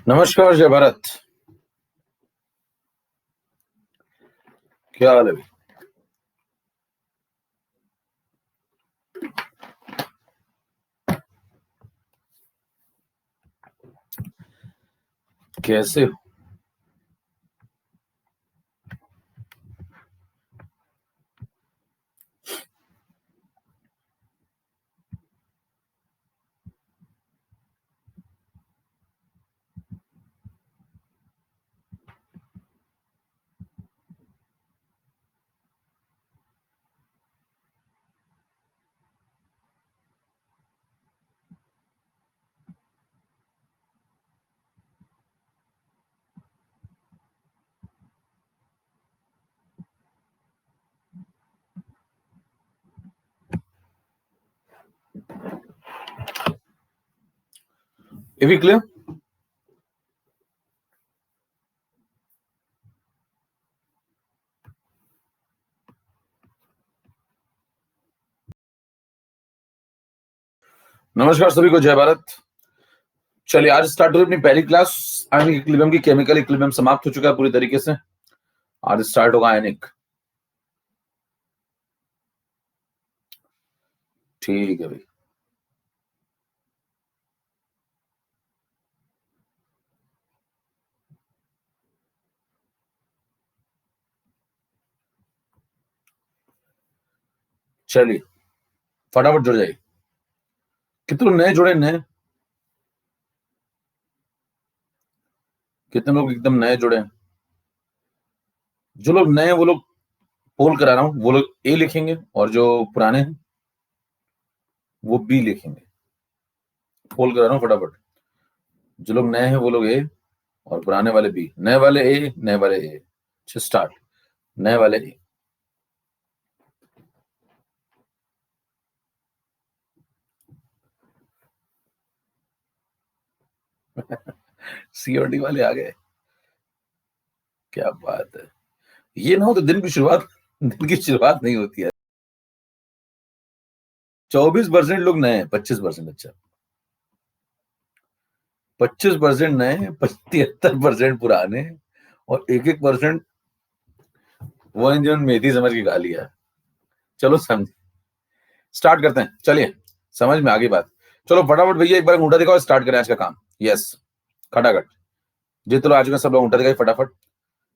नमस्कार जय भारत। क्या हाल है? कैसे हो? ये भी क्लियर? नमस्कार सभी को, जय भारत। चलिए आज स्टार्ट हो अपनी पहली क्लास। आयनिक इक्विलिब्रियम की केमिकल इक्विलिब्रियम समाप्त हो चुका है पूरी तरीके से। आज स्टार्ट होगा आयनिक। ठीक है भाई। चलिए फटाफट जुड़ जाइए। कितने लोग नए जुड़े? नए कितने लोग एकदम नए जुड़े हैं? जो लोग नए हैं वो लोग पोल करा रहा हूं, वो लोग ए लिखेंगे और जो पुराने हैं वो बी लिखेंगे। पोल करा रहा हूं फटाफट। जो लोग नए हैं वो लोग ए और पुराने वाले बी। नए वाले ए, नए वाले ए। स्टार्ट। नए वाले ए। सी और डी वाले आ गए। क्या बात है। ये ना हो तो दिन की शुरुआत नहीं होती है। 24% लोग नए हैं, 25%। अच्छा, 25% नए हैं, 73% पुराने और 1-1% वो हैं जिन्होंने मेथी समझ के गा लिया। चलो समझ स्टार्ट करते हैं। चलिए समझ में आ गई बात। चलो फटाफट भैया एक बार अंगूठा दिखाओ, स्टार्ट करें आज का काम। यस, खटाखट। जितने लोग आ चुके हैं सब लोग अंगूठा दिखाई, फटाफट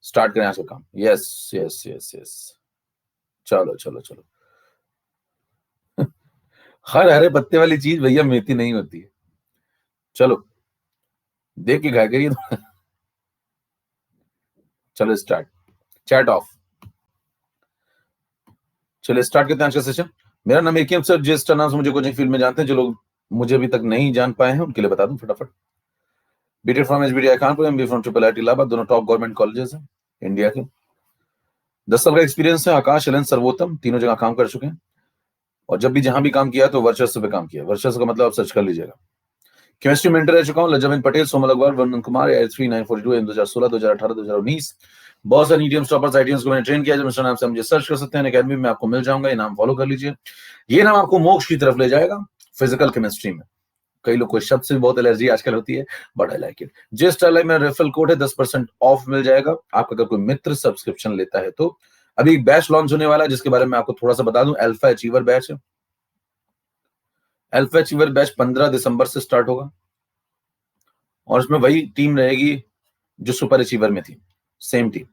स्टार्ट करें आज का काम। Yes yes yes yes. चलो चलो चलो। हर हरे पत्ते वाली चीज भैया मेथी नहीं होती है। चलो देख के खाया करिए। चलो स्टार्ट। Chat off. चलिए स्टार्ट करते हैं आज का सेशन। मेरा नाम एकेएम सर, जिस नाम से मुझे कोचिंग फील्ड में जानते हैं। जो लोग मुझे अभी तक नहीं जान पाए हैं उनके लिए बता दूं फटाफट। BTech from HBTI Kanpur, MBA from triple IIT Allahabad, दोनों टॉप गवर्नमेंट कॉलेजेस हैं इंडिया के। 10 साल का एक्सपीरियंस है। आकाश, एलन, सर्वोत्तम तीनों जगह काम कर चुके हैं और जब भी जहां भी काम किया तो वर्चस्व पे काम किया। वर्चस्व का मतलब आप सर्च कर लीजिएगा। केमिस्ट्री मेंटर रह चुका हूँ। लज्जाबिन पटेल, सोमल अग्रवाल, वर्णन कुमार, AS3942, 2016, 2018, 2019। बहुत सारे ईटीएम टॉपर्स आईटीएम्स को मैंने ट्रेन किया। जब नाम से मुझे सर्च कर सकते हैं, अकेडमी में आपको मिल जाऊंगा। ये नाम फॉलो कर लीजिए। ये नाम आपको मोक्ष की तरफ ले जाएगा फिजिकल केमिस्ट्री में। कई लोग को शब्द से भी बहुत एलर्जी आजकल होती है, बट आई लाइक इट। जिस टाइम में रेफरल कोड है 10% ऑफ मिल जाएगा आपका अगर कोई मित्र सब्सक्रिप्शन लेता है तो। अभी एक बैच लॉन्च होने वाला है जिसके बारे में आपको थोड़ा सा बता दूं। अल्फा अचीवर बैच है। अल्फा अचीवर बैच 15 दिसंबर से स्टार्ट होगा और इसमें वही टीम रहेगी जो सुपर अचीवर में थी। सेम टीम,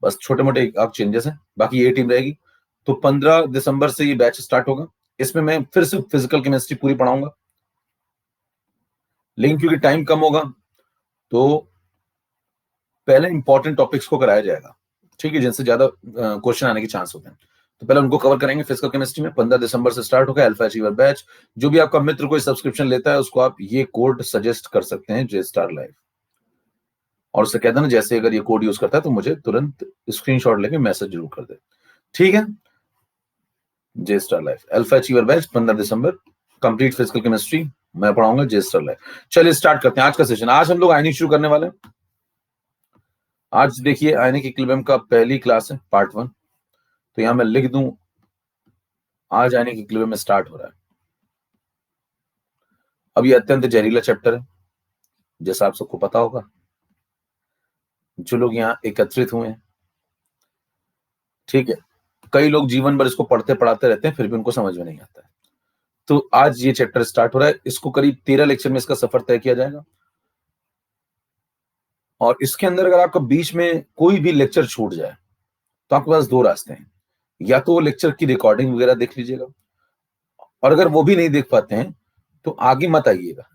बस छोटे मोटे आप चेंजेस हैं, बाकी ये टीम रहेगी। तो 15 दिसंबर से ये बैच स्टार्ट होगा। इसमें मैं फिर से फिजिकल केमिस्ट्री पूरी पढ़ाऊंगा, लेकिन क्योंकि टाइम कम होगा तो पहले इंपॉर्टेंट टॉपिक्स को कराया जाएगा, ठीक है, जिनसे ज्यादा क्वेश्चन आने के चांस होते हैं। तो पहले उनको कवर करेंगे फिजिकल केमिस्ट्री में। 15 दिसंबर से स्टार्ट होगा अल्फा अचीवर बैच। जो भी आपका मित्र कोई सब्सक्रिप्शन लेता है उसको आप ये कोड सजेस्ट कर सकते हैं, जे स्टार लाइव, और उससे कह देना जैसे अगर ये कोड यूज करता है तो मुझे तुरंत स्क्रीनशॉट लेके मैसेज जरूर कर दे। ठीक है, J star life alpha achiever batch 15 दिसंबर। कंप्लीट फिजिकल केमिस्ट्री मैं पढ़ाऊंगा, जे स्टार लाइफ। चलिए स्टार्ट करते हैं आज का सेशन। आज हम लोग आयनिक शुरू करने वाले हैं। आज देखिए आयनिक इक्विलिब्रियम का पहली क्लास है, पार्ट 1। तो यहां मैं लिख दूं आज आयनिक इक्विलिब्रियम में स्टार्ट हो रहा है। अब ये अत्यंत जहरीला चैप्टर है। जैसा आप सबको पता होगा, जो लोग यहाँ एकत्रित हुए हैं, ठीक है, कई लोग जीवन भर इसको पढ़ते पढ़ाते रहते हैं, फिर भी उनको समझ में नहीं आता है। तो आज ये चैप्टर स्टार्ट हो रहा है, इसको करीब 13 लेक्चर में इसका सफर तय किया जाएगा। और इसके अंदर अगर आपका बीच में कोई भी लेक्चर छूट जाए तो आपके पास दो रास्ते हैं, या तो वो लेक्चर की रिकॉर्डिंग वगैरह देख लीजिएगा, और अगर वो भी नहीं देख पाते हैं तो आगे मत आइएगा।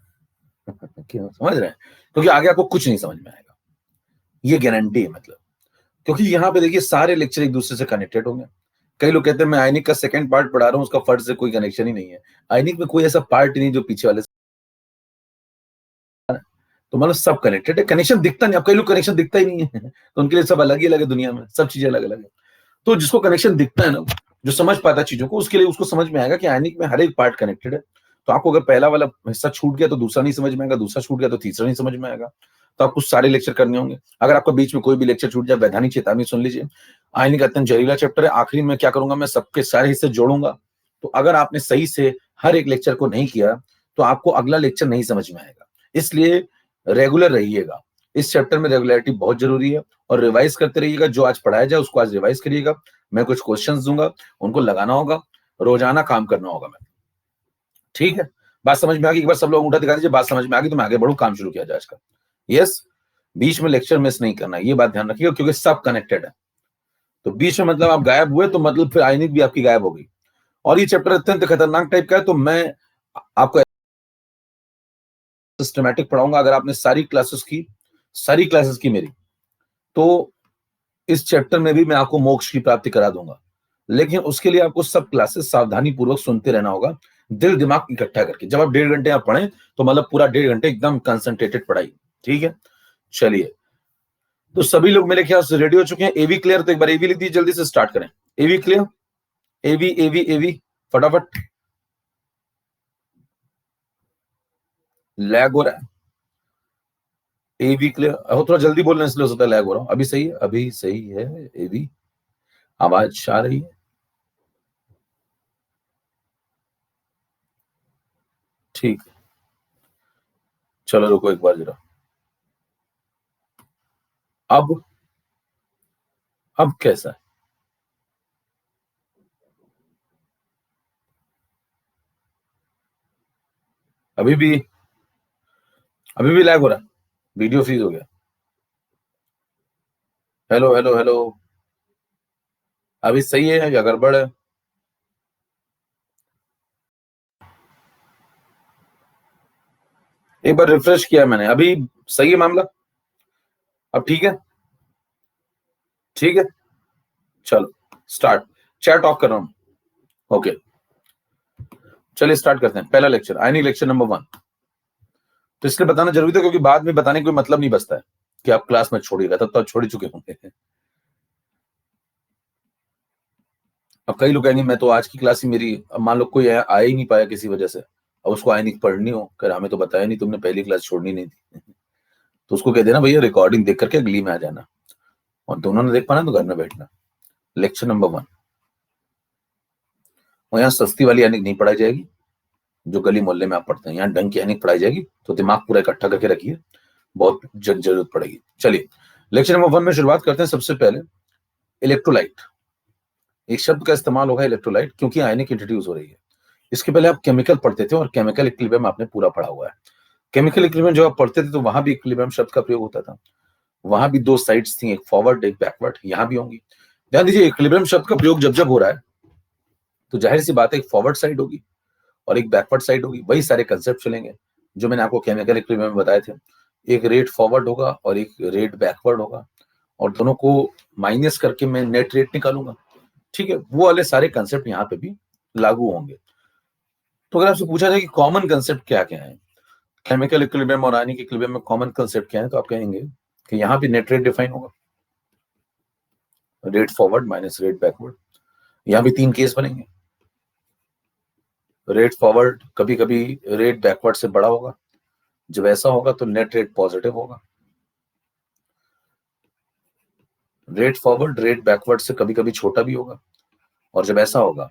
क्यों, समझ रहे हैं? क्योंकि आगे आपको कुछ नहीं समझ में आएगा, ये गारंटी है। मतलब क्योंकि यहाँ पे देखिए सारे लेक्चर एक दूसरे से कनेक्टेड होंगे। कई लोग कहते हैं मैं आयनिक का सेकंड पार्ट पढ़ा रहा हूँ, उसका फर्स्ट से कोई कनेक्शन ही नहीं है। आयनिक में कोई ऐसा पार्ट ही नहीं जो पीछे वाले, तो मतलब सब कनेक्टेड है, कनेक्शन दिखता नहीं। अब कई लोग कनेक्शन दिखता ही नहीं है तो उनके लिए सब अलग ही अलग है, दुनिया में सब चीजें अलग अलग है। तो जिसको कनेक्शन दिखता है ना, जो समझ पाता है चीजों को, उसके लिए उसको समझ में आएगा कि आयनिक में हर एक पार्ट कनेक्टेड है। तो आपको अगर पहला वाला हिस्सा छूट गया तो दूसरा नहीं समझ में आएगा, दूसरा छूट गया तो तीसरा नहीं समझ में आएगा। तो आपको सारे लेक्चर करने होंगे। अगर आपका बीच में कोई भी लेक्चर छूट जाए, वैधानिक चेतावनी सुन लीजिए। आयनिक अत्यंत जहरीला चैप्टर है। आखिरी में क्या करूंगा, मैं सबके सारे हिस्से जोड़ूंगा। तो अगर आपने सही से हर एक लेक्चर को नहीं किया तो आपको अगला लेक्चर नहीं समझ में आएगा। इसलिए रेगुलर रहिएगा। इस चैप्टर में रेगुलरिटी बहुत जरूरी है, और रिवाइज करते रहिएगा। जो आज पढ़ाया जाए उसको आज रिवाइज करिएगा। मैं कुछ क्वेश्चंस दूंगा, उनको लगाना होगा, रोजाना काम करना होगा। मैं, ठीक है, बात समझ में आ गई? एक बार सब लोग उठा दिखा दीजिए, बात समझ में आ गई तो मैं आगे बढ़ू, काम शुरू किया जाए आज का। यस, बीच में लेक्चर मिस नहीं करना, ये बात ध्यान रखिएगा, क्योंकि सब कनेक्टेड है। तो बीच में मतलब आप गायब हुए तो मतलब फिर आयनिक भी आपकी गायब हो गई। और ये चैप्टर अत्यंत खतरनाक टाइप का है, तो मैं आपको सिस्टमैटिक पढ़ाऊंगा। अगर आपने सारी क्लासेस की मेरी, तो इस चैप्टर में भी मैं आपको मोक्ष की प्राप्ति करा दूंगा। लेकिन उसके लिए आपको सब क्लासेस सावधानी पूर्वक सुनते रहना होगा, दिल दिमाग इकट्ठा करके। जब आप 1.5 घंटे आप पढ़ें तो मतलब पूरा 1.5 घंटे एकदम कंसंट्रेटेड पढ़ाई, ठीक है? चलिए, तो सभी लोग मेरे ख्याल से रेडी हो चुके हैं। एवी क्लियर? तो एक बार एवी लिख दीजिए, जल्दी से स्टार्ट करें। एवी क्लियर? एवी एवी एवी फटाफट। लैग हो रहा है? एवी क्लियर हो, थोड़ा जल्दी बोलने इसलिए हो सकता है लैग हो रहा हूं। अभी सही है? अभी सही है? एवी आवाज आ रही है? ठीक, चलो रुको एक बार जरा। अब कैसा है? अभी भी लैग हो रहा है? वीडियो फ्रीज हो गया? हेलो हेलो हेलो, अभी सही है या गड़बड़ है? एक बार रिफ्रेश किया मैंने, अभी सही है मामला? अब ठीक है? ठीक है, चलो स्टार्ट। चैट ऑफ कर रहा हूं। ओके, चलिए स्टार्ट करते हैं। पहला लेक्चर, आयनिक लेक्चर नंबर 1। तो इसलिए बताना जरूरी था क्योंकि बाद में बताने का कोई मतलब नहीं बचता है कि आप क्लास में छोड़िएगा, तब तो आप छोड़ ही चुके होंगे। अब कई लोग कहेंगे मैं तो आज की क्लास ही मेरी, अब मान लो कोई आ ही नहीं पाया किसी वजह से, अब उसको आयनिक पढ़नी हो, कर हमें तो बताया नहीं, तुमने पहली क्लास छोड़नी नहीं थी, तो उसको कह देना भैया रिकॉर्डिंग देख करके अगली में आ जाना, और दोनों ने देख पाना तो घर में बैठना। लेक्चर नंबर 1, और यहाँ सस्ती वाली आयनिक नहीं पढ़ाई जाएगी जो गली मोहल्ले में आप पढ़ते हैं। यहाँ ढंग की आयनिक पढ़ाई जाएगी, तो दिमाग पूरा इकट्ठा करके रखिए, बहुत जरूरत पड़ेगी। चलिए लेक्चर नंबर 1 में शुरुआत करते हैं। सबसे पहले इलेक्ट्रोलाइट, एक शब्द का इस्तेमाल होगा इलेक्ट्रोलाइट, क्योंकि आयनिक इंट्रोड्यूस हो रही है। इसके पहले आप केमिकल पढ़ते थे, और केमिकल इक्विलिब्रियम आपने पूरा पढ़ा हुआ है। केमिकल इक्विलिब्रियम जब आप पढ़ते थे तो वहां भी इक्विलिब्रियम शब्द का प्रयोग होता था। वहां भी दो साइड्स थी, एक फॉरवर्ड एक बैकवर्ड, यहां भी होंगी। ध्यान दीजिए, इक्विलिब्रियम शब्द का प्रयोग जब जब हो रहा है तो जाहिर सी बात है एक फॉरवर्ड साइड होगी और एक बैकवर्ड साइड होगी। वही सारे कंसेप्ट चलेंगे जो मैंने आपको केमिकल इक्विलिब्रियम में बताए थे। एक रेट फॉरवर्ड होगा और एक रेट बैकवर्ड होगा, और दोनों को माइनस करके मैं नेट रेट निकालूंगा, ठीक है? वो वाले सारे कंसेप्ट यहाँ पे भी लागू होंगे। तो अगर आपसे पूछा जाए कि कॉमन कंसेप्ट क्या क्या है केमिकल इक्विलिब्रियम और आयनिक इक्विलिब्रियम में, कॉमन कंसेप्ट क्या है, तो आप कहेंगे कि यहाँ भी नेट रेट डिफाइन होगा, rate forward minus rate backward. यहाँ भी 3 केस बनेंगे। रेट फॉरवर्ड कभी कभी रेट बैकवर्ड से बड़ा होगा, जब ऐसा होगा तो नेट रेट पॉजिटिव होगा। रेट फॉरवर्ड रेट बैकवर्ड से कभी कभी छोटा भी होगा, और जब ऐसा होगा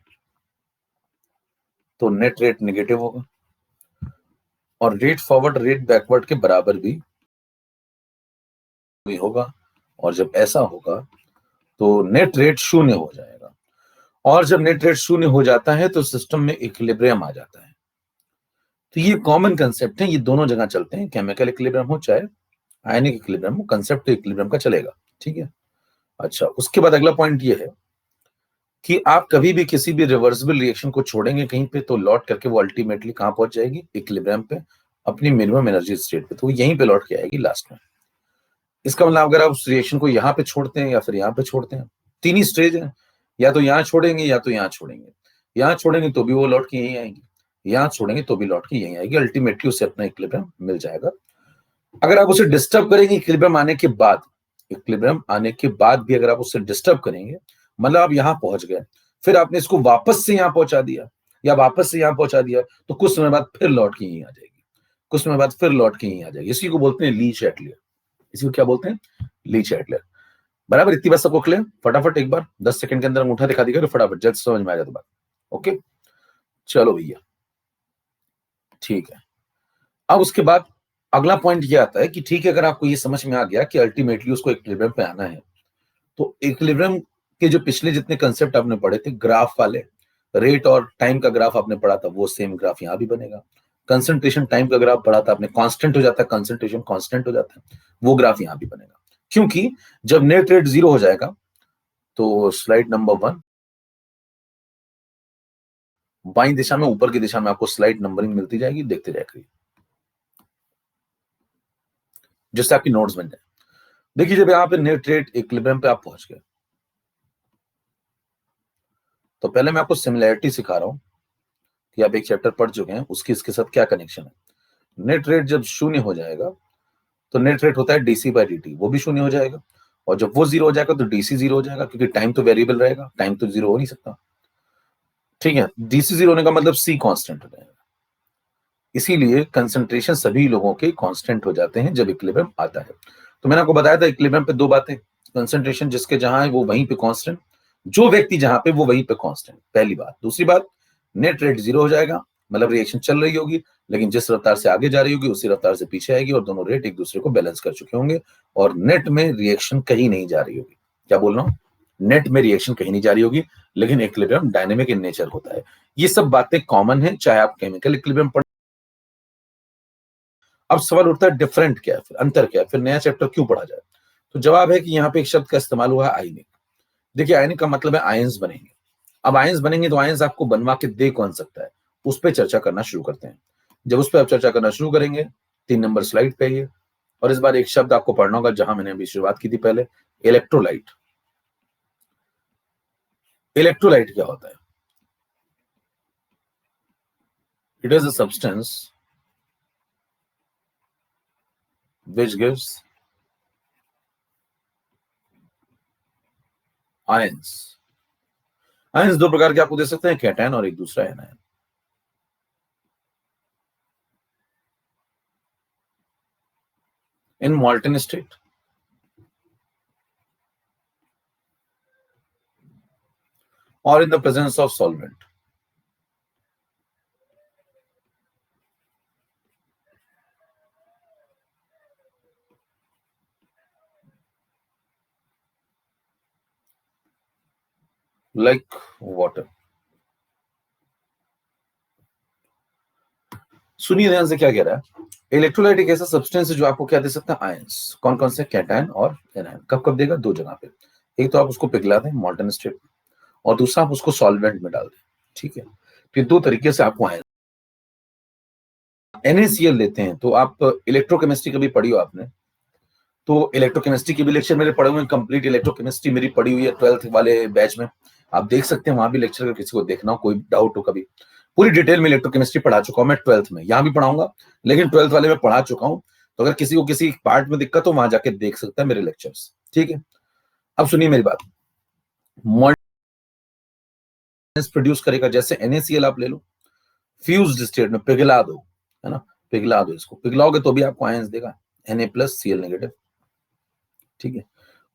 तो नेट रेट नेगेटिव होगा। और रेट फॉरवर्ड रेट बैकवर्ड के बराबर भी होगा। और जब ऐसा होगा तो नेट रेट शून्य हो जाएगा। और जब नेट रेट शून्य हो जाता है तो सिस्टम में इक्विलिब्रियम आ जाता है। तो ये कॉमन कंसेप्ट है, ये दोनों जगह चलते हैं, केमिकल इक्विलिब्रियम हो चाहे आयनिक इक्विलिब्रियम हो, कंसेप्ट इक्विलिब्रियम का चलेगा। ठीक है। अच्छा, उसके बाद अगला पॉइंट ये है कि आप कभी भी किसी भी रिवर्सिबल रिएक्शन को छोड़ेंगे कहीं पे तो लौट करके वो अल्टीमेटली कहां पहुंच जाएगी, इक्विलिब्रियम पे, अपनी मिनिमम एनर्जी स्टेट पे। तो वो यहीं पे लौट के आएगी लास्ट में। इसका मतलब अगर आप उस रिएक्शन को यहाँ पे छोड़ते हैं या फिर यहाँ पे छोड़ते हैं, तीन ही स्टेज है, या तो यहाँ छोड़ेंगे या तो यहाँ छोड़ेंगे। यहाँ छोड़ेंगे तो भी वो लौट के यहीं आएंगे, यहाँ छोड़ेंगे तो भी लौट के यहीं आएगी। अल्टीमेटली उसे अपना इक्विलिब्रियम मिल जाएगा। अगर आप उसे डिस्टर्ब करेंगे इक्विलिब्रियम आने के बाद, इक्विलिब्रियम आने के बाद भी अगर आप उसे डिस्टर्ब करेंगे, मतलब आप यहाँ पहुंच गए, फिर आपने इसको वापस से यहाँ पहुंचा दिया या वापस से यहाँ पहुंचा दिया, तो कुछ समय बाद फिर लौट के यहीं आ जाएगी, कुछ समय बाद फिर लौट के यहीं आ जाएगी। इसी को बोलते हैं ली चैटलियर। इसी को क्या बोलते हैं? ली चैटलियर। बराबर, इतनी बात सबको क्लियर? फटाफट एक बार 10 सेकंड के अंदर अंगूठा दिखा दिया, फटाफट जल्द समझ में आ जाए तो बात। ओके, चलो भैया, ठीक है। अब उसके बाद अगला पॉइंट ये आता है कि ठीक है, अगर आपको ये समझ में आ गया कि अल्टीमेटली उसको इक्विलिब्रियम पे आना है, तो इक्विलिब्रियम के जो पिछले जितने कंसेप्ट आपने पढ़े थे ग्राफ वाले, रेट और टाइम का ग्राफ आपने पढ़ा था, वो सेम ग्राफ यहां भी बनेगा। कंसंट्रेशन टाइम का ग्राफ पढ़ा था आपने, कांस्टेंट हो जाता है, कंसंट्रेशन कांस्टेंट हो जाता है, वो ग्राफ यहां भी बनेगा। क्योंकि जब नेट रेट 0 हो जाएगा तो स्लाइड नंबर 1 बाई दिशा में, ऊपर की दिशा में आपको स्लाइड नंबरिंग मिलती जाएगी, देखते जाएगी जिससे आपकी नोट्स बन जाए। देखिए, जब यहाँ पे नेट रेट इक्विलिब्रियम पे आप पहुंच गए, तो पहले मैं आपको सिमिलैरिटी सिखा रहा हूं कि आप एक चैप्टर पढ़ चुके हैं, उसकी इसके साथ क्या कनेक्शन है। नेट रेट जब शून्य हो जाएगा तो नेट रेट होता है डीसी बाई डी, वो भी शून्य हो जाएगा। और जब वो 0 हो जाएगा तो डीसी 0 हो जाएगा, क्योंकि टाइम तो वेरिएबल रहेगा, टाइम तो 0 हो नहीं सकता। ठीक है, डीसी 0 होने का मतलब सी कांस्टेंट हो जाएगा। इसीलिए कंसंट्रेशन सभी लोगों के कांस्टेंट हो जाते हैं जब इक्विलिब्रियम आता है। तो मैंने आपको बताया था इक्विलिब्रियम पे दो बातें, कंसंट्रेशन जिसके जहां है वो वहीं पे कांस्टेंट, जो व्यक्ति जहां पे वो वहीं पे कांस्टेंट, पहली बात। दूसरी बात, नेट रेट 0 हो जाएगा, मतलब रिएक्शन चल रही होगी, लेकिन जिस रफ्तार से आगे जा रही होगी उसी रफ्तार से पीछे आएगी, और दोनों रेट एक दूसरे को बैलेंस कर चुके होंगे, और नेट में रिएक्शन कहीं नहीं जा रही होगी। क्या बोल रहा हूं? नेट में रिएक्शन कहीं नहीं जा रही होगी, लेकिन इक्विलिब्रियम डायनेमिक इन नेचर होता है। ये सब बातें कॉमन है, चाहे आप केमिकल इक्विलिब्रियम पढ़। अब सवाल उठता है डिफरेंट क्या है, फिर अंतर क्या है, फिर नया चैप्टर क्यों पढ़ा जाए? तो जवाब है कि यहाँ पे एक शब्द का इस्तेमाल हुआ है, आयनिक। देखिए, आयनिक का मतलब है आयंस बनेंगे। अब आयंस बनेंगे तो आयंस आपको बनवा के दे कौन सकता है, उस पर चर्चा करना शुरू करते हैं। जब उस पर आप चर्चा करना शुरू करेंगे, 3 नंबर स्लाइड पे ये, और इस बार एक शब्द आपको पढ़ना होगा जहां मैंने अभी शुरुआत की थी पहले, इलेक्ट्रोलाइट। इलेक्ट्रोलाइट क्या होता है? It is a substance which gives ions। Ions दो प्रकार के आपको दे सकते हैं, कैटायन और एक दूसरा एनायन। इन मॉल्टन स्टेट और in the presence of solvent. Like water. सुनिए ध्यान से क्या कह रहा है। इलेक्ट्रोलाइट एक ऐसा सब्सटेंस है जो आपको क्या दे सकता है, आयंस। कौन कौन से? कैटायन और एनायन। कब कब देगा? दो जगह पे। एक तो आप उसको पिघला दें मॉल्टन स्टेट, और दूसरा आप उसको सॉल्वेंट में डाल दें। ठीक है, तो दो तरीके से आपको आयंस। NaCl लेते हैं तो आप इलेक्ट्रोकेमिस्ट्री कभी पढ़ी हो आपने? तो इलेक्ट्रोकेमिस्ट्री के भी लेक्चर मेरे पढ़े हुए हैं, कंप्लीट इलेक्ट्रोकेमिस्ट्री मेरी पढ़ी हुई है 12th वाले बैच में। आप देख सकते हैं वहां भी लेक्चर, अगर किसी को देखना हो, कोई डाउट हो कभी, पूरी डिटेल में इलेक्ट्रोकेमिस्ट्री पढ़ा चुका हूं मैं 12th में, यहां भी पढ़ाऊंगा, लेकिन 12th वाले में पढ़ा चुका हूं। तो अगर किसी को किसी पार्ट में दिक्कत हो वहां जाके देख सकता है मेरे लेक्चर्स। ठीक है, अब सुनिए मेरी बात। मॉल्टन प्रोड्यूस करेगा, जैसे NaCl आप ले लो, फ्यूज्ड स्टेट में पिघला दो, है ना, पिघला दो, इसको पिघलाओगे तो भी आपको आयंस देगा, Na+Cl-। ठीक है,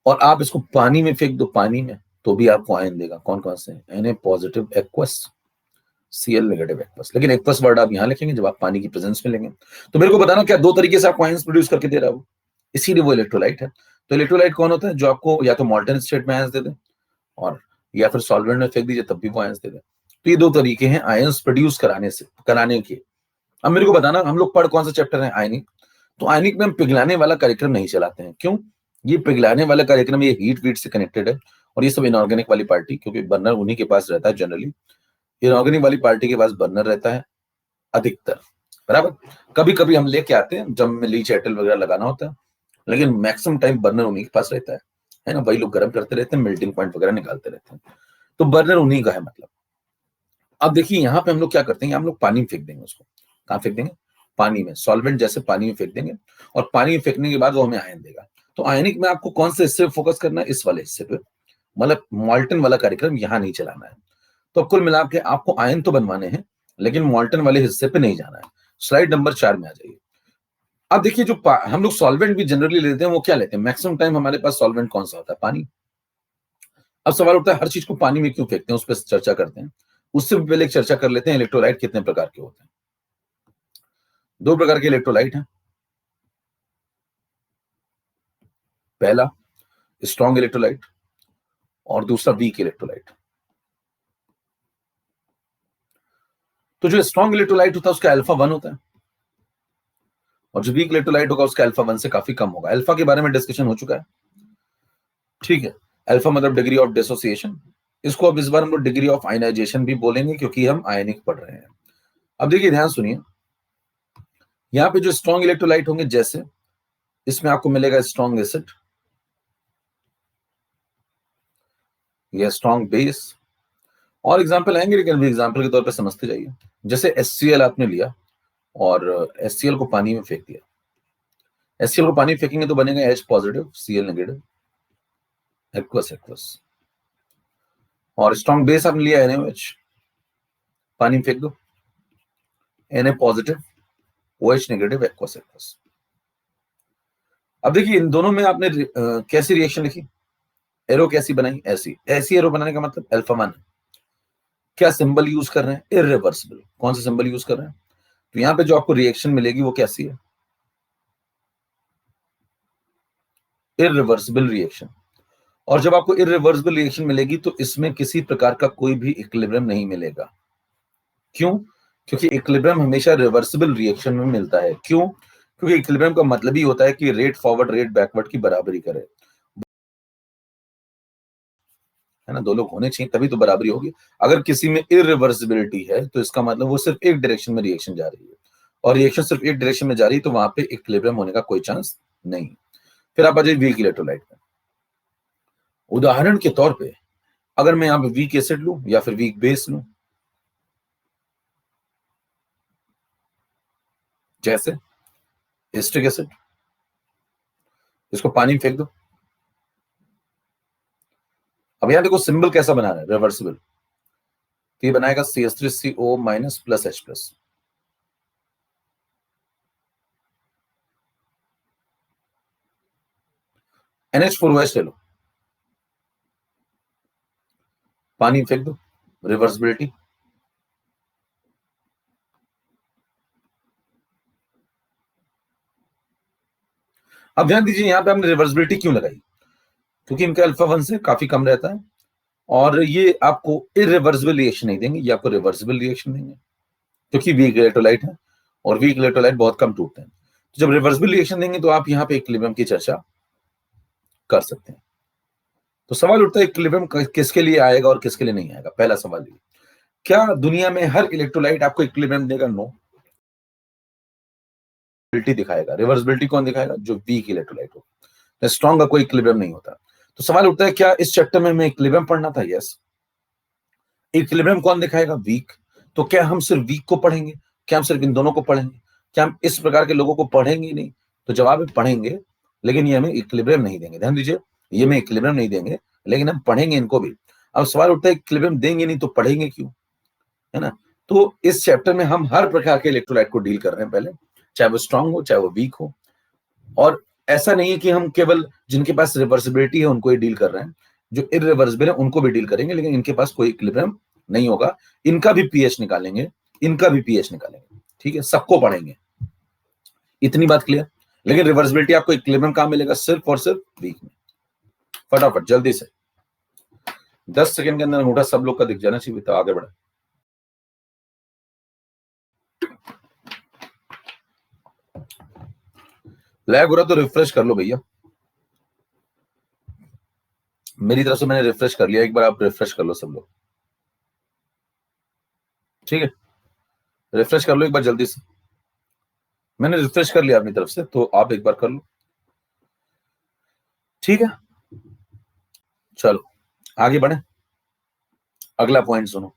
और आप इसको पानी में फेंक दो, पानी में, तो भी आपको आयन देगा। कौन कौन से? Na+ aqueous, Cl negative aqueous, लेकिन एक्वस वर्ड आप यहाँ लिखेंगे जब आप पानी की प्रेजेंस में लेंगे। तो मेरे को बताना क्या दो तरीके से आपको आयंस प्रोड्यूस करके दे रहा है वो, इसीलिए वो इलेक्ट्रोलाइट है। तो इलेक्ट्रोलाइट कौन होता है? जो आपको या तो मॉल्टन स्टेट में आयंस दे दे और या फिर सॉल्वेंट में फेंक दीजिए तब भी वो आयंस दे दे। तो ये दो तरीके हैं आयंस प्रोड्यूस कराने के। अब मेरे को बताना, हम लोग पढ़ कौन सा चैप्टर है? आयनिक। तो आयनिक में हम पिघलाने वाला कार्यक्रम नहीं चलाते हैं। क्यों? ये पिघलाने वाला कार्यक्रम ये हीट वीट से कनेक्टेड है, और ये सब इनऑर्गेनिक वाली पार्टी, क्योंकि बर्नर उन्हीं के पास रहता है जनरली। इनऑर्गेनिक वाली पार्टी के पास बर्नर रहता है अधिकतर, बराबर। कभी कभी हम लेके आते हैं जब में लीच एटल वगैरह लगाना होता है, लेकिन मैक्सिमम टाइम बर्नर उन्हीं के पास रहता है ना। वही लोग गर्म करते रहते हैं, मेल्टिंग पॉइंट वगैरह निकालते रहते हैं, तो बर्नर उन्हीं का है मतलब। अब देखिए यहाँ पे हम लोग क्या करते हैं, हम लोग पानी में फेंक देंगे उसको। कहाँ फेंक देंगे? पानी में, सॉल्वेंट जैसे पानी में फेंक देंगे, और पानी में फेंकने के बाद वो हमें आयन देगा। तो आयनिक में आपको कौन से हिस्से पे फोकस करना है? इस वाले हिस्से पे, मतलब मॉल्टन वाला कार्यक्रम यहाँ नहीं चलाना है। तो कुल मिला के आपको आयन तो बनवाने हैं, लेकिन मॉल्टन वाले हिस्से पे नहीं जाना है। स्लाइड नंबर 4 में आ जाइए। अब देखिए जो हम लोग सॉल्वेंट भी जनरली लेते हैं, वो क्या लेते हैं? मैक्सिमम टाइम हमारे पास सॉल्वेंट कौन सा होता है? पानी। अब सवाल उठता है हर चीज को पानी में क्यों फेंकते हैं, उस पर चर्चा करते हैं। उससे पहले एक चर्चा कर लेते हैं, इलेक्ट्रोलाइट कितने प्रकार के होते हैं। दो प्रकार के इलेक्ट्रोलाइट हैं। पहला स्ट्रॉन्ग इलेक्ट्रोलाइट और दूसरा वीक इलेक्ट्रोलाइट। तो जो स्ट्रॉन्ग इलेक्ट्रोलाइट होता है उसका अल्फा 1 होता है, और जो वीक इलेक्ट्रोलाइट होगा उसका अल्फा 1 से काफी कम होगा। अल्फा के बारे में डिस्कशन हो चुका है, ठीक है। अल्फा मतलब डिग्री ऑफ डिसोसिएशन। इसको अब इस बार हम लोग डिग्री ऑफ आयनाइजेशन भी बोलेंगे, क्योंकि हम आयनिक पढ़ रहे हैं। अब देखिए ध्यान सुनिए, यहाँ पे जो स्ट्रॉन्ग इलेक्ट्रोलाइट होंगे, जैसे इसमें आपको मिलेगा स्ट्रॉन्ग एसिड या स्ट्रॉन्ग बेस, और एग्जाम्पल आएंगे, लेकिन अभी एग्जाम्पल के तौर पे समझते जाइए। जैसे HCl आपने लिया और HCl को पानी में फेंक दिया। HCl को पानी में फेंकेंगे तो बनेगा H positive Cl negative, aqueous aqueous. और स्ट्रॉन्ग बेस आपने लिया NaOH, पानी में फेंक दो, Na positive OH negative, aqueous aqueous. अब देखिए इन दोनों में आपने कैसी रिएक्शन लिखी, एरो कैसी बनाई? ऐसी ऐसी एरो बनाने का मतलब अल्फा 1। क्या सिंबल यूज कर रहे हैं? इररिवर्सिबल। कौन सा सिंबल यूज कर रहे हैं? तो यहां पे जो आपको रिएक्शन मिलेगी वो कैसी है? Irreversible reaction. और जब आपको इररिवर्सिबल रिएक्शन मिलेगी तो इसमें किसी प्रकार का कोई भी इक्विलिब्रियम नहीं मिलेगा। क्यों? क्योंकि इक्विलिब्रियम हमेशा रिवर्सिबल रिएक्शन में मिलता है। क्यों? क्योंकि इक्विलिब्रियम का मतलब ही होता है कि रेट फॉरवर्ड रेट बैकवर्ड की बराबरी करे, है ना। दो लोग होने चाहिए तभी तो बराबरी होगी। अगर किसी में इरिवर्सिबिलिटी है तो इसका मतलब वो सिर्फ एक डायरेक्शन में रिएक्शन जा रही है, और रिएक्शन सिर्फ एक डायरेक्शन में जा रही है, तो वहां पे इक्विलिब्रियम होने का कोई चांस नहीं। फिर आप आ जाइए वीक इलेक्ट्रोलाइट में। उदाहरण के तौर पे अगर मैं यहाँ पे वीक एसिड लूं या फिर वीक बेस लूं, जैसे एस्टिक एसिड, इसको पानी में फेंक दो। अब यहां देखो सिंबल कैसा बना रहा है, रिवर्सिबल। तो ये बनाएगा CH3CO minus plus H plus. NH4OH ले लो, पानी में फेंक दो, रिवर्सिबिलिटी। अब ध्यान दीजिए यहाँ पे हमने रिवर्सिबिलिटी क्यों लगाई? क्योंकि इनका अल्फा 1 से काफी कम रहता है, और ये आपको इरिवर्सिबल रिएक्शन नहीं देंगे, ये आपको रिवर्सिबल रिएक्शन देंगे, क्योंकि वीक इलेक्ट्रोलाइट है और वीक इलेक्ट्रोलाइट बहुत कम टूटते हैं। तो जब रिवर्सिबल रिएक्शन देंगे तो आप यहाँ पे इक्विलिब्रियम की चर्चा कर सकते हैं। तो सवाल उठता है इक्विलिब्रियम किसके लिए आएगा और किसके लिए नहीं आएगा? पहला सवाल ये, क्या दुनिया में हर इलेक्ट्रोलाइट आपको इक्विलिब्रियम देगा? नो। दिखाएगा। रिवर्सिबिलिटी कौन दिखाएगा? जो वीक इलेक्ट्रोलाइट हो। स्ट्रॉन्ग का कोई इक्विलिब्रियम नहीं होता। तो सवाल उठता है क्या इस चैप्टर में हमें इक्विलिब्रियम पढ़ना था? यस। इक्विलिब्रियम कौन दिखाएगा? वीक। तो क्या हम सिर्फ वीक को पढ़ेंगे? क्या हम सिर्फ इन दोनों को पढ़ेंगे? क्या हम इस प्रकार के लोगों को पढ़ेंगे ही नहीं? तो जवाब है पढ़ेंगे, लेकिन ये हमें इक्विलिब्रियम नहीं देंगे। ध्यान दीजिए, ये हमें इक्विलिब्रियम नहीं देंगे, लेकिन हम पढ़ेंगे इनको भी। अब सवाल उठता है इक्विलिब्रियम देंगे नहीं तो पढ़ेंगे क्यों, है ना। तो इस चैप्टर में हम हर प्रकार के इलेक्ट्रोलाइट को डील कर रहे हैं पहले, चाहे वो स्ट्रांग हो चाहे वो वीक हो। और ऐसा नहीं है कि हम केवल जिनके पास रिवर्सिबिलिटी है उनको ही डील कर रहे हैं, जो इरिवर्सिबल है उनको भी डील करेंगे, लेकिन इनके पास कोई इक्विलिब्रियम नहीं होगा, इनका भी पीएच निकालेंगे, इनका भी पीएच निकालेंगे, ठीक है, सबको पढ़ेंगे, इतनी बात क्लियर। लेकिन रिवर्सिबिलिटी आपको इक्विलिब्रियम कहां मिलेगा? सिर्फ और सिर्फ वीक में। फटाफट जल्दी से 10 सेकंड के अंदर अंगूठा सब लोग का दिख जाना चाहिए, तो आगे बढ़े। लैग हो रहा तो रिफ्रेश कर लो भैया, मेरी तरफ से मैंने रिफ्रेश कर लिया, एक बार आप रिफ्रेश कर लो सब लोग, ठीक है, रिफ्रेश कर लो एक बार जल्दी से, मैंने रिफ्रेश कर लिया अपनी तरफ से, तो आप एक बार कर लो, ठीक है। चलो आगे बढ़े, अगला पॉइंट सुनो।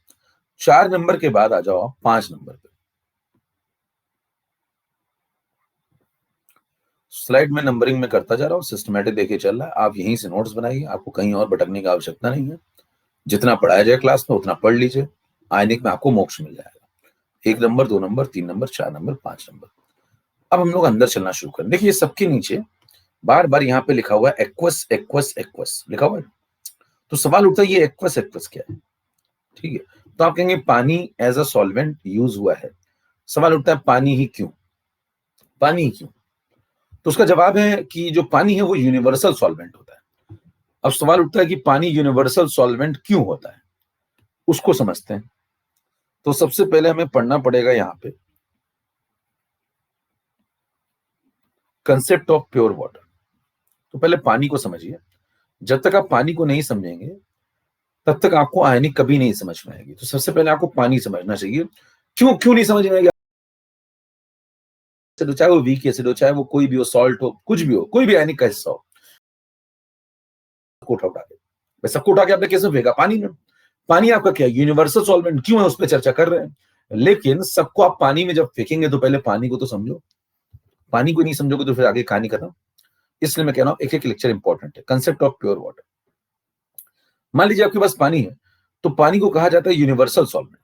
4 नंबर के बाद आ जाओ आप 5 नंबर पे। स्लाइड में नंबरिंग में करता जा रहा हूं, सिस्टमैटिक देखे चल रहा है, आप यहीं से नोट्स बनाइए, आपको कहीं और भटकने की आवश्यकता नहीं है, जितना पढ़ाया जाए क्लास में उतना पढ़ लीजिए, आइनिक में आपको मोक्ष मिल जाएगा। 1 number, 2 number, 3 number, 4 number, 5 number. अब हम लोग अंदर चलना शुरू करें। देखिए सबके नीचे बार बार यहाँ पे लिखा हुआ है एक्वस एक्वस एक्वस लिखा हुआ है, तो सवाल उठता है ये एक्वस एक्वस क्या है, ठीक है। तो आप कहेंगे पानी एज अ सॉल्वेंट यूज हुआ है, सवाल उठता है पानी ही क्यों, पानी ही क्यों? तो उसका जवाब है कि जो पानी है वो यूनिवर्सल सॉल्वेंट होता है। अब सवाल उठता है कि पानी यूनिवर्सल सॉल्वेंट क्यों होता है, उसको समझते हैं। तो सबसे पहले हमें पढ़ना पड़ेगा यहाँ पे कंसेप्ट ऑफ प्योर वाटर। तो पहले पानी को समझिए, जब तक आप पानी को नहीं समझेंगे तब तक आपको आयनिक कभी नहीं समझ में आएगी। तो सबसे पहले आपको पानी समझना चाहिए। क्यों क्यों नहीं समझ में आएगी? चाहे वो वीक एसिड हो, चाहे वो कोई भी हो, सॉल्ट हो, कुछ भी हो, कोई भी आयनिक का हिस्सा हो, कोटा उठा के, सबको उठा के आपने कैसे फेंका? पानी में। पानी आपका क्या है? यूनिवर्सल सॉल्वेंट क्यों है, उस पर चर्चा कर रहे हैं। लेकिन सबको आप पानी में जब फेंकेंगे तो पहले पानी को तो समझो, पानी को नहीं समझोगे तो फिर आगे कहानी खत्म। इसलिए मैं कह रहा हूं एक एक लेक्चर इंपॉर्टेंट है। कंसेप्ट ऑफ प्योर वाटर, मान लीजिए आपके पास पानी है, तो पानी को कहा जाता है यूनिवर्सल सॉल्वेंट।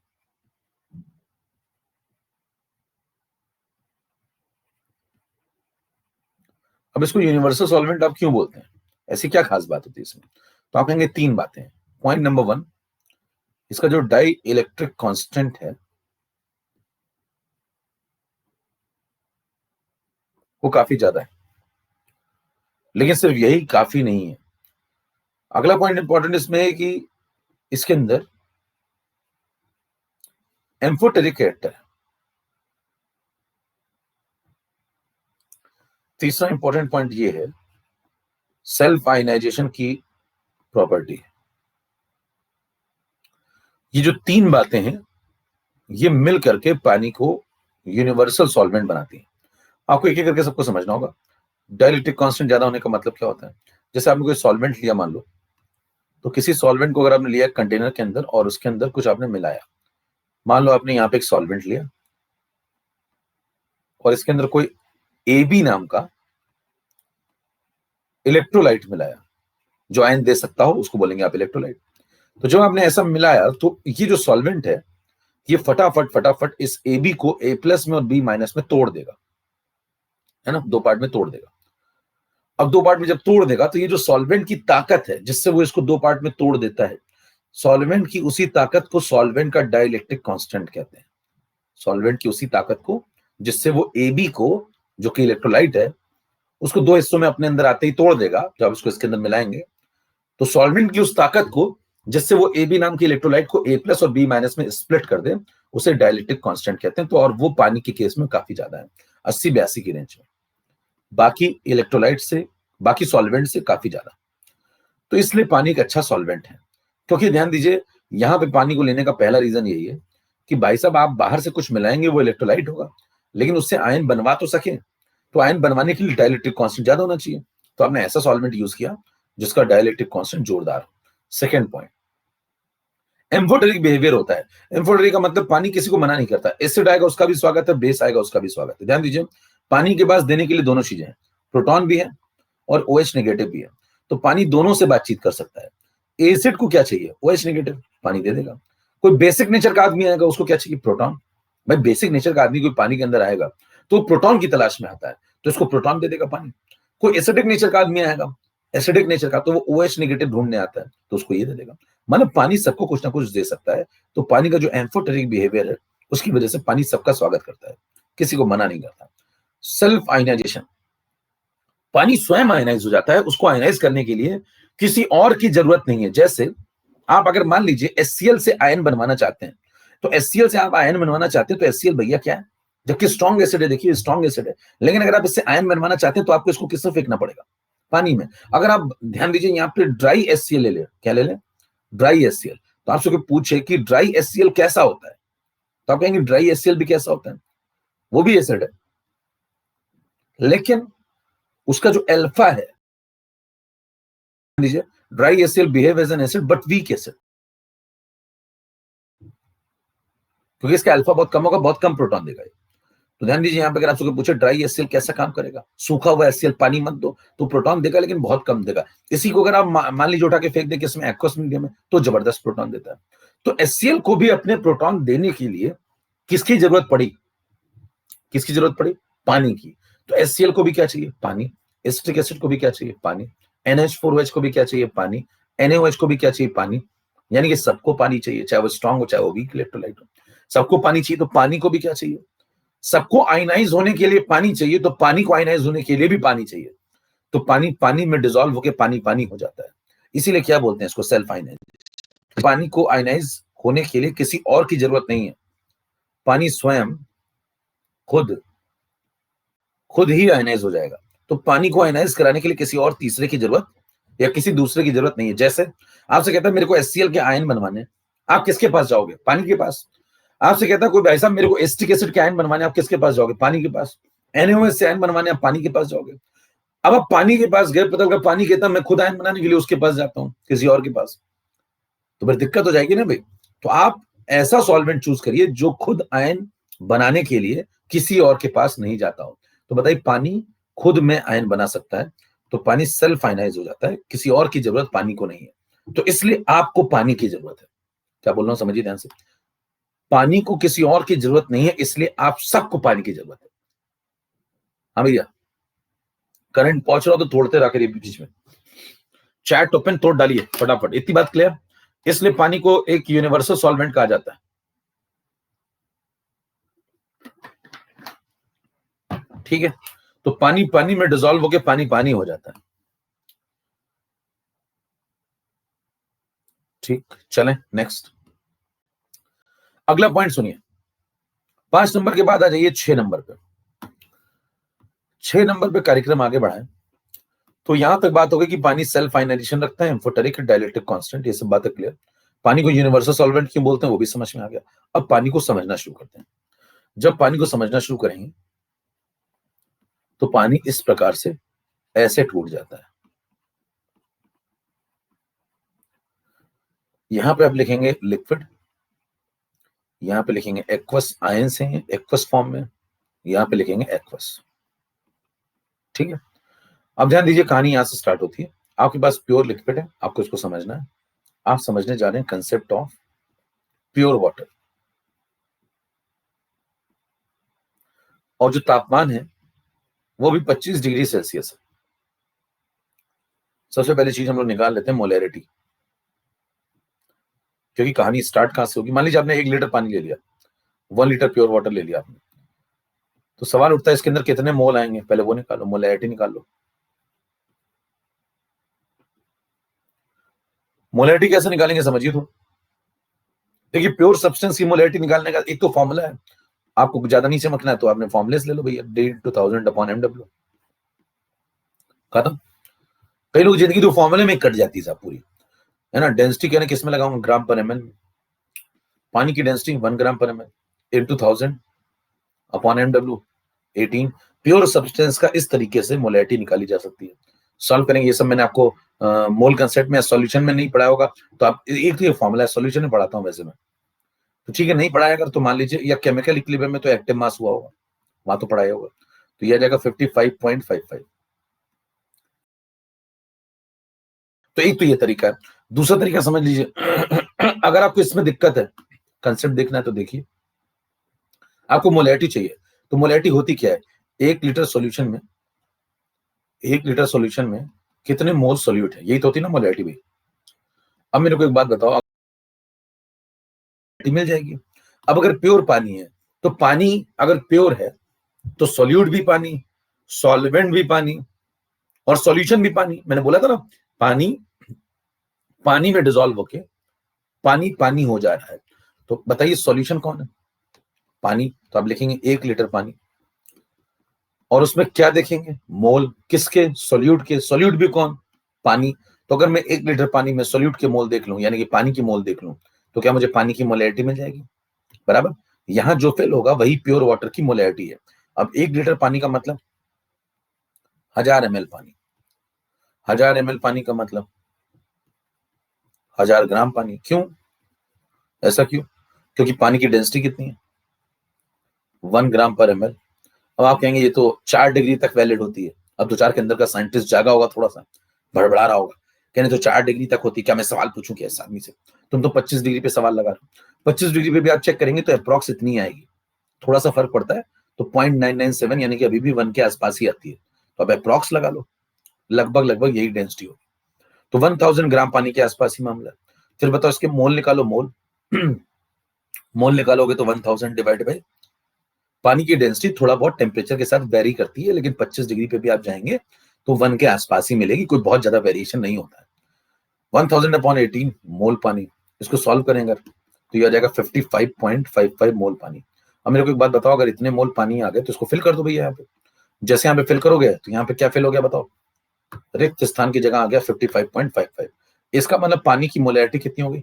अब इसको यूनिवर्सल सॉल्वेंट आप क्यों बोलते हैं, ऐसी क्या खास बात होती है इसमें? तो आप कहेंगे 3 बातें हैं। पॉइंट नंबर 1, इसका जो डाई इलेक्ट्रिक कांस्टेंट है वो काफी ज्यादा है, लेकिन सिर्फ यही काफी नहीं है। अगला पॉइंट इंपॉर्टेंट इसमें है कि इसके अंदर एम्फोटेरिक कैरेक्टर है। तीसरा इंपॉर्टेंट पॉइंट ये है सेल्फ आयनाइजेशन की प्रॉपर्टी है। ये जो 3 बातें हैं ये मिल करके पानी को यूनिवर्सल सॉल्वेंट बनाती हैं। आपको एक एक करके सबको समझना होगा। डाइलेक्ट्रिक कांस्टेंट ज्यादा होने का मतलब क्या होता है? जैसे आपने कोई सॉल्वेंट लिया मान लो, तो किसी सॉल्वेंट को अगर आपने लिया कंटेनर के अंदर और उसके अंदर कुछ आपने मिलाया, मान लो आपने यहाँ पे एक सॉल्वेंट लिया और इसके अंदर कोई AB नाम का इलेक्ट्रोलाइट मिलाया, जो आयन दे सकता हो उसको बोलेंगे आप इलेक्ट्रोलाइट। तो जब आपने ऐसा मिलाया तो ये जो सॉल्वेंट है ये फटाफट फटाफट इस AB को A+ में और B- में तोड़ देगा, है ना, 2 पार्ट में तोड़ देगा। अब 2 पार्ट में जब तोड़ देगा तो ये जो सॉल्वेंट की ताकत है जिससे वो इसको 2 पार्ट में तोड़ देता है, सॉल्वेंट की उसी ताकत को सॉल्वेंट का डाइलेक्ट्रिक कांस्टेंट कहते हैं। सॉल्वेंट की उसी ताकत को जिससे वो AB को, जो कि इलेक्ट्रोलाइट है, उसको 2 हिस्सों में अपने अंदर आते ही तोड़ देगा जब उसको इसके अंदर मिलाएंगे। तो सॉल्वेंट की उस ताकत को जिससे वो AB नाम के इलेक्ट्रोलाइट को A+ और B- में स्प्लिट कर दे, उसे डाइलेक्ट्रिक कांस्टेंट कहते हैं। तो और वो पानी के केस में काफी ज्यादा है, 80-82 की रेंज में, बाकी इलेक्ट्रोलाइट से, बाकी सॉल्वेंट से काफी ज्यादा। तो इसलिए पानी एक अच्छा सॉल्वेंट है। क्योंकि ध्यान दीजिए यहाँ पे पानी को लेने का पहला रीजन यही है कि भाई साहब आप बाहर से कुछ मिलाएंगे वो इलेक्ट्रोलाइट होगा, लेकिन उससे आयन बनवा तो सके, तो आयन बनवाने के लिए डाइलेक्ट्रिक कांस्टेंट ज्यादा होना चाहिए। तो आपने ऐसा सॉल्वेंट यूज किया जिसका डाइलेक्ट्रिक कांस्टेंट जोरदार हो। सेकेंड पॉइंट, एम्फोटेरिक बिहेवियर होता है। एम्फोटेरिक का मतलब पानी किसी को मना नहीं करता, एसिड आएगा उसका भी स्वागत है, बेस आएगा उसका भी स्वागत है। ध्यान दीजिए पानी के पास देने के लिए दोनों चीजें हैं, प्रोटॉन भी है और OH नेगेटिव भी है। तो पानी दोनों से बातचीत कर सकता है। एसिड को क्या चाहिए? OH नेगेटिव, पानी दे देगा। कोई बेसिक नेचर का आदमी आएगा उसको क्या चाहिए? प्रोटॉन। भाई बेसिक नेचर का आदमी कोई पानी के अंदर आएगा तो प्रोटॉन की तलाश में आता है, तो इसको प्रोटॉन दे देगा पानी। कोई एसिडिक नेचर का आदमी आएगा, एसिडिक नेचर का, तो वो OH नेगेटिव ढूंढने आता है, तो उसको ये दे देगा। मतलब पानी सबको कुछ ना कुछ दे सकता है। तो पानी का जो एम्फोटेरिक बिहेवियर है, उसकी वजह से पानी सबका स्वागत करता है, किसी को मना नहीं करता। सेल्फ आयनाइजेशन, पानी स्वयं आयनाइज हो जाता है, उसको आयनाइज करने के लिए किसी और की जरूरत नहीं है। जैसे आप अगर मान लीजिए HCl से आयन बनवाना चाहते हैं, तो HCl से आप आयन बनवाना चाहते हैं, तो HCl भैया क्या है, जबकि स्ट्रॉन्ग एसिड है, देखिए स्ट्रॉन्ग एसिड है, लेकिन अगर आप इससे आयन बनवाना चाहते हैं तो आपको इसको किससे फेंकना पड़ेगा, पानी में। अगर आप ध्यान दीजिए यहाँ पे ड्राई HCl ले ले, क्या ले ले, ड्राई HCl, तो आपसे कोई पूछे कि ड्राई HCl कैसा होता है, तो आप कहेंगे ड्राई HCl भी कैसा होता है, वो भी एसिड है, लेकिन उसका जो अल्फा है, लीजिए dry HCl behave as an acid but weak acid, क्योंकि इसका अल्फा बहुत कम होगा, बहुत कम प्रोटॉन देगा। तो ध्यान दीजिए यहाँ पे अगर आपसे पूछे ड्राई HCl कैसा काम करेगा, सूखा हुआ HCl पानी मत दो तो प्रोटॉन देगा, लेकिन बहुत कम देगा। इसी को अगर आप मान लीजिए उठा के फेंक दे किसमें, एक्वस मीडियम में, तो जबरदस्त प्रोटॉन देता है। तो HCl को भी अपने प्रोटॉन देने के लिए किसकी जरूरत पड़ी, किसकी जरूरत पड़ी, पानी की। तो HCl को भी क्या चाहिए, पानी। एसिटिक एसिड को भी क्या चाहिए, पानी। NH4OH को भी क्या चाहिए, पानी। NaOH को भी क्या चाहिए, पानी। यानी कि सबको पानी चाहिए, चाहे वो स्ट्रांग हो चाहे वो वीक इलेक्ट्रोलाइट हो, सबको पानी चाहिए। तो पानी को भी क्या चाहिए, सबको आयनाइज होने के लिए पानी चाहिए, तो पानी को आयनाइज होने के लिए भी पानी चाहिए। तो पानी पानी में डिसॉल्व होकर पानी पानी हो जाता है, इसीलिए क्या बोलते हैं इसको, सेल्फ आयनाइज। पानी को आयनाइज होने के लिए किसी और की जरूरत नहीं है, पानी स्वयं खुद खुद ही आयनाइज हो जाएगा। तो पानी को आयनाइज कराने के लिए किसी और तीसरे की जरूरत या किसी दूसरे की जरूरत नहीं है। जैसे आपसे कहता है मेरे को HCl के आयन बनवाने, आप किसके पास जाओगे, पानी के पास। आपसे कहता है कोई भाई साहब मेरे को एसिटिक एसिड के आयन बनवाने, आप किसके पास जाओगे, पानी के पास। NaOH से आयन बनवाने, आप पानी के पास जाओगे। अब आप पानी के पास गए, पता लगा पानी कहता मैं खुद आयन बनाने के लिए उसके पास जाता हूँ, किसी और के पास, तो फिर दिक्कत हो जाएगी ना भाई। तो आप ऐसा सॉल्वेंट चूज करिए जो खुद आयन बनाने के लिए किसी और के पास नहीं जाता हो। तो बताइए पानी खुद में आयन बना सकता है, तो पानी सेल्फ आयनाइज हो जाता है, किसी और की जरूरत पानी को नहीं है। तो इसलिए आपको पानी की जरूरत है। क्या बोल रहा हूं समझिए ध्यान से, पानी को किसी और की जरूरत नहीं है, इसलिए आप सबको पानी की जरूरत है। हाँ भैया, करंट पहुंच रहा हो तो तोड़ते रहा करिए बीच में, चैट ओपन तोड़ डालिए फटाफट, इतनी बात क्लियर। इसलिए पानी को एक यूनिवर्सल सॉल्वेंट कहा जाता है, ठीक है। तो पानी पानी में डिसॉल्व होकर पानी पानी हो जाता है, ठीक। चलें नेक्स्ट, अगला पॉइंट सुनिए। 5 नंबर के बाद आ जाइए 6 नंबर पे। 6 नंबर पे कार्यक्रम आगे बढ़ाएं। तो यहां तक बात हो गई कि पानी सेल्फ आयनाइजेशन रखता है, एम्फोटेरिक डाइलेक्ट्रिक कांस्टेंट, ये सब बातें क्लियर। पानी को यूनिवर्सल सॉल्वेंट क्यों बोलते हैं वो भी समझ में आ गया। अब पानी को समझना शुरू करते हैं। जब पानी को समझना शुरू करेंगे तो पानी इस प्रकार से ऐसे टूट जाता है। यहां पे आप लिखेंगे लिक्विड, यहां पे लिखेंगे एक्वस, आयंस हैं एक्वस फॉर्म में, यहां पे लिखेंगे एक्वस, ठीक है। अब ध्यान दीजिए कहानी यहां से स्टार्ट होती है। आपके पास प्योर लिक्विड है, आपको इसको समझना है। आप समझने जा रहे हैं कंसेप्ट ऑफ प्योर वाटर, और जो तापमान है वो भी 25 डिग्री सेल्सियस है। सबसे पहली चीज हम लोग निकाल लेते हैं मोलैरिटी, क्योंकि कहानी स्टार्ट कहां से होगी। मान लीजिए आपने 1 लीटर पानी ले लिया, 1 लीटर प्योर वाटर ले लिया आपने, तो सवाल उठता है इसके अंदर कितने मोल आएंगे, पहले वो निकालो, मोलैरिटी निकाल लो। मोलैरिटी कैसे निकालेंगे समझिए तो। देखिए प्योर सब्सटेंस की मोलैरिटी निकालने का एक तो फॉर्मूला है, आपको ज्यादा नहीं चमकना है तो आपने फॉर्मुलेस ले लो भैया, D/1000/mW, खत्म। कई लोग जिंदगी तो फॉर्मूले में कट जाती है साहब पूरी, है ना। डेंसिटी कहने किसमें लगाऊंगा, ग्राम पर एमएल। पानी की डेंसिटी 1 ग्राम पर ML into 1000/mW 18। Pure substance का इस तरीके से मोलैरिटी निकाली जा सकती है। सॉल्व करेंगे, ये सब मैंने आपको मोल कंसेप्ट में सॉल्यूशन में नहीं पढ़ाया होगा, तो आप एक तो ये फॉर्मूला है, सॉल्यूशन में पढ़ाता हूं वैसे मैं, तो ठीक है। नहीं पढ़ाया अगर तो मान लीजिए, या केमिकल इक्विलिब्रियम में तो एक्टिव मास हुआ होगा, वहां तो पढ़ाया होगा, तो यह आ जाएगा 55.55। तो एक तो ये तरीका है। दूसरा तरीका समझ लीजिए अगर आपको इसमें दिक्कत है, कंसेप्ट देखना है तो देखिए, आपको मोलैरिटी चाहिए, तो मोलैरिटी होती क्या है, 1 लीटर सॉल्यूशन में 1 लीटर सॉल्यूशन में कितने मोल सॉल्यूट है, यही तो होती है ना मोलैरिटी भाई। अब मेरे को एक बात बताओ, मिल जाएगी। अब अगर प्योर पानी है तो पानी अगर प्योर है तो सॉल्यूट भी पानी, सॉल्वेंट भी पानी और सॉल्यूशन भी पानी। मैंने बोला था ना, पानी पानी में डिसॉल्व होके पानी पानी हो जा रहा है। तो बताइए सॉल्यूशन कौन है? पानी। तो आप लिखेंगे 1 लीटर पानी और उसमें क्या देखेंगे? मोल। किसके? सॉल्यूट के। सॉल्यूट भी कौन? पानी। तो अगर मैं 1 लीटर पानी में सॉल्यूट के मोल देख लूं, यानी कि पानी की मोल देख लूं, तो क्या मुझे पानी की मोलैरिटी मिल जाएगी? बराबर। यहां जो फेल होगा वही प्योर वाटर की मोलैरिटी है। अब 1 लीटर पानी का मतलब 1000 ml पानी। 1000 ml पानी का मतलब 1000 ग्राम पानी। क्यों? ऐसा क्यों? क्योंकि पानी की डेंसिटी कितनी है? 1 ग्राम पर ml। अब आप कहेंगे ये तो 4 डिग्री तक वैलिड होती है। अब तो 4 के अंदर का साइंटिस्ट जागा होगा, थोड़ा सा बड़बड़ा रहा होगा, कहने तो 4 डिग्री तक होती है, क्या मैं सवाल पूछूं क्या इस आदमी से? तुम तो 25 डिग्री पे सवाल लगा रहे हो। 25 डिग्री पे भी आप चेक करेंगे तो अप्रॉक्स इतनी आएगी, थोड़ा सा फर्क पड़ता है तो 0.997 यानी कि अभी भी 1 के आसपास ही आती है। तो अब अप्रॉक्स लगा लो, लगभग लगभग यही डेंसिटी होगी। तो 1000 ग्राम पानी के आसपास ही मामला है। फिर बताओ इसके मोल निकालो, मोल। मोल निकालोगे तो 1000 डिवाइड बाई पानी की डेंसिटी थोड़ा बहुत टेम्परेचर के साथ वेरी करती है, लेकिन 25 डिग्री पे भी आप जाएंगे तो 1 के आसपास ही मिलेगी, कोई बहुत ज्यादा वेरिएशन नहीं होता है। 1000/18 मोल पानी, इसको सॉल्व करेंगे तो ये आ जाएगा 55.55 मोल पानी। अब मेरे को एक बात बताओ, अगर इतने मोल पानी आ गए तो इसको फिल कर दो भैया यहाँ पे। जैसे यहाँ पे फिल करोगे तो यहाँ पे क्या फिल हो गया बताओ? रिक्त स्थान की जगह आ गया 55.55। इसका मतलब पानी की मोलैरिटी कितनी होगी?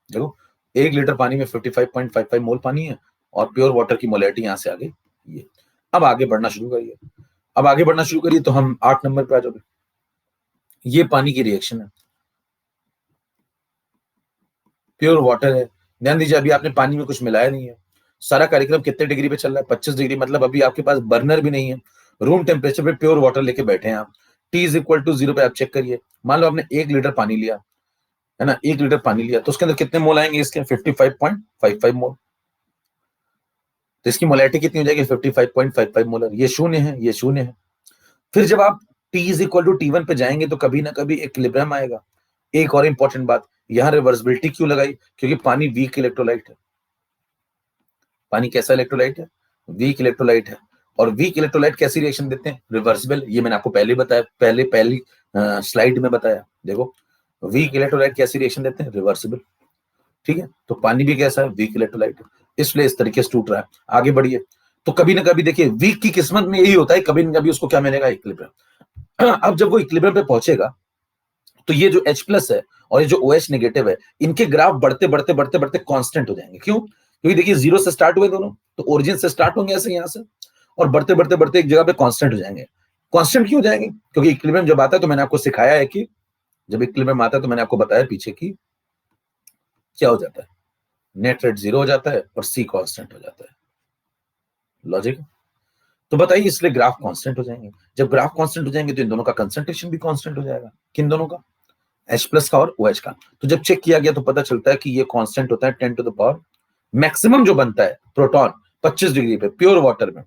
देखो, 1 लीटर पानी में 55.55 मोल पानी है और प्योर वाटर की मोलैरिटी यहां से आ गई ये। अब आगे बढ़ना शुरू करिए। अब आगे बढ़ना शुरू करिए तो हम 8 नंबर पे आ जाओगे। ये पानी की रिएक्शन है, प्योर वाटर है। ध्यान दीजिए, अभी आपने पानी में कुछ मिलाया नहीं है। सारा कार्यक्रम कितने डिग्री पे चल रहा है? 25 डिग्री। मतलब अभी आपके पास बर्नर भी नहीं है, रूम टेम्परेचर पे प्योर वाटर लेके बैठे हैं आप। T=0 पे आप चेक करिए। मान लो आपने 1 लीटर पानी लिया, है ना, 1 लीटर पानी लिया तो उसके अंदर कितने मोल आएंगे? इसके 55.55 मोल। तो इसकी मोलैरिटी कितनी हो जाएगी? 55.55 मोलर। ये शून्य है, ये शून्य है। फिर जब आप T=T1 पे जाएंगे तो कभी ना कभी इक्विलिब्रियम आएगा। एक और इंपॉर्टेंट बात, यहां रिवर्सिबिलिटी क्यों लगाई? क्योंकि पानी वीक इलेक्ट्रोलाइट है। पानी कैसा इलेक्ट्रोलाइट है? वीक इलेक्ट्रोलाइट है। और वीक इलेक्ट्रोलाइट कैसी रिएक्शन देते हैं? रिवर्सिबल। ये मैंने आपको पहले बताया, पहली स्लाइड में बताया। देखो, वीक इलेक्ट्रोलाइट कैसी रिएक्शन देते हैं? रिवर्सिबल। ठीक है, तो पानी भी कैसा है? वीक इलेक्ट्रोलाइट, इसलिए इस तरीके से टूट रहा है। आगे बढ़िए। तो कभी ना कभी देखिए, वीक की किस्मत में यही होता है, कभी ना कभी उसको क्या मिलेगा? इक्विलिब्रियम। अब जब वो इक्विलिब्रियम पे पहुंचेगा तो ये जो H+ है और ये जो OH नेगेटिव है, इनके ग्राफ बढ़ते बढ़ते बढ़ते बढ़ते कांस्टेंट हो जाएंगे। क्यों? क्योंकि देखिए, 0 से स्टार्ट हुए दोनों, तो ओरिजिन से स्टार्ट होंगे ऐसे यहां से, और बढ़ते बढ़ते बढ़ते एक जगह पे कांस्टेंट हो जाएंगे। कांस्टेंट क्यों हो जाएंगे? क्योंकि इक्विलिब्रियम जब आता है तो मैंने आपको सिखाया है कि जब इक्विलिब्रियम आता है तो मैंने आपको बताया पीछे की क्या हो जाता है, नेट रेट 0 हो जाता है और C कांस्टेंट हो जाता है। लॉजिक। तो बताइए, इसलिए ग्राफ कांस्टेंट हो जाएंगे। जब ग्राफ कांस्टेंट हो जाएंगे तो इन दोनों का कंसंट्रेशन भी कांस्टेंट हो जाएगा। किन दोनों का? H+ का और OH का। तो जब चेक किया गया तो पता चलता है कि ये कांस्टेंट होता है 10⁻, मैक्सिमम जो बनता है प्रोटॉन 25 डिग्री पे प्योर वाटर में,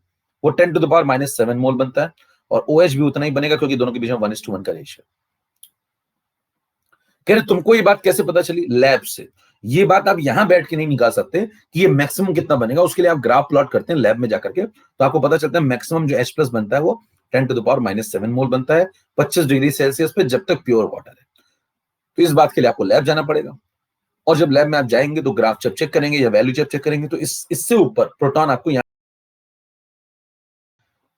वो 10⁻⁻7 मोल बनता है। और OH भी उतना ही बनेगा क्योंकि दोनों के बीच में 1:1 का रेशियो। कह रहे तुमको ये बात कैसे पता चली? लैब से। ये बात आप यहां बैठ के नहीं निकाल सकते कि ये मैक्सिमम कितना बनेगा। उसके लिए आप ग्राफ प्लॉट करते हैं लैब में जाकर के, तो आपको पता चलता है मैक्सिमम जो H+ बनता है वो 10⁻⁻7 मोल बनता है 25 डिग्री सेल्सियस पे, जब तक प्योर वाटर है। तो इस बात के लिए आपको लैब जाना पड़ेगा। और जब लैब में आप जाएंगे तो ग्राफ जब चेक करेंगे या वैल्यू जब चेक करेंगे तो इससे ऊपर प्रोटॉन आपको यहाँ।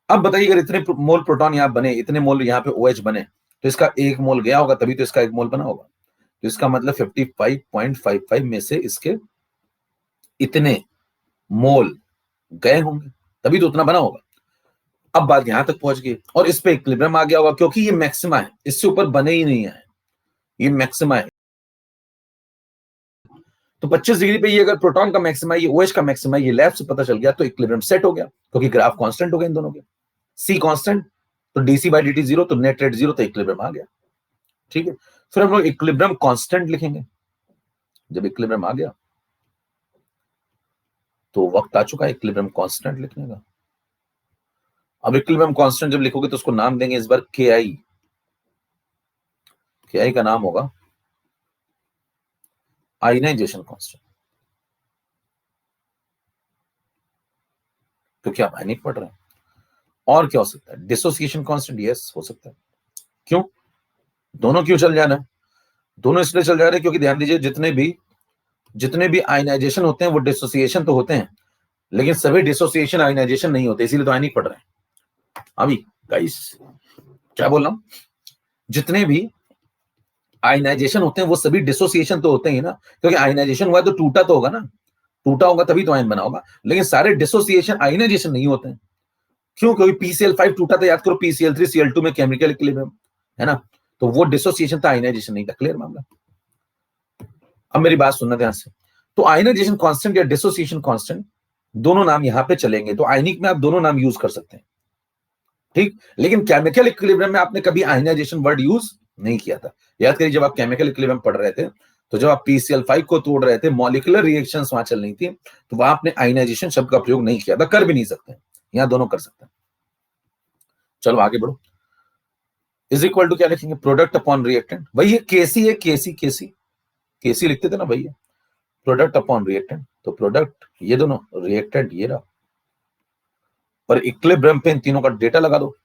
अब बताइए, अगर इतने मोल प्रोटॉन यहाँ बने, इतने मोल यहाँ पे OH बने, तो इसका एक मोल गया होगा, तभी तो इसका एक मोल बना होगा। तो इसका मतलब 55.55 में से इसके इतने मोल गए होंगे, तभी तो उतना बना होगा। अब बात यहां तक पहुंच गई और इस पे इक्विलिब्रियम आ गया होगा, क्योंकि ये मैक्सिमा है, इससे ऊपर बने ही नहीं है, ये मैक्सिमा है। तो 25 डिग्री पे ये अगर प्रोटॉन का मैक्सिमा है, ये OH का मैक्सिमा है, ये लैब से पता चल गया तो इक्विलिब्रियम सेट हो गया, क्योंकि ग्राफ कांस्टेंट हो गए इन दोनों के। C कांस्टेंट तो dC/dt 0, तो नेट रेट 0, तो इक्विलिब्रियम आ गया। ठीक है, फिर हम लोग इक्विलिब्रियम कांस्टेंट लिखेंगे। जब इक्विलिब्रियम आ गया तो वक्त आ चुका है इक्विलिब्रियम कांस्टेंट लिखने का। अब इक्विलिब्रियम कांस्टेंट जब लिखोगे तो उसको नाम देंगे इस बार KI। KI का नाम होगा आयनाइजेशन कांस्टेंट। तो क्या आप आयनिक पढ़ रहे हैं? और क्या हो सकता है? डिसोसिएशन कांस्टेंट, यस हो सकता है। क्यों? दोनों क्यों चल जा रहे हैं? दोनों इसलिए चल जा रहे हैं क्योंकि ध्यान दीजिए, जितने भी आयनाइजेशन होते हैं वो डिसोसिएशन तो होते हैं, लेकिन सभी डिसोसिएशन आयनाइजेशन नहीं होते, इसीलिए तो आयनिक पढ़ रहे हैं। अभी गाइस क्या बोल रहा हूं, जितने भी आयनाइजेशन होते हैं वो सभी डिसोसिएशन तो होते ही ना, क्योंकि आयनाइजेशन हुआ तो टूटा तो होगा ना, टूटा होगा तभी तो आयन बना होगा, लेकिन सारे डिसोसिएशन आयनाइजेशन नहीं होते हैं। क्यों? क्योंकि PCl5 टूटा था, याद करो PCl3Cl2 में केमिकल इक्विलिब्रियम है ना, तो वो डिसोसिएशन था, आयनाइजेशन नहीं था। क्लियर मामला? अब मेरी बात सुनना ध्यान से। तो आयनाइजेशन कांस्टेंट या डिसोसिएशन कांस्टेंट दोनों नाम यहां पे चलेंगे, तो आयनिक में आप दोनों नाम यूज कर सकते हैं, ठीक। लेकिन केमिकल इक्विलिब्रियम में आपने कभी आयनाइजेशन वर्ड यूज नहीं किया था। याद करिए, जब आप केमिकल इक्विलिब्रियम पढ़ रहे थे, तो जब आप PCl5 को तोड़ रहे थे, मॉलिक्यूलर रिएक्शंस वहां चल रही थी, तो वहां आपने आयनाइजेशन शब्द का प्रयोग नहीं किया था, कर भी नहीं सकते। यहां दोनों कर सकते हैं। चलो आगे बढ़ो। इज इक्वल टू क्या लिखेंगे? Product upon reactant. वही है केसी, है केसी लिखते थे ना भैया, प्रोडक्ट अपॉन रिएक्टेंट। तो प्रोडक्ट ये दोनों, रिएक्टेंट ये रहा, और इक्विलिब्रियम पे इन तीनों का डेटा लगा दो।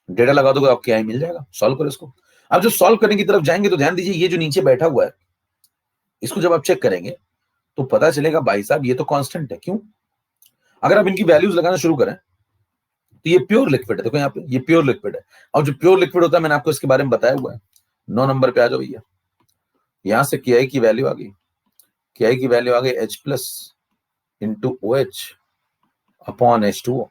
डेटा लगा दोगे आपको क्या मिल जाएगा। सॉल्व करो इसको। अब जो सॉल्व करने की तरफ जाएंगे तो ध्यान दीजिए, ये जो नीचे बैठा हुआ है इसको जब आप चेक करेंगे तो पता चलेगा भाई साहब ये तो कांस्टेंट है। क्यों? अगर आप इनकी वैल्यूज लगाना शुरू करें तो ये प्योर लिक्विड है। देखो यहाँ पे ये प्योर लिक्विड है, और जो प्योर लिक्विड होता है मैंने आपको इसके बारे में बताया हुआ है। 9 नंबर पे आ जाओ भैया। यहां से KI की वैल्यू आ गई, KI की वैल्यू आ गई H+ into OH upon H2O।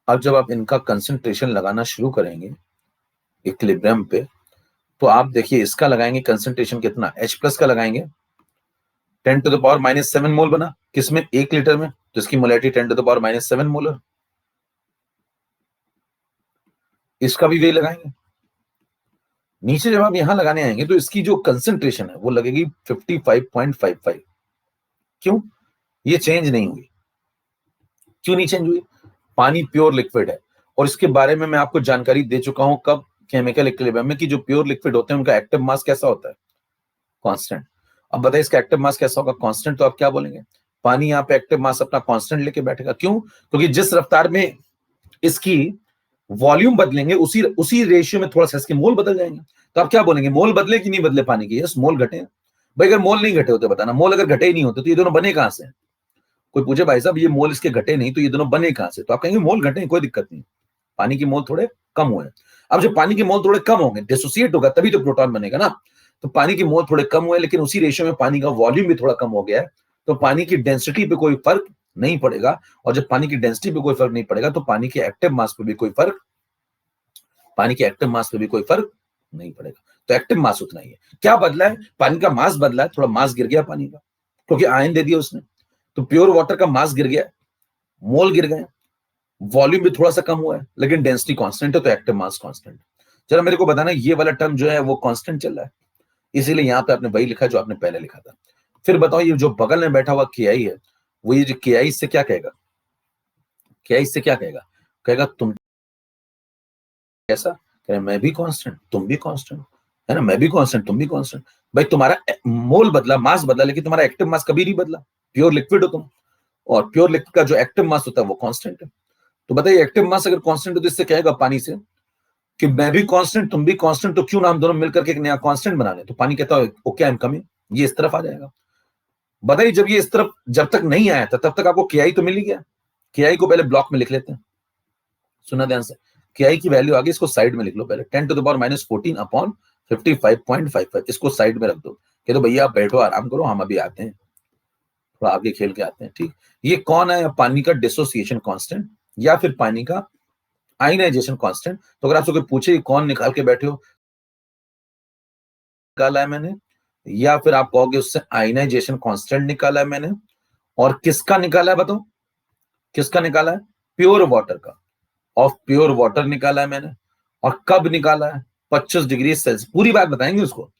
अब जब आप इनका कंसंट्रेशन लगाना शुरू करेंगे इक्विलिब्रियम पे, तो आप देखिए इसका लगाएंगे कंसंट्रेशन कितना, H+ का लगाएंगे 10⁻⁻7 मोल बना, किसमें? 1 लीटर में, तो इसकी मोलैरिटी 10⁻⁻7 मोलर। इसका भी वही लगाएंगे। नीचे जब आप यहां लगाने आएंगे तो इसकी जो कंसंट्रेशन है वो लगेगी 55.55। क्यों? ये चेंज नहीं हुई। क्यों नहीं चेंज हुई? पानी प्योर लिक्विड है, और इसके बारे में मैं आपको जानकारी दे चुका हूं कब, केमिकल इक्विलिब्रियम में, कि जो प्योर लिक्विड होते हैं उनका एक्टिव मास कैसा होता है? कांस्टेंट। अब बताइए इसका एक्टिव मास कैसा होगा? कांस्टेंट। तो आप क्या बोलेंगे? पानी यहाँ पे एक्टिव मास अपना कांस्टेंट लेके बैठेगा। क्यों? क्योंकि जिस रफ्तार में इसकी वॉल्यूम बदलेंगे उसी रेशियो में थोड़ा सा इसके मोल बदल जाएंगे। तो आप क्या बोलेंगे? मोल बदले कि नहीं बदले पानी के? यस, मोल घटे। भाई अगर मोल नहीं घटे होते बताना, मोल अगर घटे ही नहीं होते तो ये दोनों बने कहां से? कोई पूछे भाई साहब ये मोल इसके घटे नहीं तो ये दोनों बने कहां से, तो आप कहेंगे मोल घटे, कोई दिक्कत नहीं, पानी की मोल थोड़े कम हुए। अब जब पानी के मोल थोड़े कम होंगे, डिसोसिएट होगा तभी तो प्रोटॉन बनेगा ना। तो पानी के मोल थोड़े कम हुए, लेकिन उसी रेशियो में पानी का वॉल्यूम भी थोड़ा कम हो गया है, तो पानी की डेंसिटी पे कोई फर्क नहीं पड़ेगा। और जब पानी की डेंसिटी पे कोई फर्क नहीं पड़ेगा तो पानी के एक्टिव मास पे भी कोई फर्क नहीं पड़ेगा। तो एक्टिव मास उतना ही है। क्या बदला है? पानी का मास बदला है, थोड़ा मास गिर गया पानी का, क्योंकि आयन दे दिया उसने। तो प्योर वाटर का मास गिर गया, मोल गिर गए, वॉल्यूम भी थोड़ा सा कम हुआ है, लेकिन डेंसिटी कांस्टेंट है, तो एक्टिव मास कांस्टेंट। जरा मेरे को बताना, ये वाला टर्म जो है वो कांस्टेंट चल रहा है, इसीलिए यहां पे आपने वही लिखा जो आपने पहले लिखा था। फिर बताओ ये जो बगल में बैठा हुआ KI है, वो ये जो KI से क्या कहेगा? KI से क्या कहेगा? कहेगा तुम कैसा? कह रहे मैं भी कांस्टेंट तुम भी कांस्टेंट, है ना, मैं भी कांस्टेंट तुम भी कांस्टेंट। भाई तुम्हारा मोल बदला, मास बदला, लेकिन तुम्हारा एक्टिव मास कभी नहीं बदला। प्योर लिक्विड हो तुम, और प्योर लिक्विड का जो एक्टिव मास होता है वो कांस्टेंट है। तो बताइए एक्टिव मास अगर कांस्टेंट हो तो इससे कहेगा पानी से कि मैं भी कांस्टेंट तुम भी कांस्टेंट, तो क्यों ना हम दोनों मिलकर के एक नया कांस्टेंट बना लें। तो पानी कहता है ओके आई एम कमिंग, ये इस तरफ आ जाएगा। बताइए जब ये इस तरफ जब तक नहीं आया था तब तक आपको KI तो मिल ही गया। KI को पहले ब्लॉक में लिख लेते हैं, सुना ध्यान से। KI की वैल्यू आ गई, इसको साइड में लिख लो पहले, 10⁻⁻14 अपॉन 55.55, इसको साइड में रख दो। कह दो भैया आप बैठो आराम करो, हम अभी आते हैं, थोड़ा आगे खेल के आते हैं, ठीक। ये कौन है? पानी का डिसोसिएशन कांस्टेंट या फिर पानी का आयनाइजेशन कांस्टेंट। तो अगर आपसे कोई पूछे कौन निकाल के बैठे हो, निकाला है मैंने, या फिर आप कहोगे उससे आयनाइजेशन कांस्टेंट निकाला है मैंने, और किसका निकाला है बताओ, किसका निकाला है? प्योर वाटर का, ऑफ प्योर वाटर निकाला है मैंने। और कब निकाला है? 25 डिग्री सेल्सियस, पूरी बात बताएंगे उसको,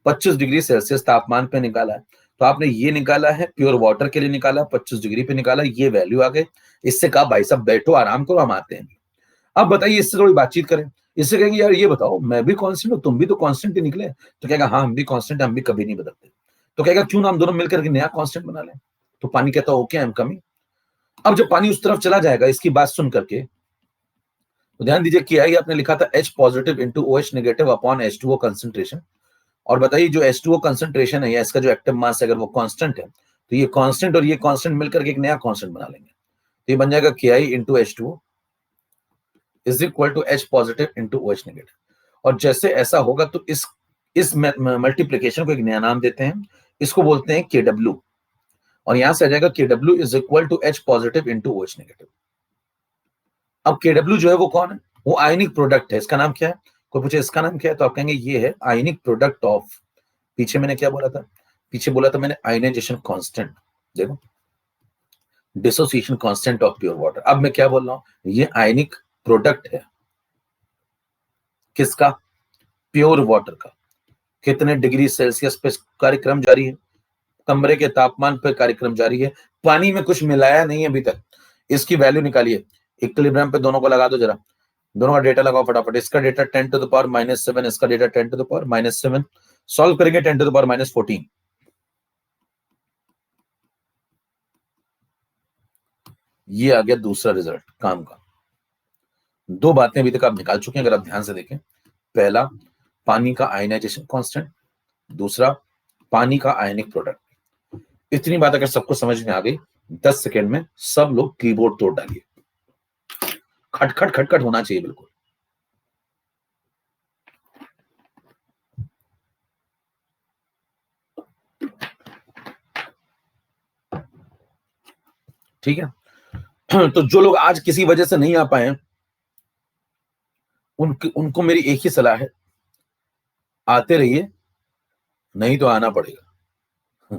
25 डिग्री सेल्सियस तापमान पे निकाला है। तो आपने ये निकाला है प्योर वाटर के लिए, निकाला 25 डिग्री पे निकाला, ये वैल्यू आ गई। इससे कहा भाई साहब बैठो आराम करो हम आते हैं। अब बताइए इससे थोड़ी बातचीत करें, इससे कहेंगे यार ये बताओ मैं भी कांस्टेंट हूं, तुम भी तो कांस्टेंट ही निकले। तो कहेगा हाँ हम भी कांस्टेंट, हम भी कभी नहीं बदलते। तो कहेगा क्यों ना हम दोनों मिलकर के नया कांस्टेंट बना लें। तो पानी कहता है ओके आई एम कमिंग। अब जब पानी उस तरफ चला जाएगा इसकी बात सुन करके, तो ध्यान दीजिए कि आई आपने लिखा था H positive into OH negative upon H2O concentration. और बताइए जो H2O कंसेंट्रेशन है या इसका जो एक्टिव मास है अगर वो कांस्टेंट है, तो ये कांस्टेंट और ये कांस्टेंट मिलकर के एक नया कांस्टेंट बना लेंगे। तो ये बन जाएगा Ki into H2O is equal to H positive into OH negative. और जैसे ऐसा होगा तो इस मल्टीप्लीकेशन को एक नया नाम देते हैं, इसको बोलते हैं KW। और यहां से आ जाएगा KW is equal to H positive into OH negative. अब KW जो है वो कौन है, वो आयनिक प्रोडक्ट है। इसका नाम क्या है, कोई पूछे इसका नाम क्या है तो आप कहेंगे ये है आयनिक प्रोडक्ट ऑफ, पीछे मैंने क्या बोला था, पीछे बोला था मैंने आयनाइजेशन कांस्टेंट, देखो dissociation constant of pure water. अब मैं क्या बोल रहा हूं, ये आयनिक प्रोडक्ट है किसका, प्योर वाटर का। कितने डिग्री सेल्सियस पे कार्यक्रम जारी है, कमरे के तापमान पर कार्यक्रम जारी है, पानी में कुछ मिलाया नहीं है अभी तक। इसकी वैल्यू निकालिए, इक्विलिब्रियम पे दोनों को लगा दो जरा, दोनों का डेटा लगाओ फटाफट। इसका डेटा 10 टू द पावर -7, इसका data 10 to the power -7। Solve करेंगे 10 टू द पावर -14। ये आ गया दूसरा रिजल्ट काम का। दो बातें अभी तक आप निकाल चुके हैं अगर आप ध्यान से देखें। पहला पानी का आयनाइजेशन कांस्टेंट, दूसरा पानी का आयनिक प्रोडक्ट। इतनी बात अगर सबको समझ में आ गई, 10 सेकेंड में सब लोग कीबोर्ड तोड़ डालिए, खटखट खटखट होना चाहिए बिल्कुल। ठीक है। तो जो लोग आज किसी वजह से नहीं आ पाए उनको मेरी एक ही सलाह है, आते रहिए, नहीं तो आना पड़ेगा।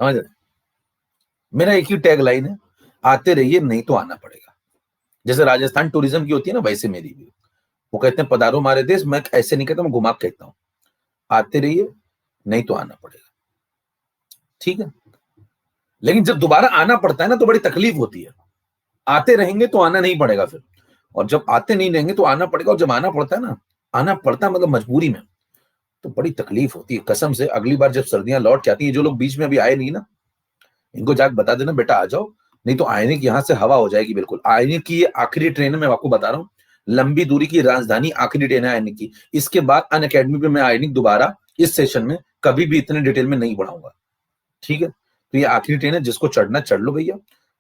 समझ रहे, मेरा एक ही टैग लाइन है, आते रहिए नहीं तो आना पड़ेगा। जैसे राजस्थान टूरिज्म की होती है ना, वैसे मेरी भी। वो कहते हैं पधारो हमारे देश, मैं ऐसे नहीं कहता, मैं घुमा कहता हूं, आते रहिए नहीं तो आना पड़ेगा। ठीक है, लेकिन जब दोबारा आना पड़ता है ना तो बड़ी तकलीफ होती है। आते रहेंगे तो आना नहीं पड़ेगा फिर, और जब आते नहीं रहेंगे तो आना पड़ेगा। और जब आना पड़ता है ना, आना पड़ता है मतलब मजबूरी में, तो बड़ी तकलीफ होती है कसम से। अगली बार जब सर्दियां लौट जाती है, जो लोग बीच में अभी आए नहीं ना, इनको जाके बता देना बेटा आ जाओ, नहीं तो आयनिक यहां से हवा हो जाएगी बिल्कुल। आयनिक की ये आखिरी ट्रेन है, मैं आपको बता रहा हूँ, लंबी दूरी की राजधानी आखिरी ट्रेन है आयनिक की। इसके बाद अन अकेडमी पे मैं आयनिक दोबारा इस सेशन में कभी भी इतने डिटेल में नहीं पढ़ाऊंगा। ठीक है, तो ये आखिरी ट्रेन है, जिसको चढ़ना चढ़ लो भैया,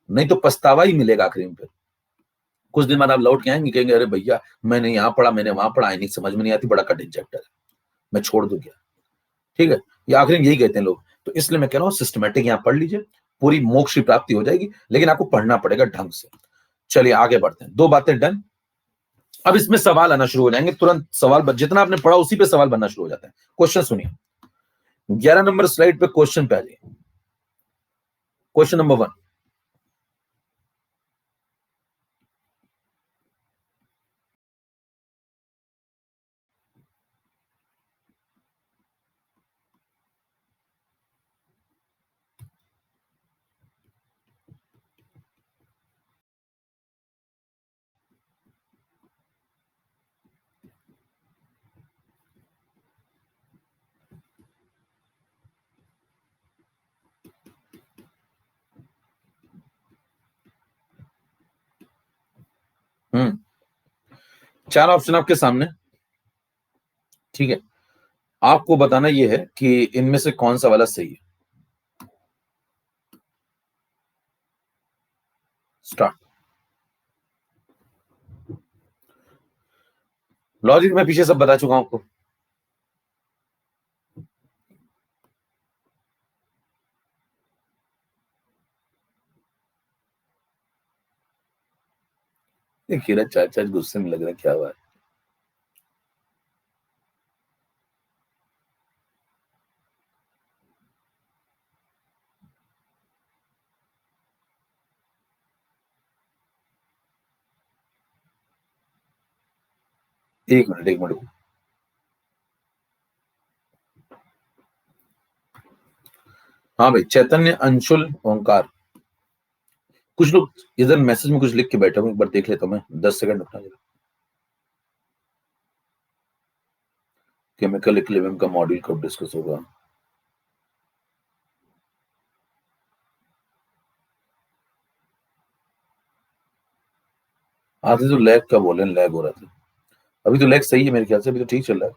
नहीं तो पछतावा ही मिलेगा आखिरी में। फिर कुछ दिन बाद आप लौट के आएंगे, कहेंगे अरे भैया मैंने यहाँ पढ़ा, मैंने वहां पढ़ा, आयनिक समझ में नहीं आती, बड़ा कठिन चैप्टर है, मैं छोड़ दूं क्या। ठीक है, ये आखिरी में यही कहते हैं लोग। तो इसलिए मैं कह रहा हूँ सिस्टमेटिक यहाँ पढ़ लीजिए, पूरी मोक्ष की प्राप्ति हो जाएगी, लेकिन आपको पढ़ना पड़ेगा ढंग से। चलिए आगे बढ़ते हैं, दो बातें डन। अब इसमें सवाल आना शुरू हो जाएंगे, तुरंत सवाल, जितना आपने पढ़ा उसी पे सवाल बनना शुरू हो जाता है। क्वेश्चन सुनिए, 11 नंबर स्लाइड पे क्वेश्चन पे आ जाइए। क्वेश्चन नंबर 1, चार ऑप्शन आपके सामने। ठीक है, आपको बताना यह है कि इनमें से कौन सा वाला सही है। स्टार्ट। लॉजिक मैं पीछे सब बता चुका हूं आपको। खीरा चाचा गुस्से में लग रहा है, क्या हुआ है। एक मिनट एक मिनट। हाँ भाई, चैतन्य, अंशुल, ओंकार। कुछ लोग इधर मैसेज में कुछ लिख के बैठे हुए, एक बार देख लेता हूं मैं, 10 सेकंड रुकना जरा। केमिकल इक्विलिब्रियम का मॉड्यूल कब डिस्कस होगा? आधे तो लैग का बोले, लैग हो रहा था। अभी तो लैग सही है मेरे ख्याल से, अभी तो ठीक चल रहा है।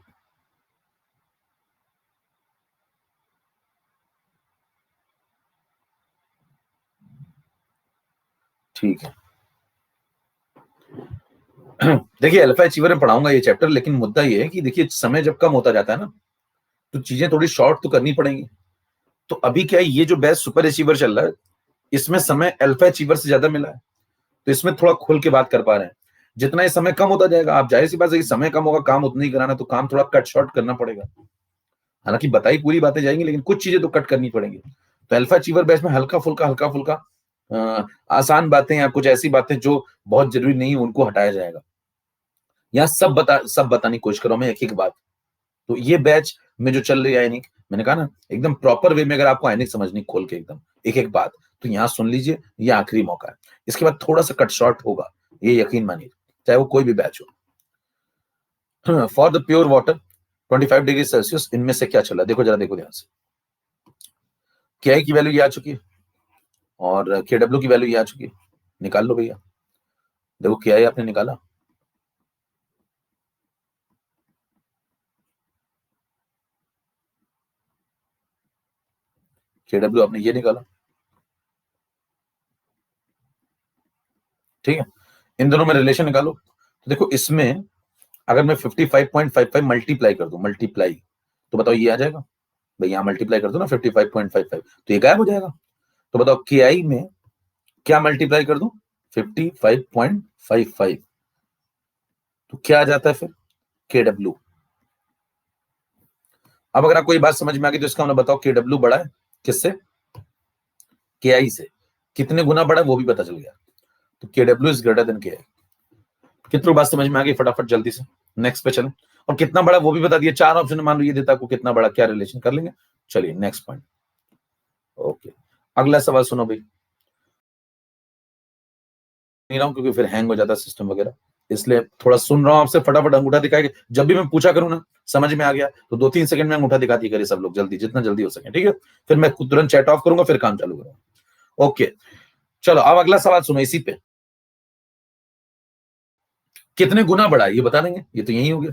ठीक है। देखिए अल्फा अचीवर में पढ़ाऊंगा ये चैप्टर, लेकिन मुद्दा ये है कि देखिए समय जब कम होता जाता है ना, तो चीजें थोड़ी शॉर्ट तो करनी पड़ेंगी। तो अभी क्या है, ये जो बैच सुपर अचीवर चल रहा है, इसमें समय अल्फा अचीवर से ज्यादा मिला है, तो इसमें थोड़ा खुल के बात कर पा रहे हैं। जितना ये समय कम होता जाएगा, आप जाहिर सी बात है कि समय कम होगा, काम उतना ही कराना, तो काम थोड़ा कट शॉर्ट करना पड़ेगा। हालांकि बताई पूरी बातें जाएंगी, लेकिन कुछ चीजें तो कट करनी पड़ेंगी। तो अल्फा अचीवर बैच में हल्का फुल्का आसान बातें या कुछ ऐसी बातें जो बहुत जरूरी नहीं है, उनको हटाया जाएगा। यहाँ सब बताने की कोशिश करो मैं, एक एक बात। तो ये बैच में जो चल रही है आयनिक, मैंने कहा ना एकदम प्रॉपर वे में, अगर आपको आयनिक समझनी खोल के एकदम एक एक बात, तो यहाँ सुन लीजिए, ये आखिरी मौका है। इसके बाद थोड़ा सा कट शॉर्ट होगा, ये यकीन मानिए, चाहे वो कोई भी बैच हो। For the pure water 25 degree Celsius, इनमें से क्या चला, देखो जरा, देखो ध्यान से। के आई की वैल्यू ये आ चुकी है, और के डब्ल्यू की वैल्यू ये आ चुकी है। निकाल लो भैया। देखो के आई आपने निकाला, के डब्ल्यू आपने ये निकाला, ठीक है। इन दोनों में रिलेशन निकालो। तो देखो इसमें अगर मैं 55.55 मल्टीप्लाई कर दूं, मल्टीप्लाई, तो बताओ ये आ जाएगा भाई, यहां मल्टीप्लाई कर दो ना 55.55, तो ये गायब हो जाएगा। तो बताओ के आई में क्या मल्टीप्लाई कर दूं, 55.55, तो क्या आ जाता है फिर, के डब्ल्यू। अब अगर आपको ये बात समझ में आ गई, तो इसका मतलब बताओ के डब्ल्यू बड़ा है किससे, के आई से। कितने गुना बड़ा है वो भी पता चल गया, तो के डब्ल्यू इज ग्रेटर देन के आई। कितनी बात समझ में आ गई, फटाफट जल्दी से नेक्स्ट पे चलें। और कितना बड़ा वो भी बता दिया, 4 ऑप्शन मान लो ये देता आपको कितना बड़ा, क्या रिलेशन कर लेंगे। चलिए नेक्स्ट पॉइंट। ओके, अगला सवाल सुनो भाई। नहीं रहा हूं क्योंकि फिर हैंग हो जाता है सिस्टम वगैरह, इसलिए थोड़ा सुन रहा हूं आपसे। फटाफट अंगूठा दिखाएगा, जब भी मैं पूछा करूं ना, समझ में आ गया तो 2-3 सेकंड में अंगूठा दिखा दिया करिए सब लोग, जल्दी, जितना जल्दी हो सके, ठीक है। फिर मैं तुरंत चैट ऑफ करूंगा, फिर काम चालू करूंगा। ओके, चलो अब अगला सवाल सुनो इसी पे। कितने गुना बड़ा है ये बता देंगे, ये तो यही हो गया।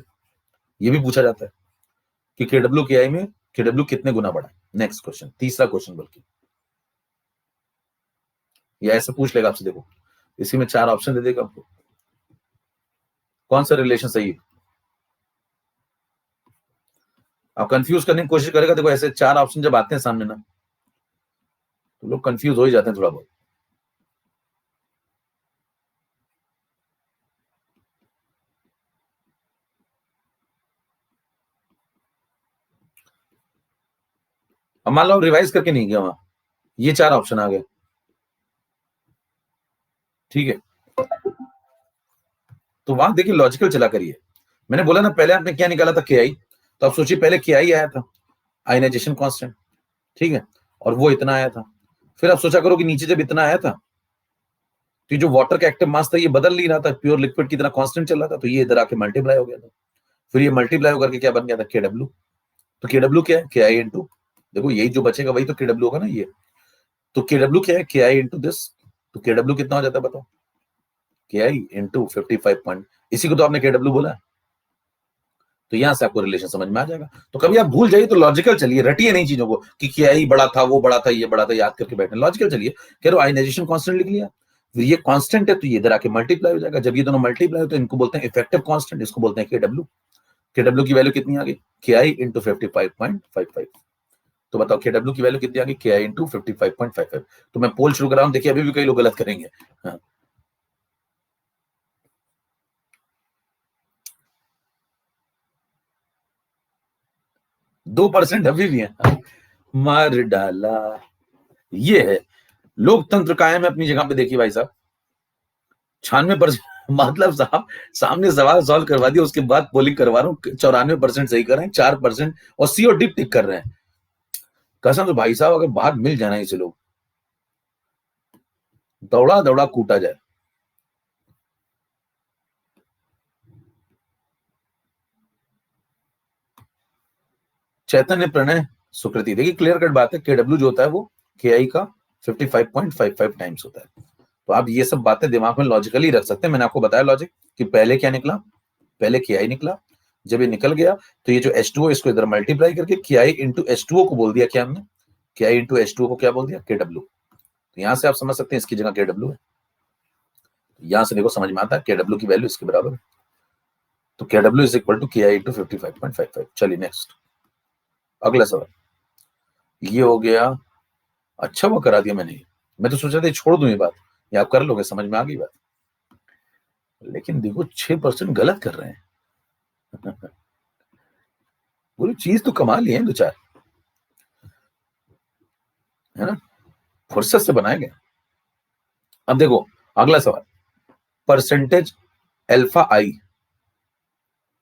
ये भी पूछा जाता है कि के डब्ल्यू के आई में के डब्ल्यू कितने गुना बड़ा है। नेक्स्ट क्वेश्चन, तीसरा क्वेश्चन बल्कि, या ऐसे पूछ लेगा आपसे, देखो इसी में 4 ऑप्शन दे देगा आपको, कौन सा रिलेशन सही है। आप कंफ्यूज करने की कोशिश करेगा, देखो ऐसे 4 ऑप्शन जब आते हैं सामने ना, तो लोग कंफ्यूज हो ही जाते हैं थोड़ा बहुत। अब मान लो रिवाइज करके नहीं गया वहां, ये 4 ऑप्शन आ गए, ठीक है। तो वहां देखिए लॉजिकल चला करिए। मैंने बोला ना पहले आपने क्या निकाला था, के आई, तो आप सोचिए पहले के आई आया था, आयनाइजेशन कांस्टेंट, ठीक है, और वो इतना आया था। फिर आप सोचा करो कि नीचे जब इतना आया था, तो जो वाटर का एक्टिव मास था ये बदल नहीं रहा था, प्योर लिक्विड की तरह कांस्टेंट चल रहा था, तो ये इधर आके मल्टीप्लाई हो गया था। फिर ये मल्टीप्लाई होकर के क्या बन गया था, के डब्ल्यू। तो के डब्ल्यू क्या है, के आई इंटू, देखो यही जो बचेगा वही तो के डब्ल्यू होगा ना ये। तो के डब्ल्यू क्या है, के आई इंटू दिस। तो के डब्ल्यू कितना हो जाता है बताओ, के आई इंटू 55 पॉइंट, इसी को तो आपने के डब्ल्यू बोला। तो यहां से आपको रिलेशन समझ में आ जाएगा। तो कभी आप भूल जाइए तो लॉजिकल चलिए, रटिए नहीं चीजों को कि क्या ही बड़ा था, वो बड़ा था, ये बड़ा था, याद करके बैठे। लॉजिकल चलिए, कह रहे आयनाइजेशन कांस्टेंट लिख लिया, फिर ये कांस्टेंट है तो ये इधर आके मल्टीप्लाई हो जाएगा। जब ये दोनों मल्टीप्लाई हो तो इनको बोलते हैं इफेक्टिव कांस्टेंट, इसको बोलते हैं के डब्ल्यू। के डब्ल्यू की वैल्यू कितनी आ गई, के आई इंटू 55.55। तो बताओ के डब्ल्यू की वैल्यू कितनी आ गई, के आई इंटू 55.55। तो मैं पोल शुरू कर रहा हूं, देखिए अभी भी कई लोग गलत करेंगे। हाँ, 2% अभी भी है। हाँ, मार डाला। ये है लोकतंत्र कायम है अपनी जगह पे, देखिए भाई साहब, 96%। मतलब साहब सामने सवाल सॉल्व करवा दिया, उसके बाद पोलिंग करवा रहा हूँ, 94% सही कर रहे हैं, 4% और सी और डी टिक कर रहे हैं। कसम से भाई साहब, अगर बाहर मिल जाना इसे लोग, दौड़ा दौड़ा कूटा जाए। चैतन्य, प्रणय, सुकृति। देखिए क्लियर कट बात है, KW जो होता है वो KI का 55.55 टाइम्स होता है। तो आप ये सब बातें दिमाग में लॉजिकली रख सकते हैं। मैंने आपको बताया लॉजिक कि पहले क्या निकला, पहले KI निकला। जब ये निकल गया तो ये जो H2O इसको इधर मल्टीप्लाई करके KI इंटू H2O को बोल दिया क्या हमने, KI इंटू H2O को क्या बोल दिया, KW। तो यहां से आप समझ सकते हैं इसकी जगह KW है। यहां से देखो समझ में आता है KW की वैल्यू इसके बराबर है। तो KW is equal to KI into 55.55। चलिए नेक्स्ट, अगला सवाल ये हो गया। अच्छा वो करा दिया मैंने, मैं तो सोचा था छोड़ दूं ये बात, ये आप कर लोगे, समझ में आ गई बात। लेकिन देखो 6% गलत कर रहे हैं। बोलो चीज तो कमा लिए हैं दो चार, है ना, फुर्सत से बनाए गए। अब देखो अगला सवाल, परसेंटेज अल्फा आई,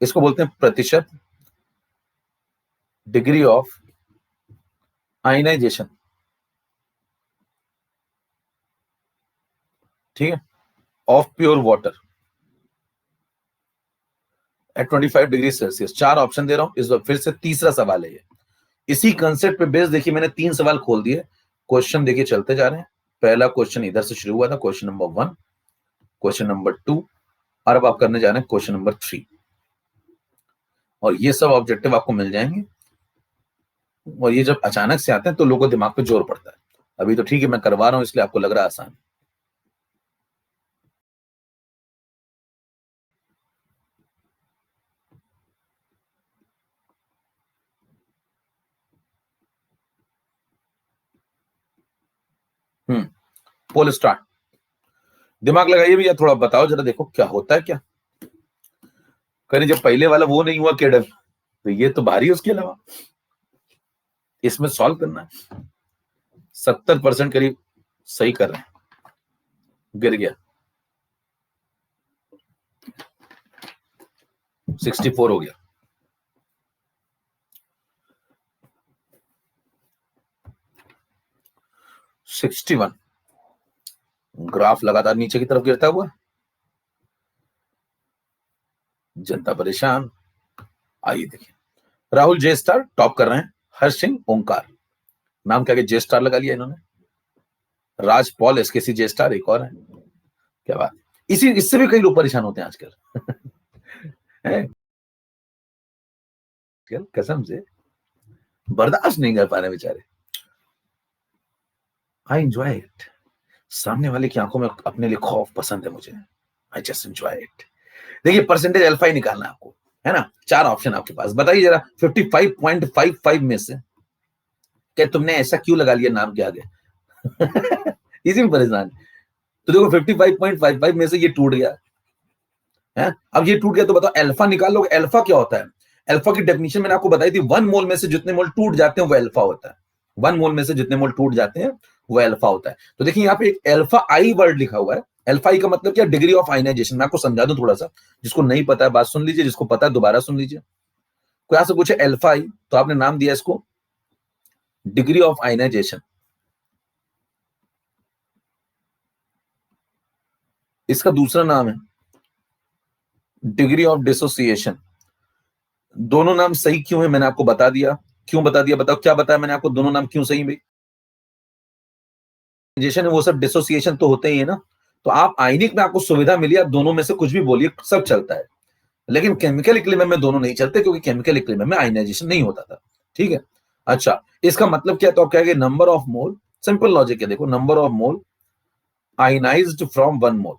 इसको बोलते हैं प्रतिशत डिग्री ऑफ आयनाइजेशन, ठीक है, of pure water at 25 degree Celsius. 4 option दे रहा हूं इस बार, फिर से तीसरा सवाल है ये। इसी कंसेप्ट पे बेस देखिए मैंने 3 सवाल खोल दिए। क्वेश्चन देखिए चलते जा रहे हैं। पहला क्वेश्चन इधर से शुरू हुआ था, क्वेश्चन नंबर 1, क्वेश्चन नंबर 2, और अब आप करने जा रहे हैं क्वेश्चन नंबर 3। और ये सब ऑब्जेक्टिव आपको मिल जाएंगे। और ये जब अचानक से आते हैं तो लोगों को दिमाग पे जोर पड़ता है। अभी तो ठीक है मैं करवा रहा हूं इसलिए आपको लग रहा है आसान। पोल स्टार्ट, दिमाग लगाइए भैया थोड़ा, बताओ जरा, देखो क्या होता है क्या। कहीं जब पहले वाला वो नहीं हुआ केडर, तो ये तो भारी है उसके अलावा। इसमें सॉल्व करना है, 70% करीब सही कर रहे हैं, गिर गया 64 हो गया। सिक्सटी वन, ग्राफ लगातार नीचे की तरफ गिरता हुआ, जनता परेशान। आइए देखिए, राहुल जे स्टार टॉप कर रहे हैं, हर्ष सिंह ओंकार, नाम क्या जे स्टार लगा लिया इन्होंने, राज पॉल SKC जे स्टार एक और है। क्या बात, इसी इससे भी कई लोग परेशान होते हैं आजकल। कसम से बर्दाश्त नहीं कर पा रहे बेचारे। आई एंजॉय इट, सामने वाले की आंखों में अपने लिए खौफ पसंद है मुझे, आई जस्ट एंजॉय इट। देखिए परसेंटेज अल्फा ही निकालना है आपको, है ना। 4 ऑप्शन आपके पास, बताइए जरा 55.55 में से क्या तुमने ऐसा क्यों लगा लिया नाम के आगे। इसी में परेशान। तो देखो 55.55 में से ये टूट गया है। अब ये टूट गया तो बताओ अल्फा निकालोगे, अल्फा क्या होता है। अल्फा की डेफिनेशन मैंने आपको बताई थी, 1 मोल में से जितने मोल टूट जाते हैं वो अल्फा होता है। 1 मोल में से जितने मोल टूट जाते हैं वो अल्फा होता है। तो देखिए यहाँ पे एक अल्फा आई वर्ड लिखा हुआ है। अल्फा आई का मतलब क्या, डिग्री ऑफ आयनाइजेशन। मैं आपको समझा दूं थोड़ा सा, जिसको नहीं पता है बात सुन लीजिए, जिसको पता है दोबारा सुन लीजिए। कोई आपसे पूछे अल्फा आई, तो आपने नाम दिया इसको डिग्री ऑफ आयनाइजेशन। इसका दूसरा नाम है डिग्री ऑफ डिसोसिएशन। दोनों नाम सही क्यों है मैंने आपको बता दिया। क्यों बता दिया, बताओ क्या बताया मैंने आपको, दोनों नाम क्यों सही भाई। है वो सब डिसोसिएशन तो होते ही है ना। तो आप आयनिक में आपको सुविधा मिली, आप दोनों में से कुछ भी बोलिए सब चलता है। लेकिन केमिकल इक्विलिब्रियम में दोनों नहीं चलते, क्योंकि केमिकल इक्विलिब्रियम में आयनाइजेशन नहीं होता था। ठीक है, अच्छा इसका मतलब क्या, तो आप कहेंगे number of mole, simple logic है देखो, number of mole ionised from 1 मोल।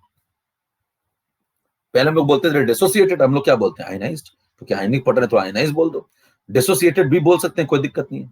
पहले हम लोग बोलते थे डिसोसिएटेड, हम लोग क्या बोलते हैं आयनाइज्ड, क्योंकि आयनिक पट रहे तो आयनाइज बोल दो। डिसोसिएटेड भी बोल सकते हैं, कोई दिक्कत नहीं है।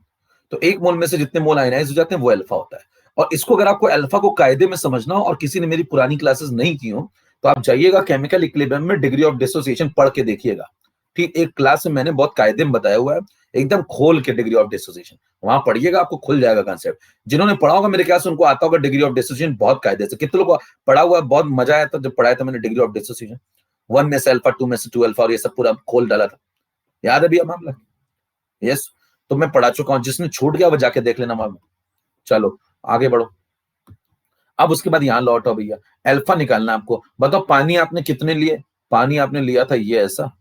तो 1 मोल में से जितने मोल आयनाइज हो जाते हैं वो अल्फा होता है। और इसको अगर आपको अल्फा को कायदे में समझना हो, और किसी ने मेरी पुरानी क्लासेस नहीं की हो, तो आप जाइएगा केमिकल इक्विलिब्रियम में डिग्री ऑफ डिसोसिएशन पढ़ के देखिएगा। ठीक, एक क्लास में मैंने बहुत कायदे में बताया हुआ है, एकदम खोल के डिग्री ऑफ डिसोसिएशन, वहां पढ़िएगा आपको खुल जाएगा कॉन्सेप्ट। जिन्होंने पढ़ा होगा मेरे ख्याल से उनको आता होगा डिग्री ऑफ डिसोसिएशन बहुत कायदे से। कितने लोग पढ़ा हुआ है, बहुत मजा आया था जब पढ़ाया था मैंने डिग्री ऑफ डिसोसिएशन। 1 में से अल्फा, 2 में से 2 अल्फा, और ये सब पूरा खोल डाला था। याद है भैया मामला, यस। तो मैं पढ़ा चुका हूं, जिसने छूट गया वो जाके देख लेना मामला। चलो आगे बढ़ो। अब उसके बाद यहां लौटो भैया, अल्फा निकालना आपको। बताओ पानी आपने कितने लिए, पानी आपने लिया था ये ऐसा,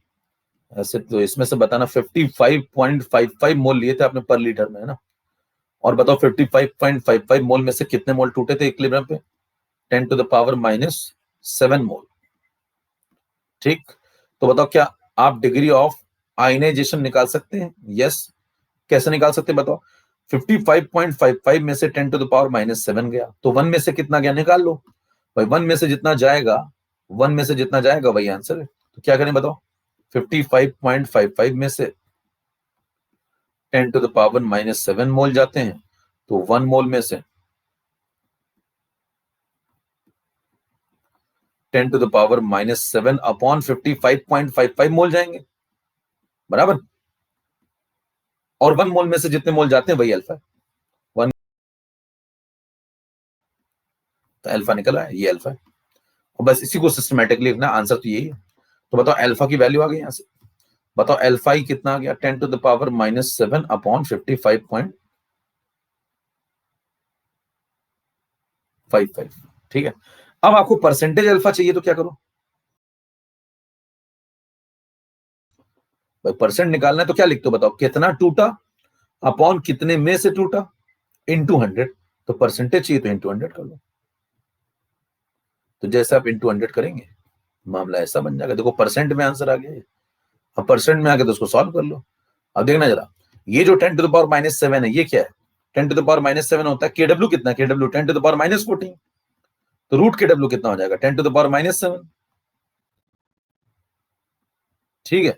ऐसे तो इसमें से बताना 55.55 मोल लिए थे आपने पर लीटर में, है ना? और बताओ 55.55 मोल में से कितने मोल टूटे थे इक्विलिब्रियम पे? 10⁻⁻7 मोल। ठीक, तो बताओ क्या आप डिग्री ऑफ आयनाइजेशन निकाल सकते हैं? यस। कैसे निकाल सकते हैं बताओ? 55.55 में से 10⁻⁻7 गया, तो 1 में से कितना गया निकाल लो भाई। 1 में से जितना जाएगा, 1 में से जितना जाएगा वही आंसर है। तो क्या करें बताओ? 55.55 में से 10⁻⁻7 मोल जाते हैं, तो 1 मोल में से 10⁻⁻7 अपॉन 55.55 मोल जाएंगे, बराबर। और 1 मोल में से जितने मोल जाते हैं वही अल्फा है। 1 तो अल्फा निकला है, ये अल्फा है। और बस इसी को सिस्टमैटिकली लिखना, आंसर तो यही है। तो बताओ अल्फा की वैल्यू आ गई यहां से। बताओ अल्फा ही कितना आ गया? 10⁻⁻7 अपॉन 55.55। ठीक है, अब आपको परसेंटेज अल्फा चाहिए तो क्या करो भाई? परसेंट निकालना है तो क्या लिखते हो बताओ? कितना टूटा अपॉन कितने में से टूटा इंटू 100। तो परसेंटेज चाहिए तो इंटू 100 कर लो। तो जैसे आप इंटू 100 करेंगे मामला ऐसा बन जाएगा। देखो परसेंट में आंसर आ गया। अब परसेंट में आके तो उसको सॉल्व कर लो। अब देखना जरा, ये जो 10⁻⁻7 है ये क्या है? 10⁻⁻7 होता है केडब्ल्यू कितना है? केडब्ल्यू 10⁻⁻14। तो रूट केडब्ल्यू कितना हो जाएगा? 10⁻⁻7। ठीक है,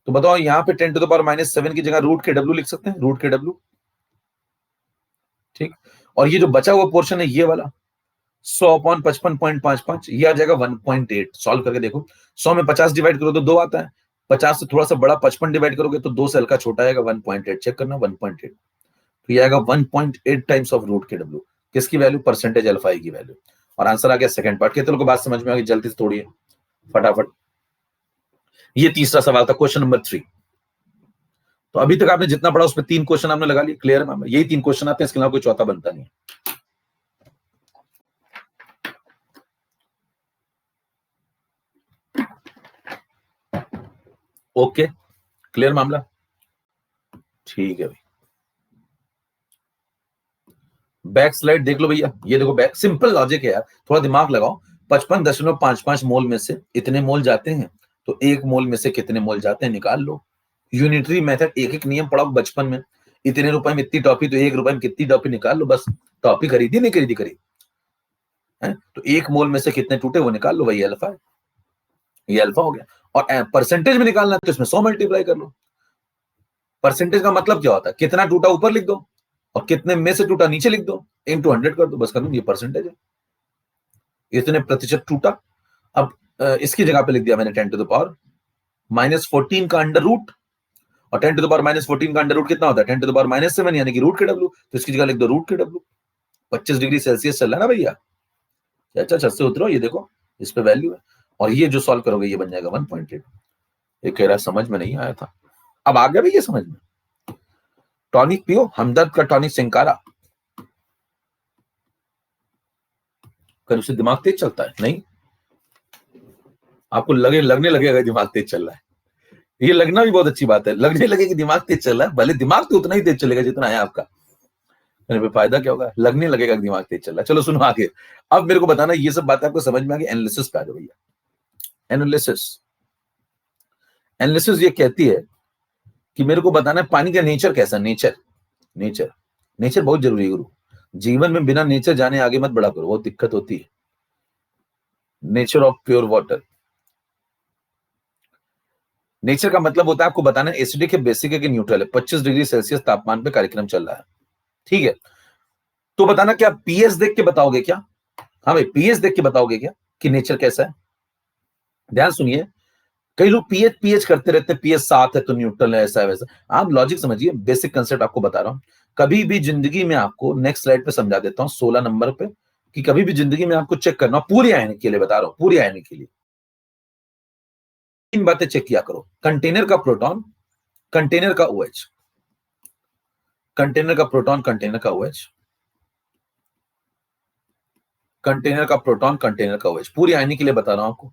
तो बताओ यहाँ पे 10⁻⁻7 की जगह रूट केडब्ल्यू लिख सकते हैं, रूट केडब्ल्यू। ठीक, और ये जो बचा हुआ पोर्शन है ये वाला 100/55.55 ये आ जाएगा 1.8। सॉल्व करके देखो, 100 में 50 डिवाइड करो तो 2 आता है, 50 से थोड़ा सा बड़ा 55 डिवाइड करोगे तो 2 से हल्का छोटा आएगा 1.8। चेक करना 1.8, तो ये आएगा 1.8 टाइम्स ऑफ रूट के डब्ल्यू। किसकी वैल्यू? परसेंटेज अल्फा की वैल्यू। और आंसर आ गया सेकंड पार्ट। कितने लोगों को बात समझ में आ गई? जल्दी से तोड़िए फटाफट। ये तीसरा सवाल था, क्वेश्चन नंबर 3। तो अभी तक आपने जितना पढ़ा उसमें 3 क्वेश्चन आपने लगा लिए, क्लियर है मैम? यही 3 क्वेश्चन आते हैं, इसके अलावा कोई चौथा बनता नहीं। ओके, क्लियर मामला? ठीक है भाई, बैक स्लाइड देख लो भैया। ये देखो बैक, सिंपल लॉजिक है यार, थोड़ा दिमाग लगाओ। 55.55 मोल में से इतने मोल जाते हैं, तो 1 मोल में से कितने मोल जाते हैं निकाल लो। यूनिटरी मेथड, एक एक नियम पढ़ाओ बचपन में। इतने रुपए में इतनी टॉफी, तो 1 रुपए में कितनी टॉफी निकाल लो बस। टॉफी खरीदी नहीं खरीदी खरीदी है, तो 1 मोल में से कितने टूटे वो निकाल लो, वही अल्फा है। ये अल्फा हो गया। और परसेंटेज में निकालना है तो इसमें 100 मल्टीप्लाई कर लो। परसेंटेज का मतलब क्या होता है? कितना टूटा ऊपर लिख दो और कितने में से टूटा नीचे लिख दो, इंटू 100 कर दो, बस कर दो, ये परसेंटेज है। इतने प्रतिशत टूटा। अब इसकी जगह पे लिख दिया मैंने 10⁻⁻14 का अंडर रूट। और 10⁻⁻14 का अंडर रूट कितना होता है? 10⁻⁻7 यानी कि रूट के डब्ल्यू। तो इसकी जगह लिख दो रूट के डब्ल्यू। 25 डिग्री सेल्सियस चल रहा है ना भैया? अच्छा, छत से उतरो, ये देखो इस पे वैल्यू है। और ये जो सॉल्व करोगे ये बन जाएगा 1.8। ये कह रहा समझ में नहीं आया था, अब आ गया भैया समझ में। टॉनिक पियो, हमदर्द का टॉनिक सिंकारा। कर उससे दिमाग तेज चलता है? नहीं, आपको लगने लगेगा दिमाग तेज चल रहा है। ये लगना भी बहुत अच्छी बात है, लगने लगे कि दिमाग तेज चल रहा है। भले दिमाग तो उतना ही तेज चलेगा जितना है आपका, फायदा क्या होगा? लगने लगेगा दिमाग तेज चल रहा है। चलो सुनो आगे। अब मेरे को बताना ये सब बातें आपको समझ में आ गई। एनालिसिस पे आ जाओ भैया। एनालिसिस, एनालिसिस ये कहती है कि मेरे को बताना है पानी का नेचर कैसा। नेचर, नेचर, नेचर बहुत जरूरी है गुरु। जीवन में बिना नेचर जाने आगे मत बढ़ा करो, बहुत दिक्कत होती है। Nature of pure water. Nature का मतलब होता है आपको बताना है एसिडिक है, बेसिक है कि न्यूट्रल है। 25 डिग्री सेल्सियस तापमान पे कार्यक्रम चल रहा है, ठीक है? तो बताना क्या पीएच देख के बताओगे क्या? हाँ भाई, पीएच देख के बताओगे क्या कि नेचर कैसा है? ध्यान सुनिए, कई लोग पीएच पीएच करते रहते हैं, पीएच 7 है तो न्यूट्रल है, ऐसा है वैसा। आप लॉजिक समझिए, बेसिक कंसेप्ट आपको बता रहा हूं। कभी भी जिंदगी में आपको, नेक्स्ट स्लाइड पे समझा देता हूं 16 नंबर पे, कि कभी भी जिंदगी में आपको चेक करना, पूरी आयन के लिए बता रहा हूं, पूरी आयन के लिए 3 बातें चेक किया करो। कंटेनर का प्रोटॉन, कंटेनर का ओएच, कंटेनर का प्रोटॉन, कंटेनर का ओएच, कंटेनर का प्रोटॉन, कंटेनर का ओएच। पूरी आयन के लिए बता रहा हूं आपको।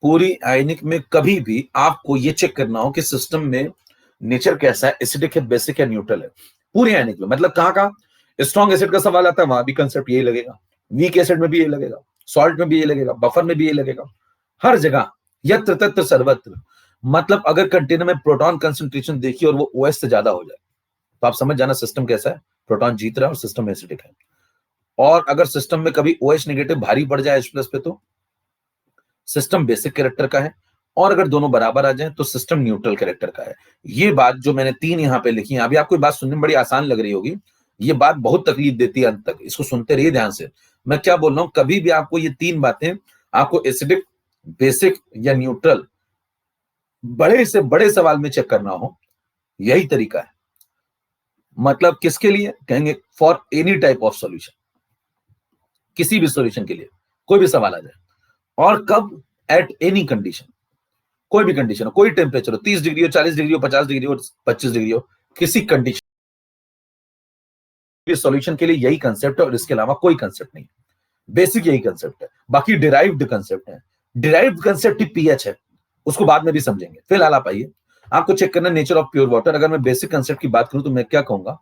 पूरी आयनिक में कभी भी आपको ये चेक करना हो कि सिस्टम में नेचर कैसा है, एसिडिक है, बेसिक है, न्यूट्रल है, पूरी आयनिक में, मतलब कहाँ कहाँ स्ट्रॉन्ग एसिड का सवाल आता है वहां भी कंसेप्ट यही लगेगा, वीक एसिड में भी यही लगेगा, सॉल्ट में भी यही लगेगा, बफर में भी यही लगेगा, हर जगह यत्र तत्र सर्वत्र। मतलब अगर कंटेनर में प्रोटॉन कंसंट्रेशन देखिए और वो OH से ज्यादा हो जाए तो आप समझ जाना सिस्टम कैसा है, प्रोटॉन जीत रहा है और सिस्टम एसिडिक है। और अगर सिस्टम में कभी OH नेगेटिव भारी पड़ जाए H+ पे तो सिस्टम बेसिक कैरेक्टर का है, और अगर दोनों बराबर आ जाए तो सिस्टम न्यूट्रल कैरेक्टर का है। ये बात जो मैंने 3 यहाँ पे लिखी है, अभी आपको बात सुनने में बड़ी आसान लग रही होगी, ये बात बहुत तकलीफ देती है अंत तक, इसको सुनते रहिए ध्यान से। मैं क्या बोल रहा हूं, कभी भी आपको ये 3 बातें, आपको एसिडिक, बेसिक या न्यूट्रल बड़े से बड़े सवाल में चेक करना हो, यही तरीका है। मतलब किसके लिए कहेंगे, for any type of solution, किसी भी सॉल्यूशन के लिए कोई भी सवाल आ जाए, और कब, एट एनी कंडीशन, कोई भी कंडीशन हो, कोई टेम्परेचर हो, 30 डिग्री हो, 40 डिग्री हो, 50 डिग्री हो, 25 डिग्री हो, किसी कंडीशन सॉल्यूशन के लिए यही कंसेप्ट है और इसके अलावा कोई कंसेप्ट नहीं। बेसिक यही कंसेप्ट है, बाकी डिराइव्ड कंसेप्ट है। डिराइव्ड कंसेप्ट ही पीएच है, उसको बाद में भी समझेंगे। फिलहाल आप आइए, आपको चेक करना नेचर ऑफ प्योर वाटर। अगर मैं बेसिक कंसेप्ट की बात करूं तो मैं क्या कहूंगा,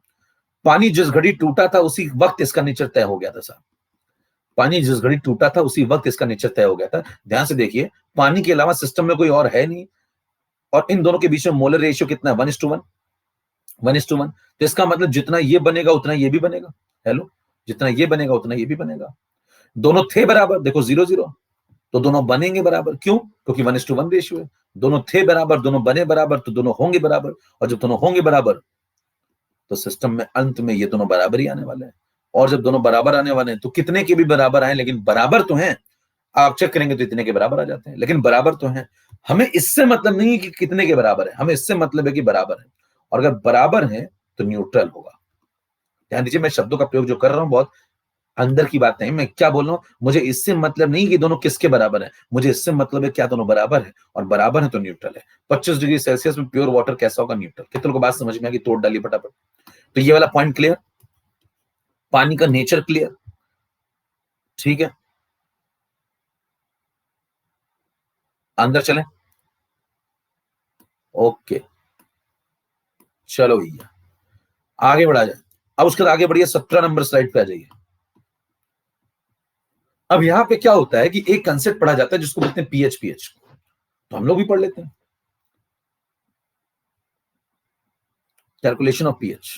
पानी जिस घड़ी टूटा था उसी वक्त इसका नेचर तय हो गया था साहब। पानी जिस घड़ी टूटा था उसी वक्त इसका नेचर तय हो गया था। ध्यान से देखिए, पानी के अलावा सिस्टम में कोई और है नहीं, और इन दोनों के बीच में मोलर रेशियो कितना है, 1:1, 1:1। तो इसका मतलब जितना ये बनेगा उतना ये भी बनेगा। हेलो, जितना ये बनेगा उतना ये भी बनेगा। दोनों थे बराबर, देखो 0:0, तो दोनों बनेंगे बराबर। क्यों? क्योंकि 1:1 रेशियो है। दोनों थे बराबर, दोनों बने बराबर, तो दोनों होंगे बराबर। और जब दोनों होंगे बराबर तो सिस्टम में अंत में ये दोनों बराबर ही आने वाले हैं। और जब दोनों बराबर आने वाले हैं तो कितने के भी बराबर आए, लेकिन बराबर तो हैं। आप चेक करेंगे तो इतने के बराबर आ जाते हैं, लेकिन बराबर तो हैं। हमें इससे मतलब नहीं है कि कितने के बराबर है, हमें इससे मतलब है कि बराबर है। और अगर बराबर है तो न्यूट्रल होगा। ध्यान दीजिए, मैं शब्दों का प्रयोग जो कर रहा हूं बहुत अंदर की बात नहीं, मैं क्या बोल रहा हूं, मुझे इससे मतलब नहीं कि दोनों किसके बराबर है, मुझे इससे मतलब है क्या दोनों बराबर है, और बराबर है तो न्यूट्रल है। 25 डिग्री सेल्सियस में प्योर वाटर कैसा होगा, न्यूट्रल। कितने को बात समझ में आ गई, तोड़ डालिए फटाफट। तो ये वाला पॉइंट क्लियर, पानी का नेचर क्लियर, ठीक है। अंदर चलें, ओके, चलो भैया आगे बढ़ा जाए। अब उसके बाद आगे बढ़िए, 17 नंबर स्लाइड पे आ जाइए। अब यहां पे क्या होता है कि एक कंसेप्ट पढ़ा जाता है जिसको बोलते हैं पीएच। पीएच तो हम लोग भी पढ़ लेते हैं, कैलकुलेशन ऑफ पीएच।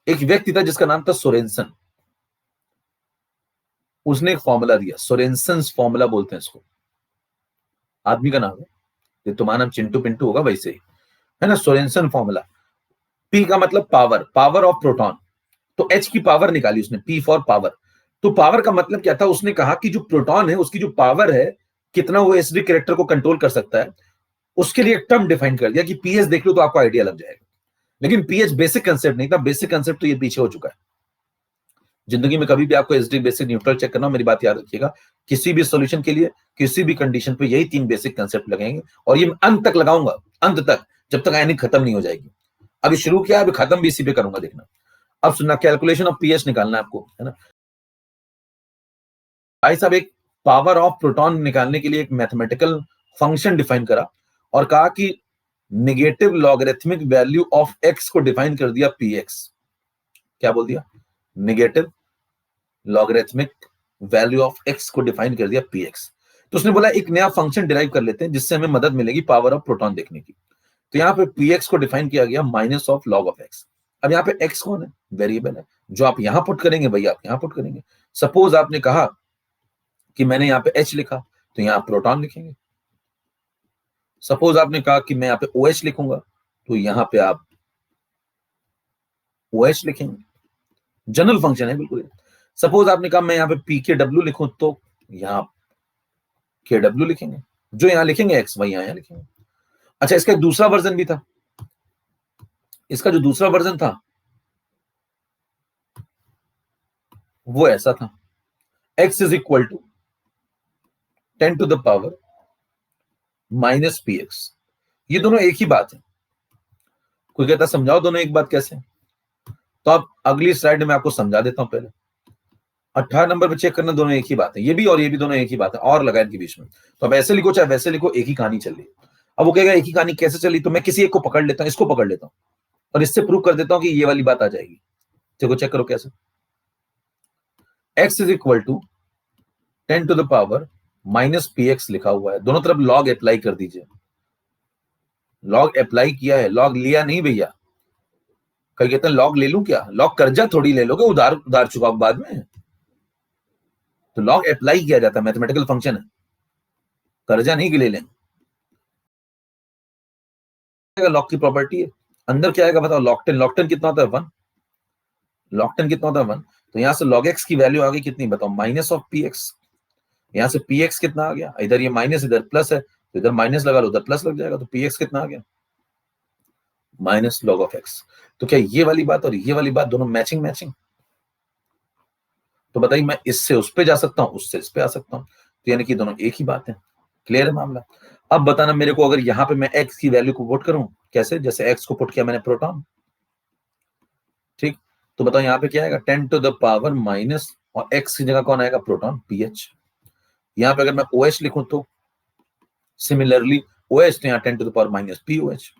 एक व्यक्ति था जिसका नाम था सोरेनसन, उसने एक फॉर्मूला दिया, सोरेनसन्स फॉर्मूला बोलते हैं इसको, आदमी का नाम है, ये तुम्हारा नाम चिंटू पिंटू होगा वैसे ही, है ना। सोरेनसन फॉर्मूला, पी का मतलब पावर, पावर ऑफ प्रोटॉन, तो एच की पावर निकाली उसने, पी फॉर पावर। तो पावर का मतलब क्या था, उसने कहा कि जो प्रोटॉन है उसकी जो पावर है, कितना वो एसिडिक कैरेक्टर को कंट्रोल कर सकता है, उसके लिए एक टर्म डिफाइन कर दिया कि पीएच देख लो तो आपको आइडिया लग जाएगा। लेकिन पीएच बेसिक कंसेप्ट नहीं था, बेसिक कंसेप्ट तो ये पीछे हो चुका है। जिंदगी में कभी भी आपको एसिडिक बेसिक न्यूट्रल चेक करना, मेरी बात याद रखिएगा, किसी भी सॉल्यूशन के लिए किसी भी कंडीशन पे यही 3 बेसिक कंसेप्ट लगेंगे, और ये अंत तक लगाऊंगा, अंत तक, जब तक आयनिक खत्म नहीं हो जाएगी। अभी शुरू किया, अभी खत्म भी इसी पे करूंगा, देखना। अब सुनना, कैलकुलेशन ऑफ पीएच निकालना है आपको, है ना भाई साहब। एक पावर ऑफ प्रोटॉन निकालने के लिए एक मैथमेटिकल फंक्शन डिफाइन करा, और कहा कि negative logarithmic value of x को डिफाइन कर दिया पीएक्स। क्या बोल दिया, negative logarithmic value of x को डिफाइन कर दिया पीएक्स। तो उसने बोला एक नया फंक्शन डिराइव कर लेते हैं जिससे हमें मदद मिलेगी पावर ऑफ प्रोटॉन देखने की। तो यहाँ पे पीएक्स को डिफाइन किया गया minus of log of x. अब यहाँ पे एक्स कौन है, वेरिएबल है, जो आप यहां पुट करेंगे भैया आप यहां पुट करेंगे। सपोज आपने कहा कि मैंने यहाँ पे एच लिखा, तो यहाँ प्रोटॉन लिखेंगे। सपोज आपने कहा कि मैं यहाँ पे OH लिखूंगा, तो यहाँ पे आप OH लिखेंगे, जनरल फंक्शन है बिल्कुल। सपोज आपने कहा मैं यहाँ पे PKW लिखूं, तो यहाँ KW लिखेंगे, जो यहाँ लिखेंगे एक्स वही यहाँ लिखेंगे। अच्छा, इसका एक दूसरा वर्जन भी था, इसका जो दूसरा वर्जन था वो ऐसा था, x is equal to 10 to the power minus px। ये दोनों एक ही बात है। कोई कहता समझाओ दोनों एक बात कैसे, तो अब अगली स्लाइड में आपको समझा देता हूं पहले। 18 नंबर पे चेक करना, दोनों एक ही बात है, ये भी और ये भी दोनों एक ही बात है, और लगा इनके बीच में। तो अब ऐसे लिखो चाहे वैसे लिखो, एक ही कहानी चल रही है। अब वो कहेगा एक ही कहानी कैसे चली, तो मैं किसी एक को पकड़ लेता हूँ, इसको पकड़ लेता हूँ और इससे प्रूव कर देता हूँ कि ये वाली बात आ जाएगी। देखो चेक करो कैसे। x is equal to 10 to the power minus px लिखा हुआ है, दोनों तरफ लॉग अप्लाई कर दीजिए। लॉग अप्लाई किया है, लॉग लिया नहीं भैया। कहीं कहते हैं लॉग ले लूं क्या, लॉग कर्जा थोड़ी ले लोगे, उधार उधार चुकाओ बाद में। तो लॉग अप्लाई किया जाता है, मैथमेटिकल फंक्शन है, कर्जा नहीं ले लेंगे। लॉग की प्रॉपर्टी है, अंदर क्या आएगा बताओ, लॉग 10, लॉग 10 कितना होता है 1, लॉग 10 कितना होता है 1, तो यहां से लॉग एक्स की वैल्यू आ गई कितनी बताओ, माइनस ऑफ पी एक्स। यहां से पी एक्स कितना आ गया, इधर ये माइनस इधर प्लस है, तो इधर माइनस लगा लो उधर प्लस लग जाएगा, तो पी एक्स कितना आ गया, माइनस लॉग ऑफ एक्स। तो क्या ये वाली बात और ये वाली बात दोनों मैचिंग मैचिंग? तो बताइए मैं इससे उस पे जा सकता हूं, उससे इस पे आ सकता हूं, तो यानी कि दोनों एक ही बात है। क्लियर है मामला? अब बताना मेरे को, अगर यहां पे मैं एक्स की वैल्यू को पुट करूं, कैसे, जैसे एक्स को पुट किया मैंने प्रोटॉन, ठीक, तो बताओ यहाँ पे क्या आएगा, 10 टू द पावर माइनस, और एक्स की जगह कौन आएगा, प्रोटॉन पीएच। यहाँ पे अगर मैं ओ एच लिखूं तो सिमिलरली ओ एच, तो यहाँ 10 to the power minus P O H.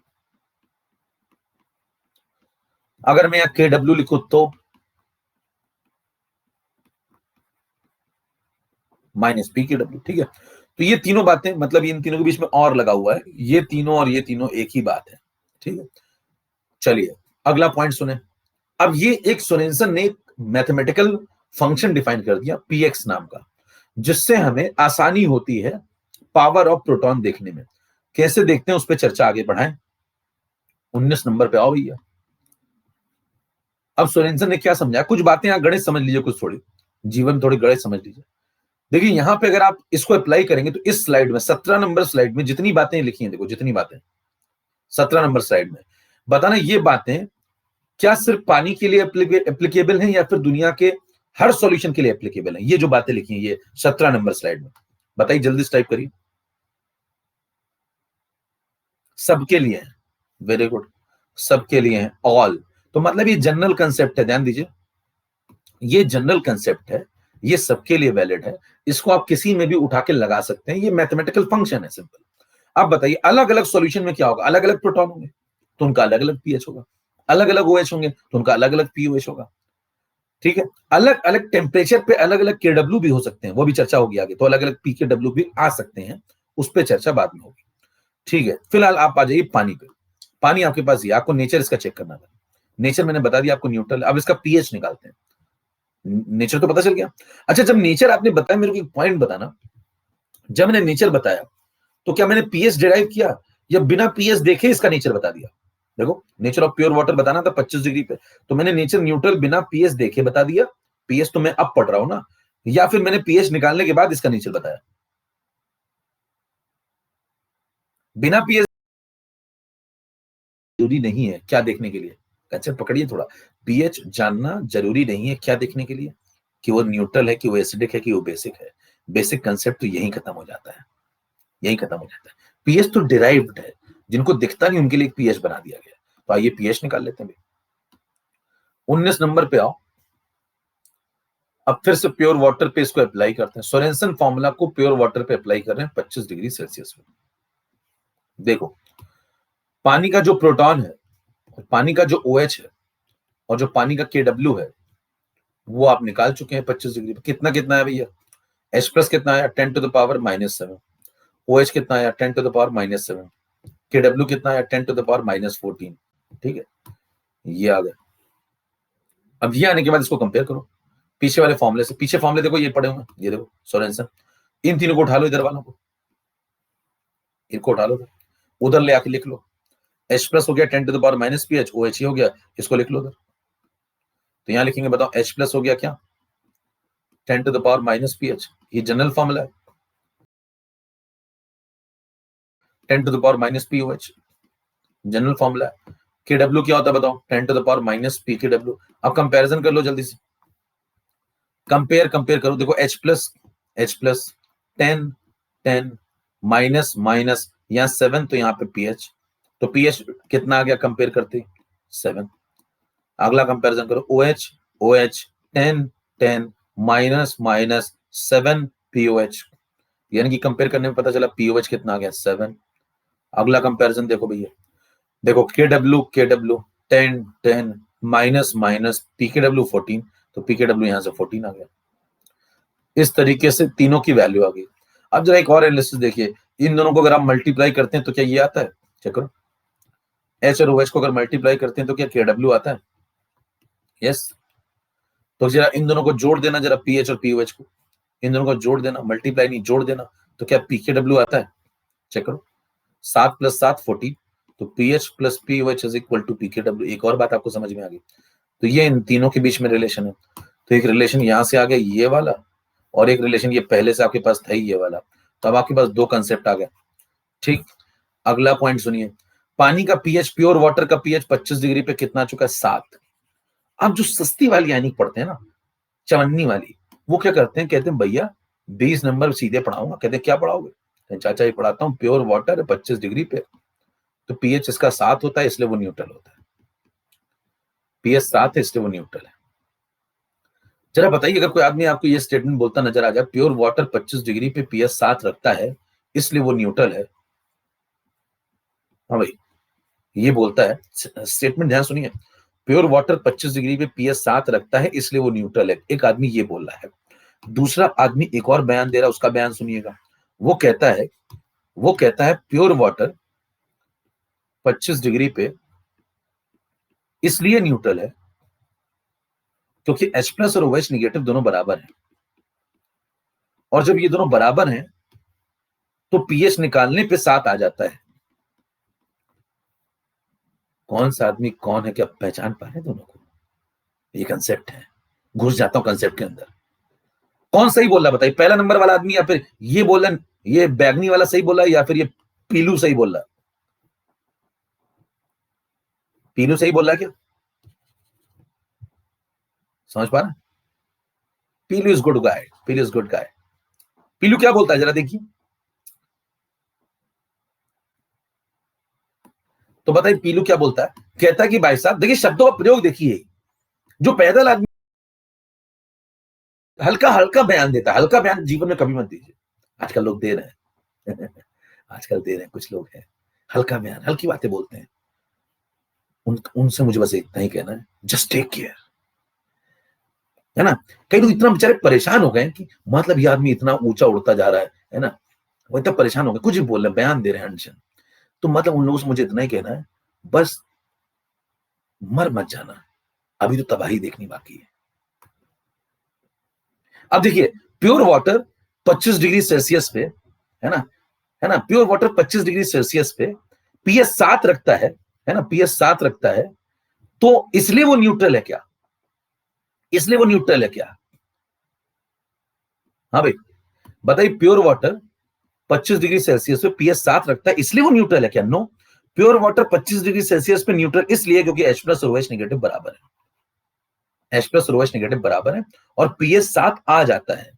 अगर मैं यहाँ के डब्ल्यू लिखूं तो माइनस पी के डब्ल्यू, ठीक है। तो ये तीनों बातें, मतलब इन तीनों के बीच में और लगा हुआ है, ये तीनों और ये तीनों एक ही बात है, ठीक है। चलिए अगला पॉइंट सुने। अब ये एक सोरेनसन ने मैथमेटिकल फंक्शन डिफाइन कर दिया पीएक्स नाम का, जिससे हमें आसानी होती है पावर ऑफ प्रोटॉन देखने में। कैसे देखते हैं उस पर चर्चा आगे बढ़ाएं। 19 नंबर पे आओ भैया। अब सोरेनसन ने क्या समझाया, कुछ बातें यहां गणित समझ लीजिए, कुछ थोड़ी जीवन थोड़ी गणित समझ लीजिए। देखिए यहां पे अगर आप इसको अप्लाई करेंगे तो इस स्लाइड में 17 नंबर स्लाइड में जितनी बातें लिखी हैं, देखो जितनी बातें 17 नंबर स्लाइड में, बताना ये बातें क्या सिर्फ पानी के लिए एप्लीकेबल है या फिर दुनिया के हर सॉल्यूशन के लिए एप्लीकेबल है। ये जो बातें लिखी हैं ये 17 नंबर स्लाइड में, बताइए जल्दी से टाइप करिए। सबके लिए है, वेरी गुड, सबके लिए है, ऑल। तो मतलब ये जनरल कंसेप्ट है, ध्यान दीजिए, ये जनरल कंसेप्ट है, ये सबके लिए वैलिड है, इसको आप किसी में भी उठा के लगा सकते हैं, ये मैथमेटिकल फंक्शन है, सिंपल। अब बताइए अलग अलग सॉल्यूशन में क्या होगा, अलग अलग प्रोटॉन होंगे तो उनका अलग अलग पीएच होगा, अलग अलग ओएच होंगे तो उनका अलग अलग पीओएच होगा, ठीक है। अलग अलग टेम्परेचर पे अलग अलग केडब्ल्यू भी हो सकते हैं, वो भी चर्चा होगी आगे, तो अलग अलग पीकेडब्ल्यू भी आ सकते हैं, उस पर चर्चा बाद में होगी, ठीक है। फिलहाल आप आ जाइए पानी पे। पानी आपके पास, ये आपको नेचर इसका चेक करना था, नेचर मैंने बता दिया आपको न्यूट्रल, अब इसका पीएच निकालते हैं। नेचर तो पता चल गया। अच्छा जब नेचर आपने बताया, मेरे को एक पॉइंट बताना, जब मैंने नेचर बताया तो क्या मैंने पीएच डिराइव किया या बिना पीएच देखे इसका नेचर बता दिया? देखो नेचर ऑफ प्योर वाटर बताना था 25 डिग्री पे, तो मैंने नेचर न्यूट्रल बिना पीएच देखे बता दिया, पीएच तो मैं अब पढ़ रहा हूं ना, या फिर मैंने पीएच निकालने के बाद इसका नेचर बताया? बिना पीएच जरूरी नहीं है क्या देखने के लिए, कंसेप्ट पकड़िए थोड़ा। पीएच जानना जरूरी नहीं है क्या देखने के लिए, कि वो न्यूट्रल है, कि वो एसिडिक है, कि वो बेसिक है। बेसिक कंसेप्ट तो यही खत्म हो जाता है, यही खत्म हो जाता है। पीएच तो डिराइव्ड है, जिनको दिखता नहीं उनके लिए पीएच बना दिया गया। तो आइए पीएच निकाल लेते हैं। 19 नंबर पे आओ। अब फिर से प्योर वाटर पे इसको अप्लाई करते हैं, सोरेनसन फॉर्मूला को प्योर वाटर पे अप्लाई कर रहे हैं 25 डिग्री सेल्सियस में। देखो पानी का जो प्रोटॉन है, पानी का जो OH है, और जो पानी का KW है, वो आप निकाल चुके हैं 25 डिग्री पे। कितना कितना है भैया, H प्लस कितना आया 10 टू द पावर -7, OH कितना आया 10 टू द पावर -7, KW कितना आया 10 टू द पावर -14, ठीक है, ये आ गया। अब ये आने के बाद इसको कंपेयर करो पीछे वाले फॉर्मूले से। पीछे फॉर्मूले देखो ये पड़े हुए, ये देखो सोरेनसन, इन तीनों को उठा लो, इधर वालों को, इनको उठा लो, उधर ले आके लिख लो। H प्लस हो गया 10 to the power -PH, OH ही हो गया, इसको लिख लो उधर। तो यहां लिखेंगे बताओ H प्लस हो गया क्या 10 टू द पावर -PH, ये जनरल फॉर्मूला है, 10 to the power -POH general formula है। KW क्या होता है बताओ, 10 टू द पावर -PKW। अब कंपैरिजन कर लो जल्दी से, कंपेयर करो, देखो H प्लस 10 10 माइनस माइनस, यहाँ 7, तो यहाँ पे पीएच, तो पीएच कितना आ गया कंपेयर करते 7। अगला कंपैरिजन करो OH OH 10 10 minus minus 7 POH, यानी कि कंपेयर करने में पता चला POH कितना आ गया 7। अगला कंपैरिजन देखो भैया, देखो KW 10 10 माइनस माइनस PKW 14, तो PKW यहां से 14 आ गया। इस तरीके से तीनों की वैल्यू आ गई। अब जरा एक और एनालिसिस देखिए, इन दोनों को अगर आप मल्टीप्लाई करते हैं तो क्या ये आता है, चेक करो। H और OH को अगर मल्टीप्लाई करते हैं तो क्या KW आता है, यस। तो जरा इन दोनों को जोड़ देना, जरा PH और POH को, इन दोनों को जोड़ देना, मल्टीप्लाई नहीं जोड़ देना, तो क्या PKW आता है, चेक करो। 7 + 7 14, तो PH + POH is equal to PKW। एक और बात आपको समझ में आ गई, तो ये इन तीनों के बीच में रिलेशन है। तो एक रिलेशन यहां से आ गया ये वाला, और एक रिलेशन ये पहले से आपके पास था ही ये वाला। तो अब आपके पास दो कंसेप्ट आ गए, ठीक। अगला पॉइंट सुनिए, पानी का पीएच, प्योर वाटर का पीएच 25 डिग्री पे कितना आ चुका है, 7। आप जो सस्ती वाली आयनिक पढ़ते हैं ना, चवन्नी वाली, वो क्या करते हैं, कहते हैं भैया 20 नंबर सीधे पढ़ाऊंगा। कहते हैं क्या पढ़ाओगे, चाचा ये पढ़ाता हूँ, प्योर वाटर 25 डिग्री पे, तो पीएच इसका 7 होता है, इसलिए वो न्यूट्रल होता है। पीएच 7 है इसलिए वो न्यूट्रल है। जरा बताइए, अगर कोई आदमी आपको ये स्टेटमेंट बोलता नजर आ जाए, प्योर वाटर 25 डिग्री पे पीएच 7 रखता है इसलिए वो न्यूट्रल है, हाँ भाई ये बोलता है, स्टेटमेंट ध्यान सुनिए, प्योर वाटर 25 डिग्री पे पीएच 7 रखता है इसलिए वो न्यूट्रल है, एक आदमी ये बोल रहा है। दूसरा आदमी एक और बयान दे रहा है, उसका बयान सुनिएगा। वो कहता है प्योर वाटर 25 डिग्री पे इसलिए न्यूट्रल है क्योंकि H+ और OH निगेटिव दोनों बराबर हैं, और जब ये दोनों बराबर हैं तो पीएच निकालने पे 7 आ जाता है। कौन सा आदमी कौन है, क्या पहचान पा रहे हैं दोनों को, ये कंसेप्ट है। घुस जाता हूं कंसेप्ट के अंदर। कौन सही बोल रहा है बताइए, पहला नंबर वाला आदमी या फिर ये बोल रहा, ये बैगनी वाला सही बोल रहा है या फिर ये पीलू सही बोल रहा है, पीलू सही बोल रहा है क्या, समझ पा रहा, Pilu is good guy, Pilu is good guy. Pilu क्या बोलता है जरा देखिए, तो बताइए पीलू क्या बोलता है। कहता है कि भाई साहब देखिए शब्दों का प्रयोग देखिए, जो पैदल आदमी हल्का हल्का बयान देता है, हल्का बयान जीवन में कभी मत दीजिए, आजकल लोग दे रहे हैं आजकल दे रहे हैं कुछ लोग हैं, हल्का बयान, हल्की बातें बोलते हैं। उनसे मुझे बस इतना ही कहना है, जस्ट टेक केयर, है ना। कई लोग इतना बेचारे परेशान हो गए कि मतलब ये आदमी इतना ऊंचा उड़ता जा रहा है ना, वो इतना परेशान हो गए, कुछ भी बोल रहे हैं, बयान दे रहे हैं, तो मतलब उन लोगों से मुझे इतना ही कहना है, बस मर मत जाना, अभी तो तबाही देखनी बाकी है। अब देखिए प्योर वाटर 25 डिग्री सेल्सियस पे, है ना, प्योर वाटर 25 डिग्री सेल्सियस पे पीएच 7 रखता है ना, पीएच 7 रखता है, तो इसलिए वो न्यूट्रल है क्या, इसलिए वो न्यूट्रल है क्या, हाँ भाई बताइए, प्योर वाटर 25 डिग्री सेल्सियस पे पीएच 7 रखता है इसलिए वो न्यूट्रल है क्या, no. Pure water 25 degree Celsius पे न्यूट्रल इसलिए क्योंकि H+ और OH नेगेटिव बराबर है, H+ और OH नेगेटिव बराबर है, और पीएच 7 आ जाता है,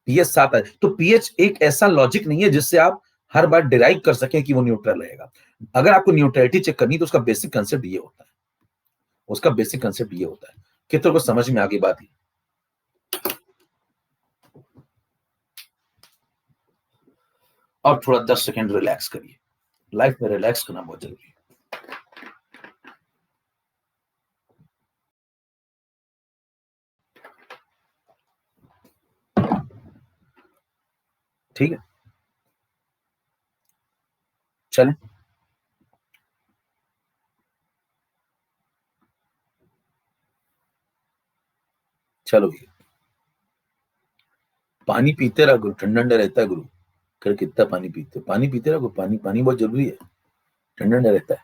पीएच 7 है, तो पीएच एक ऐसा लॉजिक नहीं है जिससे आप हर बार डिराइव कर सकें कि वो न्यूट्रल रहेगा। अगर आपको न्यूट्रलिटी चेक करनी है तो उसका बेसिक कंसेप्ट ये होता है, उसका बेसिक कंसेप्ट ये होता है। कितनों को समझ में आ गई बात ही। और थोड़ा 10 सेकंड रिलैक्स करिए, लाइफ में रिलैक्स करना बहुत जरूरी है। ठीक है, चलें। चलो भैया, पानी पीते रहो गुरु, ठंडा ठंडा रहता है गुरु, कर कितना पानी पीते, पानी पीते रहो, पानी पानी बहुत जरूरी है, ठंडा ठंडा रहता है।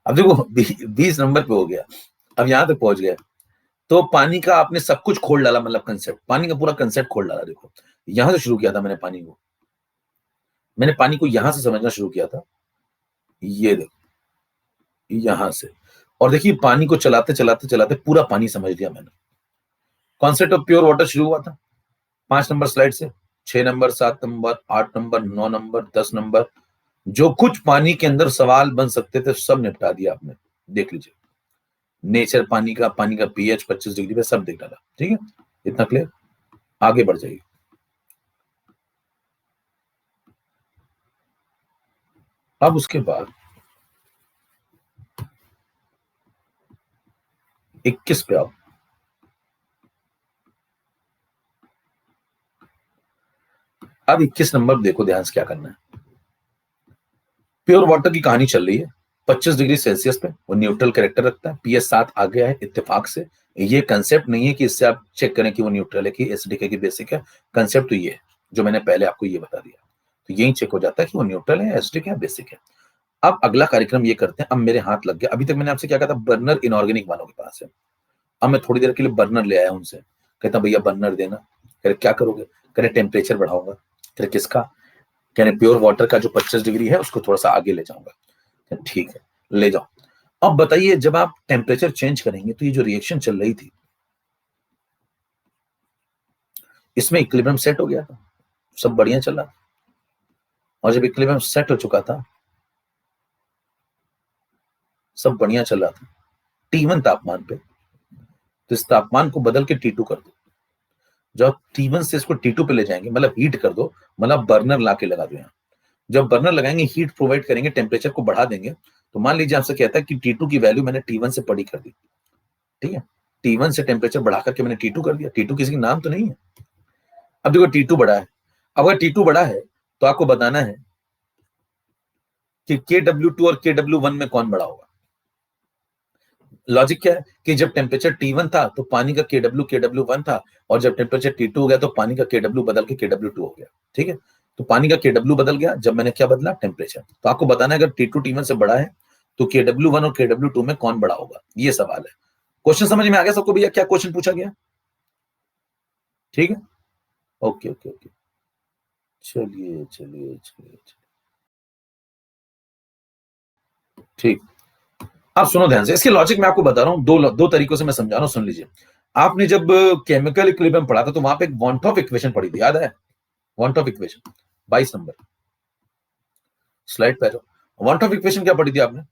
अब देखो 20 नंबर पे हो गया, अब यहां तक पहुंच गया, तो पानी का आपने सब कुछ खोल डाला, मतलब कंसेप्ट, पानी का पूरा कंसेप्ट खोल डाला। देखो यहां से शुरू किया था मैंने पानी को, मैंने पानी को यहां से समझना शुरू किया था, ये देखो यहां से, और देखिए पानी को चलाते चलाते चलाते पूरा पानी समझ लिया मैंने। कॉन्सेप्ट ऑफ प्योर वाटर शुरू हुआ था 5 नंबर स्लाइड से, 6 number, 7 number, 8 number, 9 number, 10 number, जो कुछ पानी के अंदर सवाल बन सकते थे सब निपटा दिया आपने, देख लीजिए। नेचर पानी का पीएच 25 डिग्री पे सब देख डाला, ठीक है, इतना क्लियर। आगे बढ़ जाइए। अब उसके बाद 21 पे आओ। अब 21 नंबर देखो ध्यान से क्या करना है। प्योर वाटर की कहानी चल रही है। 25 डिग्री सेल्सियस पे वो न्यूट्रल कैरेक्टर रखता है, पीएच 7 आ गया है इत्तेफाक से। ये कंसेप्ट नहीं है कि इससे आप चेक करें कि वो न्यूट्रल है कि एसिडिक है कि बेसिक है। कंसेप्ट तो ये है जो मैंने पहले आपको ये बता दिया, तो यही चेक हो जाता है कि वो न्यूट्रल है, एसिडिक है, बेसिक है। अब अगला कार्यक्रम ये करते हैं। अब मेरे हाथ लग गया। अभी तक मैंने आपसे क्या कहा था, बर्नर इनऑर्गेनिक वालों के पास है। अब मैं थोड़ी देर के लिए बर्नर ले आया उनसे, कहता भैया बर्नर देना। कह रहे क्या करोगे? कह रहे टेम्परेचर बढ़ाऊंगा। कह रहे किसका? कह रहे प्योर वाटर का जो 25 डिग्री है उसको थोड़ा सा आगे ले जाऊंगा। ठीक है, ले जाओ। अब बताइए, जब आप टेम्परेचर चेंज करेंगे तो ये जो रिएक्शन चल रही थी इसमें इक्विलिब्रियम सेट हो गया था, सब बढ़िया चला। और जब इक्विलिब्रियम सेट हो चुका था, सब बढ़िया चल रहा था T1 तापमान पे, तो इस तापमान को बदल के T2 कर दो। जब T1 से इसको T2 पे ले जाएंगे, मतलब हीट कर दो, मतलब बर्नर ला के लगा दो यहाँ। जब बर्नर लगाएंगे, हीट प्रोवाइड करेंगे, टेम्परेचर को बढ़ा देंगे। तो मान लीजिए आपसे कहता है कि T2 की वैल्यू मैंने T1 से बड़ी कर दी, ठीक है। T1 से टेम्परेचर बढ़ा करके मैंने T2 कर दिया। T2 किसी का नाम तो नहीं है। अब देखो T2 बड़ा है। अब अगर T2 बड़ा है तो आपको बताना है कि KW2 और KW1 में कौन बड़ा होगा। लॉजिक क्या है कि जब टेम्परेचर T1 था तो पानी का KW1 था, और जब टेम्परेचर T2 हो गया तो पानी का KW बदल के KW2 हो गया। ठीक है, तो पानी का KW बदल गया जब मैंने क्या बदला, टेम्परेचर। तो आपको बताना है अगर T2 T1 से बड़ा है तो KW1 और KW2 में कौन बड़ा होगा, ये सवाल है। क्वेश्चन समझ में आ गया सबको भैया, क्या क्वेश्चन पूछा गया? ठीक है, ओके ओके ओके, चलिए चलिए चलिए, ठीक। आप सुनो ध्यान से, इसके लॉजिक मैं आपको बता रहा हूं, दो तरीकों से मैं समझा रहा हूं, सुन लीजिए। आपने जब केमिकल इक्विलिब्रियम पढ़ा था तो वहां पे एक वॉन्टॉफ इक्वेशन पढ़ी थी, याद है? वॉन्टॉफ इक्वेशन 22 नंबर स्लाइड पे आ जाओ। वॉन्टॉफ इक्वेशन क्या पढ़ी थी आपने?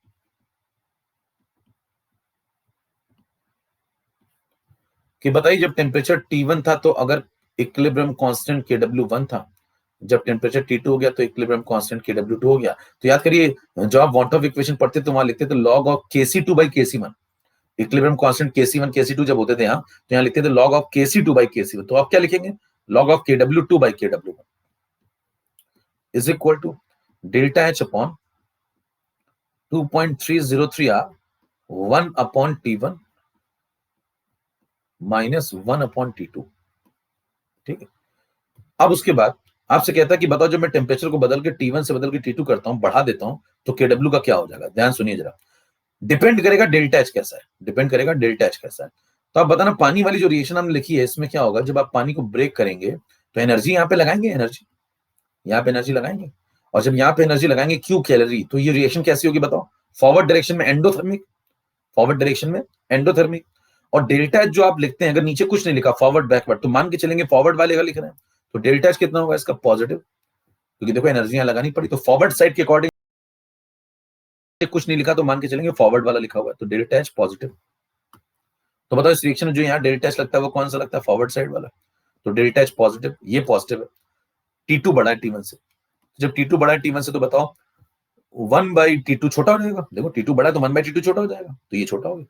कि बताइए, जब टेम्परेचर T1 था तो अगर इक्विलिब्रियम कांस्टेंट KW1 था, जब टेम्परेचर T2 हो गया तो इक्विलिब्रियम कांस्टेंट KW2 हो गया। तो याद करिए, जो आप वॉन्टॉफ इक्वेशन पढ़ते तो वहां लिखते थे log of Kc2 by Kc1। Equilibrium constant Kc1 Kc2 जब होते थे यहाँ, तो यहाँ लिखते थे log of Kc2 by Kc1। तो आप क्या लिखेंगे? Log of KW2 by KW1 is equal to delta H upon 2.303 R 1 upon T1 minus 1 upon T2। ठीक है, अब उसके बाद आपसे कहता है कि बताओ जब मैं टेम्परेचर को बदल के T1 से बदल के T2 करता हूं, बढ़ा देता हूं, तो KW का क्या हो जाएगा? ध्यान सुनिए जरा। डिपेंड करेगा डेल्टा H कैसा है, डिपेंड करेगा डेल्टा H कैसा है। तो आप बताना, पानी वाली जो रिएक्शन हमने लिखी है इसमें क्या होगा, जब आप पानी को ब्रेक करेंगे तो एनर्जी यहाँ पे लगाएंगे, एनर्जी यहाँ पे एनर्जी लगाएंगे, और जब यहाँ पे एनर्जी लगाएंगे Q कैलोरी, तो ये रिएक्शन कैसी होगी बताओ? फॉरवर्ड डायरेक्शन में एंडोथर्मिक, फॉरवर्ड डायरेक्शन में एंडोथर्मिक। और डेल्टा H जो आप लिखते हैं, अगर नीचे कुछ नहीं लिखा फॉरवर्ड बैकवर्ड, तो मान के चलेंगे फॉरवर्ड वाले का लिख रहे हैं, तो डेल्टा H कितना होगा इसका? पॉजिटिव, क्योंकि देखो एनर्जी यहाँ लगानी पड़ी, तो फॉरवर्ड साइड के अकॉर्डिंग कुछ नहीं लिखा तो मान के चलेंगे फॉरवर्ड वाला लिखा हुआ है, तो डेल्टा H पॉजिटिव। तो बताओ इस रिएक्शन में जो यहाँ डेल्टा H लगता है वो कौन सा लगता है? फॉरवर्ड साइड वाला। तो डेल्टा H पॉजिटिव, ये पॉजिटिव है। T2 बड़ा है T1 से, जब T2 बड़ा है T1 से तो बताओ 1/T2 छोटा हो जाएगा। देखो T2 बड़ा है तो 1/T2 छोटा हो जाएगा, तो ये छोटा हो गया,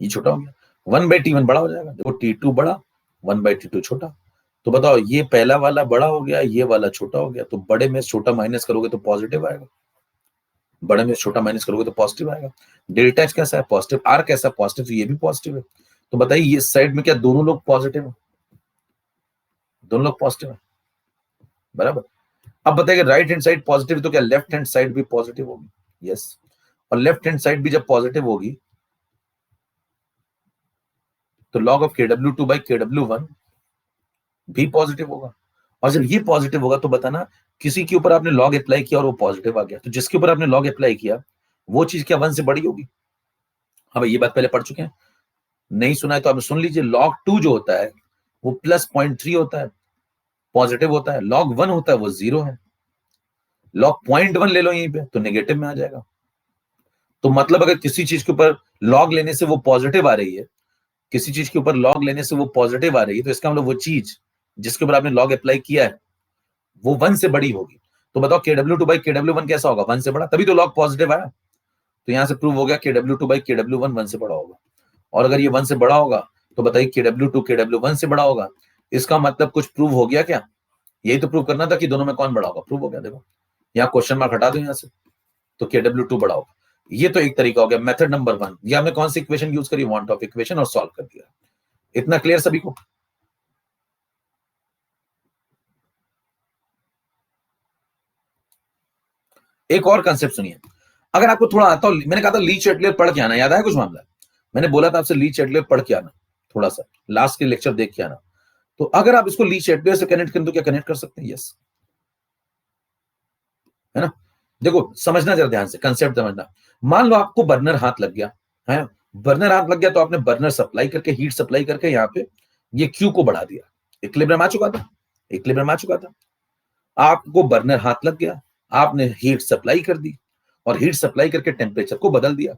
ये छोटा हो गया। 1/T1 बड़ा हो जाएगा, देखो T2 बड़ा, 1/T2 छोटा। तो बताओ ये पहला वाला बड़ा हो गया, ये वाला छोटा हो गया, तो बड़े में छोटा माइनस करोगे तो पॉजिटिव आएगा, बड़े में छोटा माइनस करोगे तो पॉजिटिव आएगा। डेल्टा H कैसा है? पॉजिटिव। R कैसा है? पॉजिटिव, तो ये भी पॉजिटिव है। तो बताइए ये साइड में क्या दोनों लोग पॉजिटिव है? दोनों लोग पॉजिटिव है, बराबर। अब बताइए राइट हैंड साइड पॉजिटिव तो क्या लेफ्ट हैंड साइड भी पॉजिटिव होगी? यस। और लेफ्ट हैंड साइड भी जब पॉजिटिव होगी तो log of KW2 by KW1 भी पॉजिटिव होगा। और जब ये पॉजिटिव होगा तो बताना, किसी के ऊपर आपने लॉग अप्लाई किया और वो पॉजिटिव आ गया, तो जिसके ऊपर आपने लॉग अप्लाई किया वो चीज क्या 1 से बड़ी होगी? हाँ भाई, ये बात पहले पढ़ चुके हैं, नहीं सुना है तो आप सुन लीजिए। लॉग 2 जो होता है वो प्लस 0.3 होता है, पॉजिटिव होता है। लॉग 1 होता है वो 0 है। लॉग 0.1 ले लो यहीं पे तो नेगेटिव में आ जाएगा। तो मतलब अगर किसी चीज के ऊपर लॉग लेने से वो पॉजिटिव आ रही है, किसी चीज के ऊपर लॉग लेने से वो पॉजिटिव आ रही है, तो इसका मतलब वो चीज जिसके ऊपर आपने लॉग अप्लाई किया है वो 1 से बड़ी होगी। तो बताओ KW2 by KW1 कैसा होगा? 1 से बड़ा, तभी तो लॉग पॉजिटिव आया। तो यहां से प्रूव हो गया KW2 by KW1 1 से बड़ा होगा। और अगर ये 1 से बड़ा होगा तो बताइए KW2 KW1 से बड़ा होगा। इसका मतलब कुछ प्रूव हो गया क्या? यही तो प्रूव करना था कि दोनों में कौन बड़ा होगा। प्रूव हो गया। देखो यहाँ क्वेश्चन मार्क हटा दो यहाँ से, तो KW2 बड़ा होगा। ये तो एक तरीका हो गया। मेथड नंबर 1, या हमने कौन सी इक्वेशन यूज करी? वांट ऑफ इक्वेशन, और सॉल्व कर दिया। इतना क्लियर सभी को? एक और कंसेप्ट सुनिए। अगर आपको थोड़ा आता हो, मैंने कहा था ली चैटलियर पढ़ के आना, याद है कुछ मामला? मैंने बोला था आपसे ली चैटलियर पढ़ के आना, थोड़ा सा लास्ट के लेक्चर देख के आना। तो अगर आप इसको ली चैटलियर से कनेक्ट करें तो क्या कनेक्ट कर सकते हैं? यस, है ना? देखो समझना जरा ध्यान से, कंसेप्ट समझना। मान लो आपको बर्नर हाथ लग गया है, बर्नर हाथ लग गया तो आपने बर्नर सप्लाई करके, हीट सप्लाई करके यहाँ पे ये क्यू को बढ़ा दिया। इक्विलिब्रियम आ चुका था, इक्विलिब्रियम आ चुका था। आपको बर्नर हाथ लग गया, आपने हीट सप्लाई कर दी, और हीट सप्लाई करके टेम्परेचर को बदल दिया।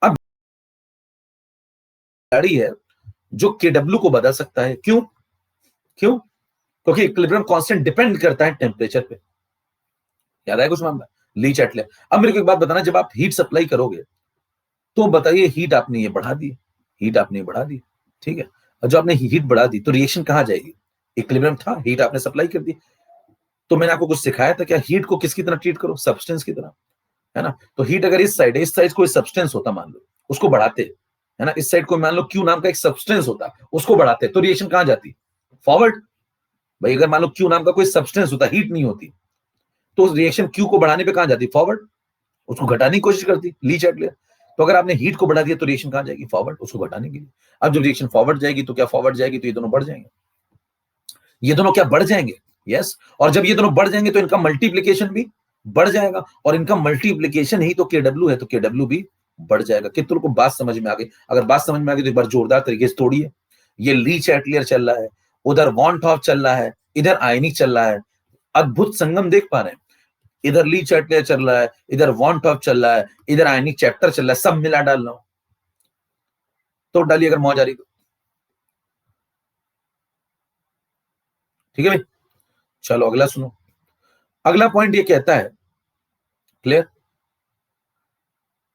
अब गाड़ी है जो KW को बदल सकता है। क्यों? क्यों? क्योंकि इक्विलिब्रियम कांस्टेंट डिपेंड करता है टेम्परेचर पे। याद है कुछ मामला? ली चैटलियर। अब मेरे को एक बात बताना, जब आप हीट सप्लाई करोगे तो बताइए, हीट आपने ये बढ़ा दी, हीट आपने बढ़ा दी, ठीक है। और जब आपने हीट बढ़ा दी तो रिएक्शन कहां जाएगी? इक्विलिब्रियम था, हीट आपने सप्लाई कर दी। तो मैंने आपको कुछ सिखाया था क्या? हीट को किसकी तरह ट्रीट करो? सब्सटेंस की तरह, है ना? तो हीट अगर इस साइड है, इस साइड कोई सब्सटेंस होता मान लो, उसको बढ़ाते, है ना? इस साइड को मान लो क्यू नाम का एक सब्सटेंस होता, उसको बढ़ाते, तो रिएक्शन कहां जाती? फॉरवर्ड। भाई अगर मान लो क्यू नाम का कोई सब्सटेंस होता, हीट नहीं होती, तो रिएक्शन क्यू को बढ़ाने पे कहां जाती? फॉरवर्ड। उसको घटाने की कोशिश करती, ली चैटलियर। तो अगर आपने हीट को बढ़ा दिया तो रिएक्शन कहां जाएगी? फॉरवर्ड, उसको घटाने के लिए। अब जब रिएक्शन फॉरवर्ड जाएगी तो क्या फॉरवर्ड जाएगी तो ये दोनों बढ़ जाएंगे। ये दोनों क्या बढ़ जाएंगे? यस। और जब ये दोनों बढ़ जाएंगे तो इनका मल्टीप्लीकेशन भी बढ़ जाएगा, और इनका मल्टीप्लीकेशन ही तो KW है, तो KW भी बढ़ जाएगा। कि तुमको बात समझ में आ गई? अगर बात समझ में आ गई तो एक बार जोरदार तरीके से तोड़िए। ये ली चैटलियर चल रहा है, उधर वॉन हॉफ चल रहा है, इधर आयनिक चल रहा है। अद्भुत संगम देख पा रहे हैं? इधर ली चैटलियर चल रहा है, इधर वॉन हॉफ चल रहा है, इधर आयनिक चैप्टर चल रहा है, सब मिला डाल रहा हूं। तो डालिए अगर मौज आ रही तो। ठीक है भाई, चलो अगला सुनो। अगला पॉइंट ये कहता है, क्लियर?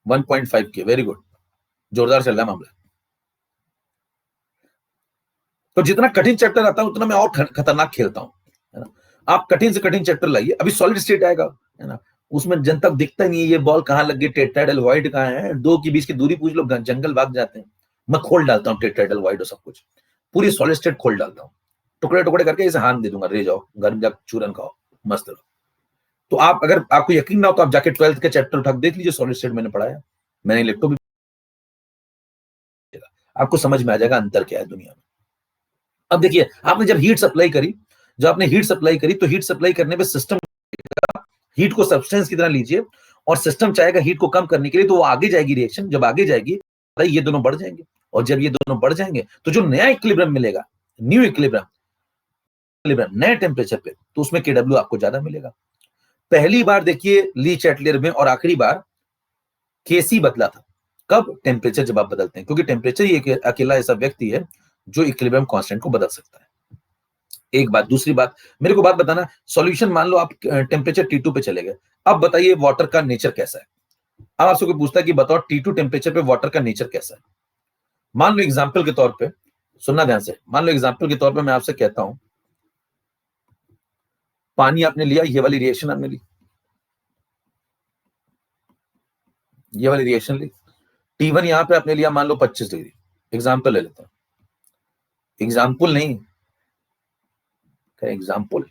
1.5 के, वेरी गुड, जोरदार चल रहा है मामला। तो जितना कठिन चैप्टर आता है उतना मैं और खतरनाक खेलता हूं, है ना? आप कठिन से कठिन चैप्टर लाइए। अभी सॉलिड स्टेट आएगा, है ना? उसमें जनता दिखता नहीं है ये बॉल कहां लग गई, टेट्राहेड्रल वॉइड कहां है, दो के बीच की दूरी पूछ लो, जंगल भाग जाते हैं। मैं खोल डालता हूँ टेट्राहेड्रल वॉइड और सब कुछ, पूरी सॉलिड स्टेट खोल डालता हूँ, टुकड़े टुकड़े करके इसे हाथ दे दूंगा, ले जाओ घर में जाकर चूरन खाओ, मस्त रहो। तो आप, अगर आपको यकीन ना हो तो आप जाके 12th के चैप्टर उठा देख लीजिए, सॉलिड स्टेट मैंने पढ़ाया, मैंने इलेक्ट्रो भी, आपको समझ में आ जाएगा अंतर क्या है दुनिया में। अब देखिए, आपने जब हीट सप्लाई करी, जब आपने हीट सप्लाई करी, तो हीट सप्लाई करने पे सिस्टम हीट को सब्सटेंस की तरह लीजिए, और सिस्टम चाहेगा हीट को कम करने के लिए, तो वो आगे जाएगी रिएक्शन। जब आगे जाएगी ये दोनों बढ़ जाएंगे, और जब ये दोनों बढ़ जाएंगे तो जो नया इक्विलिब्रियम मिलेगा, न्यू इक्विलिब्रियम नए टेम्परेचर पे, तो उसमें KW आपको ज्यादा मिलेगा। पहली बार देखिए ली चैटलियर में, और आखिरी बार KC बदला था। कब? टेम्परेचर जब आप बदलते हैं, क्योंकि टेम्परेचर ही अकेला ऐसा व्यक्ति है जो इक्विलिब्रियम कांस्टेंट को बदल सकता है। एक बात। दूसरी बात, मेरे को बात बताना, सॉल्यूशन मान लो आप टेम्परेचर T2 पे चले गए, अब बताइए वाटर का नेचर कैसा है। अब आपसे कोई पूछता है कि बताओ T2 टेम्परेचर पे वाटर का नेचर कैसा है। मान लो एग्जांपल के तौर पे, सुनना ध्यान से, मान लो एग्जांपल के तौर पे मैं आपसे कहता हूं, पानी आपने लिया, ये वाली रिएक्शन आपने ली, ये वाली रिएक्शन ली, T1 यहां पे आपने लिया मान लो 25 डिग्री, एग्जाम्पल ले लेता हूं, एग्जाम्पल नहीं, एग्जाम्पल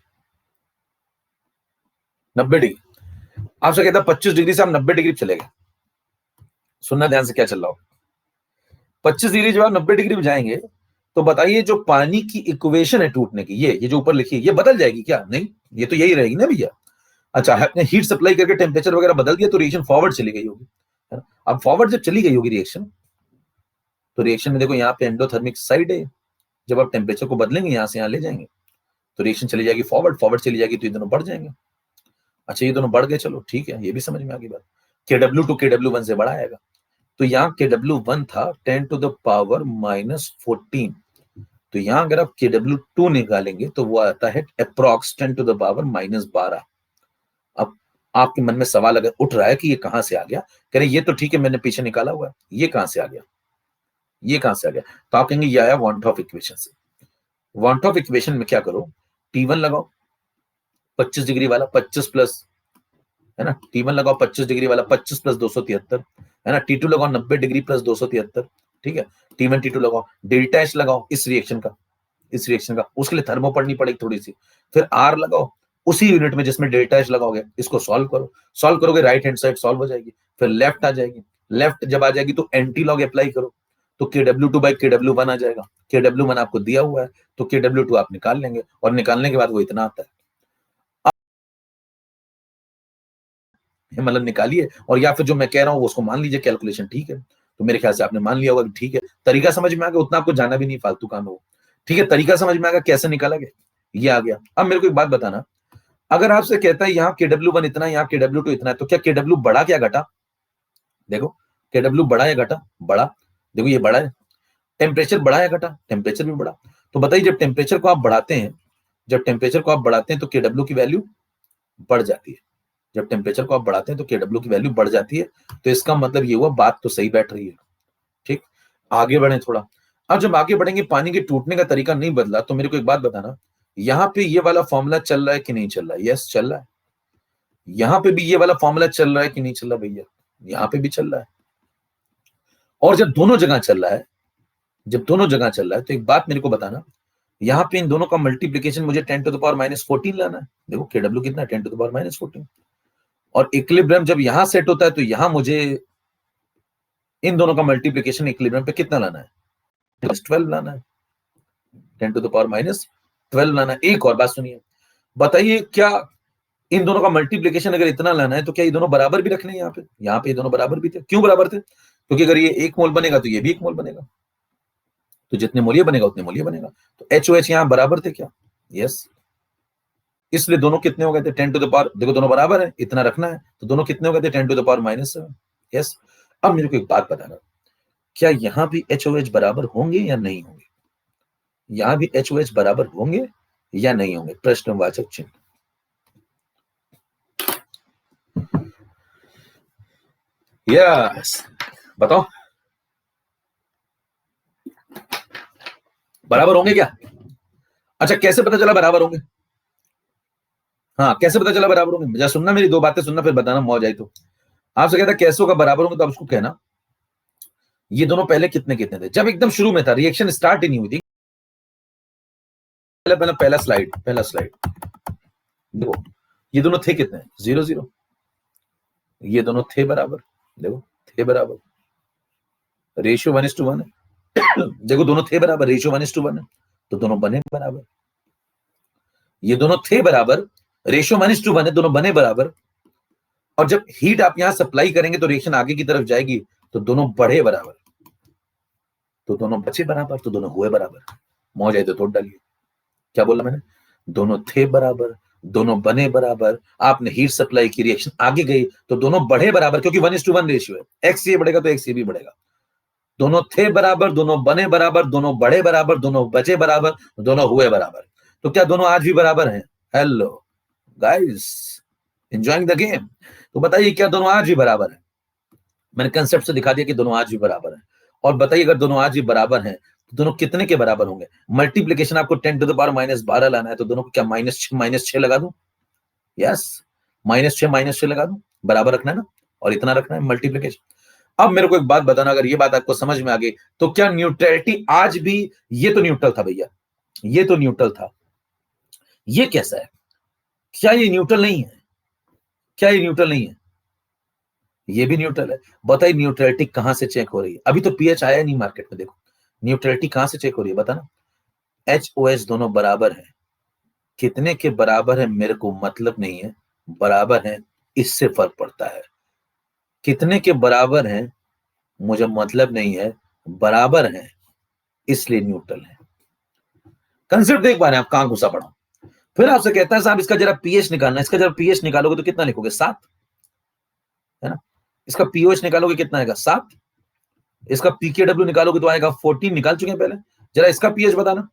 90 डिग्री। आपसे कहता है 25 डिग्री से आप 90 डिग्री चले गए। सुनना ध्यान से क्या चल रहा हो। 25 डिग्री जब आप 90 डिग्री में जाएंगे, तो बताइए जो पानी की इक्वेशन है टूटने की, ये जो ऊपर लिखी है, ये बदल जाएगी क्या? नहीं, ये तो यही रहेगी ना भैया। अच्छा, आपने हीट सप्लाई करके टेम्परेचर वगैरह बदल दिया तो रिएक्शन फॉरवर्ड चली गई होगी, है ना? अब फॉरवर्ड जब चली गई होगी रिएक्शन, तो रिएक्शन में देखो यहाँ पे एंडोथर्मिक साइड है, जब आप टेम्परेचर को बदलेंगे यहाँ से यहाँ ले जाएंगे, तो रिएक्शन चली जाएगी फॉरवर्ड, फॉरवर्ड चली जाएगी तो ये दोनों बढ़ जाएंगे। अच्छा, ये दोनों बढ़ गए, चलो ठीक है, ये भी समझ में आ गई बात। KW2 KW1 से बड़ा आएगा। तो यहाँ KW1 था 10 to the power -14, तो यहाँ अगर आप KW2 निकालेंगे तो वो आता है अप्रॉक्स 10 to the power -12। अब आपके मन में सवाल अगर उठ रहा है कि ये कहां से आ गया, कह रहे ये तो ठीक है मैंने पीछे निकाला हुआ है, ये कहां से आ गया, ये कहां से आ गया, तो आप कहेंगे ये आया वांट ऑफ इक्वेशन से। वांट ऑफ इक्वेशन में क्या करो, T1 लगाओ 25 डिग्री वाला, 25 प्लस, है ना, T1 लगाओ 25 डिग्री वाला, 25 प्लस 273, है ना, T2 लगाओ 90 डिग्री प्लस 273, ठीक है, T1 T2 लगाओ, डेल्टा एच लगाओ इस रिएक्शन का, इस रिएक्शन का, उसके लिए थर्मो पढ़नी पड़ेगी थोड़ी सी, फिर आर लगाओ उसी यूनिट में जिसमें डेल्टा एच लगाओगे, इसको सॉल्व करो, सॉल्व करोगे राइट हैंड साइड सॉल्व हो जाएगी, फिर लेफ्ट आ जाएगी, लेफ्ट जब आ जाएगी तो एंटी लॉग अप्लाई करो, तो KW2 बाई KW1 आ जाएगा, KW1 आपको दिया हुआ है तो KW2 आप निकाल लेंगे, और निकालने के बाद वो इतना आता है, मतलब निकालिए, और या फिर जो मैं कह रहा हूँ उसको मान लीजिए, कैलकुलेशन ठीक है, तो मेरे ख्याल से आपने मान लिया होगा कि ठीक है, तरीका समझ में आ गया, उतना आपको जाना भी नहीं फालतू काम हो, ठीक है, तरीका समझ में आ गया कैसे निकाला गया, ये आ गया। अब मेरे को एक बात बताना, अगर आपसे कहता है यहाँ KW1 इतना, यहाँ KW2 इतना है, तो क्या KW बड़ा क्या घटा, देखो KW बड़ा या घटा, बड़ा, देखो ये बड़ा है, टेम्परेचर बढ़ा या घटा, टेम्परेचर भी बढ़ा, तो बताइए जब टेम्परेचर को आप बढ़ाते हैं, जब टेम्परेचर को आप बढ़ाते हैं तो KW की वैल्यू बढ़ जाती है, जब टेम्परेचर को आप बढ़ाते हैं तो KW की वैल्यू बढ़ जाती है, तो इसका मतलब ये हुआ बात तो सही बैठ रही है, ठीक, आगे बढ़े थोड़ा। अब जब आगे बढ़ेंगे, पानी के टूटने का तरीका नहीं बदला, तो मेरे को एक बात बताना, यहाँ पे ये वाला फॉर्मूला चल रहा है कि नहीं चल रहा है, यस चल रहा है, यहाँ पे भी ये वाला फॉर्मूला चल रहा है कि नहीं चल रहा भैया, यहाँ पे भी चल रहा है, और जब दोनों जगह चल रहा है, जब दोनों जगह चल रहा है, तो एक बात मेरे को बताना, यहाँ पे इन दोनों का मल्टीप्लीकेशन मुझे 10 to the power -14 लाना है, देखो KW कितना है 10 to the power -14, और इक्विलिब्रियम जब यहां सेट होता है तो यहां मुझे इन दोनों का मल्टीप्लीकेशन इक्विलिब्रियम पे कितना लाना है, 12 लाना है, 10 to the power -12 लाना है। एक और बात सुनिए, बताइए क्या इन दोनों का मल्टीप्लीकेशन अगर इतना लाना है तो क्या ये दोनों बराबर भी रखने हैं, यहाँ पे ये दोनों बराबर भी थे, क्यों बराबर थे, क्योंकि अगर ये 1 मोल बनेगा तो ये भी 1 मोल बनेगा, तो जितने मोल ये बनेगा उतने मोल ये बनेगा, तो HOH यहाँ बराबर थे क्या, यस, इसलिए दोनों कितने हो गए थे 10 to the power, देखो दोनों बराबर है, इतना रखना है, तो दोनों कितने हो गए थे 10 to the power -7, यस। अब मेरे को एक बात बताना, क्या यहां भी HOH बराबर होंगे या नहीं होंगे, यहां भी HOH बराबर होंगे या नहीं होंगे, प्रश्नवाचक चिन्ह, यस, बताओ बराबर होंगे क्या, अच्छा कैसे पता चला बराबर होंगे, हाँ कैसे पता चला बराबर होंगे, जरा सुनना, मेरी दो बातें सुनना फिर बताना मौज आई तो, आपसे कहता कैसे होगा बराबर होंगे, तो आप उसको कहना ये दोनों पहले कितने कितने थे, जब एकदम शुरू में था, रिएक्शन स्टार्ट ही नहीं हुई थी, पहला स्लाइड देखो, ये दोनों थे कितने 0 0, ये दोनों थे बराबर, देखो थे बराबर, रेशियो 1:1 है, देखो दोनों थे बराबर, रेशियो 1:1 है, तो दोनों बने बराबर, ये दोनों थे बराबर, रेशियो 1:1 है, दोनों बने बराबर, और जब हीट आप यहां सप्लाई करेंगे तो रिएक्शन आगे की तरफ जाएगी, तो दोनों बढ़े बराबर, तो दोनों बचे बराबर, तो दोनों हुए बराबर, मौज आई तो तोड़ डालिए, क्या बोला मैंने, दोनों थे बराबर, दोनों बने बराबर, आपने हीट सप्लाई की, रिएक्शन आगे गई, तो दोनों बढ़े बराबर, क्योंकि 1:1 रेशियो है, एक्स ये बढ़ेगा तो एक्स ये भी बढ़ेगा, दोनों थे बराबर, दोनों बने बराबर, दोनों बढ़े बराबर, दोनों बचे बराबर, दोनों हुए बराबर, तो क्या दोनों आज भी बराबर हैं, hello guys, enjoying the game, तो बताइए क्या दोनों आज भी बराबर है, मैंने कंसेप्ट से दिखा दिया कि दोनों आज भी बराबर है, और बताइए अगर दोनों आज भी बराबर हैं तो दोनों कितने के बराबर होंगे, मल्टीप्लीकेशन आपको 10 to the power -12 लाना है, तो दोनों को क्या -6 लगा दूं, यस, -6 लगा दूं, बराबर रखना है ना, और इतना रखना है मल्टीप्लीकेशन। अब मेरे को एक बात बताना, अगर ये बात आपको समझ में आ गई, तो क्या न्यूट्रलिटी आज भी, ये तो न्यूट्रल था भैया, ये तो न्यूट्रल था, ये कैसा है, क्या ये न्यूट्रल नहीं है, क्या ये न्यूट्रल नहीं है, ये भी न्यूट्रल है, बताइए न्यूट्रलिटी कहां से चेक हो रही है, अभी तो पीएच आया नहीं मार्केट में, देखो न्यूट्रलिटी कहां से चेक हो रही है बताना, HOH दोनों बराबर है, कितने के बराबर है मेरे को मतलब नहीं है, बराबर है इससे फर्क पड़ता है, कितने के बराबर हैं मुझे मतलब नहीं है, बराबर है इसलिए न्यूट्रल है, कंसेप्ट देख पा रहे हैं आप कहां घुसा पड़ा, फिर आपसे कहता है साहब इसका जरा पीएच निकालना, इसका जरा पीएच निकालोगे तो कितना लिखोगे 7, है ना, इसका पीओएच निकालोगे कितना आएगा 7, इसका पीकेडब्ल्यू निकालोगे तो आएगा 14, निकाल चुके हैं पहले। जरा इसका पीएच बताना,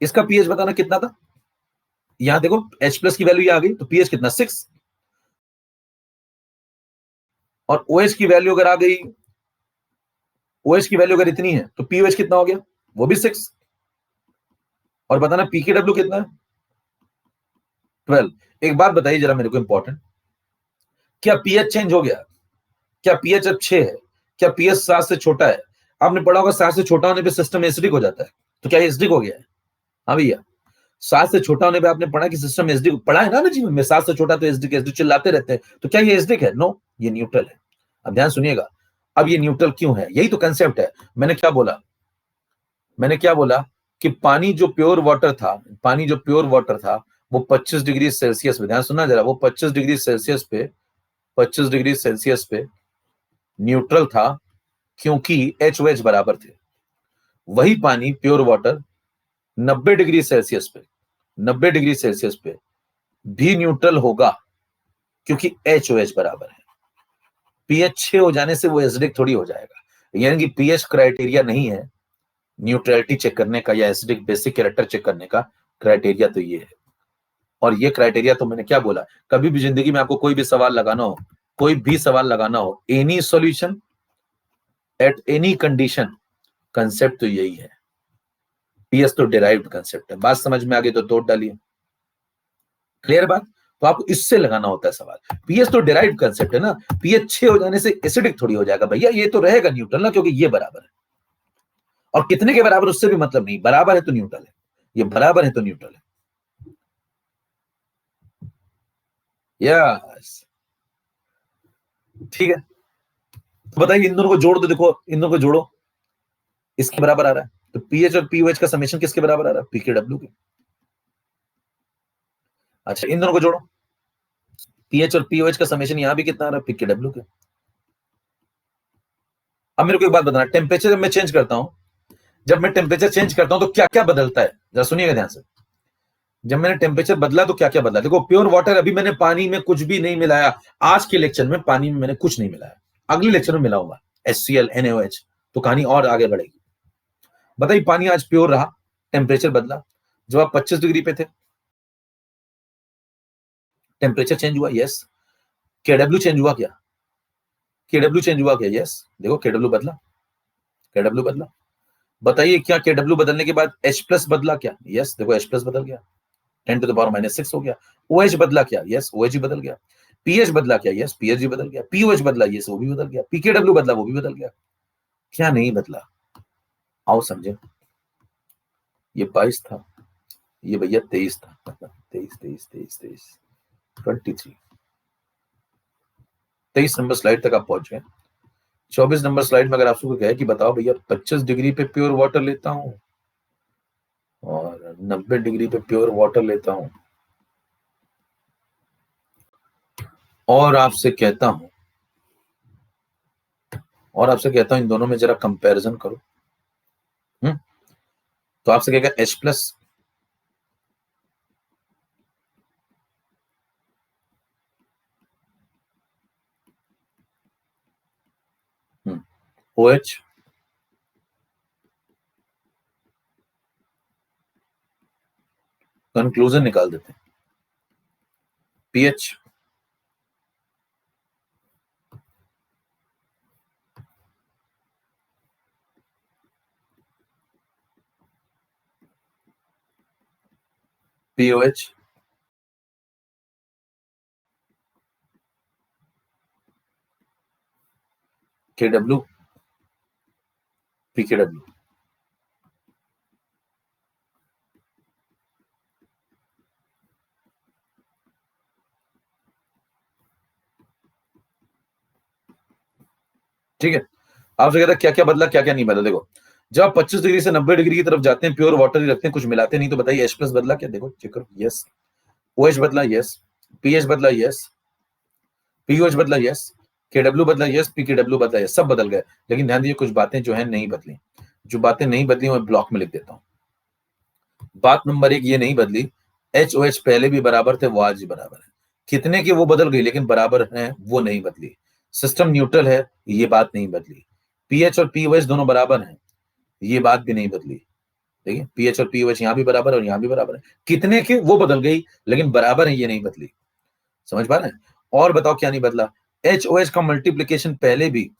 इसका पीएच बताना कितना था। यहां देखो H प्लस की वैल्यू आ गई, तो पीएच कितना 6, और OH की वैल्यू अगर आ गई, OH की वैल्यू अगर इतनी है तो पीओएच कितना हो गया, वो भी 6। और बताना पीकेडब्ल्यू कितना है, 12। एक बात बताइए जरा मेरे को इंपॉर्टेंट, क्या पीएच चेंज हो गया, क्या पीएच अब 6 है, क्या पीएच 7 से छोटा है। आपने पढ़ा होगा 7 से छोटा होने पे सिस्टम एसिडिक हो जाता है, तो क्या एसिडिक हो गया है। हाँ भैया, 7 से छोटा होने पे आपने पढ़ा कि सिस्टम एसिडिक, पढ़ा है ना जीवन में, 7 से छोटा तो एसिडिक, एसिडिक चिल्लाते रहते हैं, तो क्या ये एसिडिक है, नो ये न्यूट्रल है। अब ध्यान सुनिएगा, अब ये न्यूट्रल क्यों है, यही तो कंसेप्ट है। मैंने क्या बोला, मैंने क्या बोला कि पानी जो प्योर वाटर था, पानी जो प्योर वाटर था वो 25 डिग्री सेल्सियस पे, ध्यान सुनना जरा, वो 25 डिग्री सेल्सियस पे, 25 डिग्री सेल्सियस पे न्यूट्रल था, क्योंकि HOH बराबर थे। वही पानी प्योर वाटर 90 डिग्री सेल्सियस पे, 90 डिग्री सेल्सियस पे भी न्यूट्रल होगा, क्योंकि HOH बराबर है। पीएच 6 हो जाने से वो एसिडिक थोड़ी हो जाएगा, यानी कि पीएच क्राइटेरिया नहीं है न्यूट्रलिटी चेक करने का या एसिडिक बेसिक कैरेक्टर चेक करने का। क्राइटेरिया तो ये है, और ये क्राइटेरिया तो मैंने क्या बोला, कभी भी जिंदगी में आपको कोई भी सवाल लगाना हो, कोई भी सवाल लगाना हो, any solution at any condition, concept तो यही है। पीएच तो डिराइव्ड कंसेप्ट है। बात समझ में आ गई तो तोड़ डालिए, क्लियर बात। तो आपको इससे लगाना होता है सवाल, पीएच तो डिराइव्ड कंसेप्ट है ना, पीएच 6 हो जाने से एसिडिक थोड़ी हो जाएगा भैया, ये तो रहेगा न्यूट्रल ना, क्योंकि ये बराबर है। और कितने के बराबर उससे भी मतलब नहीं, बराबर है तो न्यूट्रल है, ये बराबर है तो न्यूट्रल है। यस, ठीक है। तो बताइए इन दोनों को जोड़ दो, देखो इन दोनों को जोड़ो, इसके बराबर आ रहा है, तो पीएच और पीओएच का समेशन किसके बराबर आ रहा है, पीकेडब्ल्यू के। अच्छा इन दोनों को जोड़ो, पीएच और पीओएच का समेशन यहां भी कितना आ रहा है, पीकेडब्ल्यू के। अब मेरे को एक बात बताना, टेम्परेचर जब मैं चेंज करता हूं, जब मैं टेम्परेचर चेंज करता हूं तो क्या क्या बदलता है, जरा सुनिएगा ध्यान से। जब मैंने टेम्परेचर बदला तो क्या क्या बदला, देखो प्योर वाटर, अभी मैंने पानी में कुछ भी नहीं मिलाया, आज के लेक्चर में पानी में मैंने कुछ नहीं मिलाया, अगले लेक्चर में मिलाऊंगा HCl NaOH, तो कहानी और आगे बढ़ेगी। बताइए पानी आज प्योर रहा, टेम्परेचर बदला, जब आप 25 डिग्री पे थे टेम्परेचर चेंज हुआ, यस। केडब्ल्यू चेंज हुआ क्या, केडब्ल्यू चेंज हुआ क्या, यस। देखो केडब्ल्यू बदला, केडब्ल्यू बदला। बताइए क्या केडब्ल्यू बदलने के बाद H प्लस बदला क्या, यस। देखो H प्लस बदल गया, 10⁻⁻⁶ हो गया। OH बदला क्या, यस OH बदल गया। पीएच बदला क्या, यस पीएच भी बदल गया। पीओएच बदला, यस वो भी बदल गया। पीकेडब्ल्यू बदला, वो भी बदल गया। क्या नहीं बदला, आओ समझे। ये 22 था, ये भैया 23 था, 23 23 23 23 23, 23 नंबर स्लाइड तक आप पहुंच गए। 24 नंबर स्लाइड में अगर आपको कहे कि बताओ भैया 25 डिग्री पे प्योर वाटर लेता हूं और 90 डिग्री पे प्योर वाटर लेता हूं, और आपसे कहता हूं, इन दोनों में जरा कंपैरिजन करो, तो आपसे कहेगा H प्लस OH कंक्लूजन निकाल देते हैं, पीएच पीओएच केडब्ल्यू पीकेडब्ल्यू। ठीक है, आपसे कहता है क्या क्या बदला क्या क्या नहीं बदला। देखो जब आप 25 डिग्री से 90 डिग्री की तरफ जाते हैं प्योर वाटर ही रखते हैं, कुछ मिलाते नहीं, तो बताइए H प्लस बदला क्या, देखो चेक करो, यस। OH बदला, यस। पीएच बदला, यस। पीओएच बदला, यस। केडब्ल्यू बदला, यस। पीकेडब्ल्यू बदला, यस। सब बदल गए, लेकिन ध्यान दीजिए कुछ बातें जो है नहीं बदली। जो बातें नहीं बदली मैं ब्लॉक में लिख देता हूं। बात नंबर 1 ये नहीं बदली, HOH पहले भी बराबर थे, वो आज भी बराबर है। कितने की वो बदल गई, लेकिन बराबर है वो नहीं बदली। सिस्टम न्यूट्रल है, ये बात नहीं बदली। पीएच और पीओएच दोनों बराबर हैं, ये बात भी नहीं बदली। देखिए पीएच और पीओएच यहाँ भी बराबर है और यहाँ भी बराबर है। कितने के वो बदल गई, लेकिन बराबर है ये नहीं बदली। समझ पा रहे हैं? और बताओ क्या नहीं बदला? एच ओ एच का मल्टीप्लीकेशन पहले भी,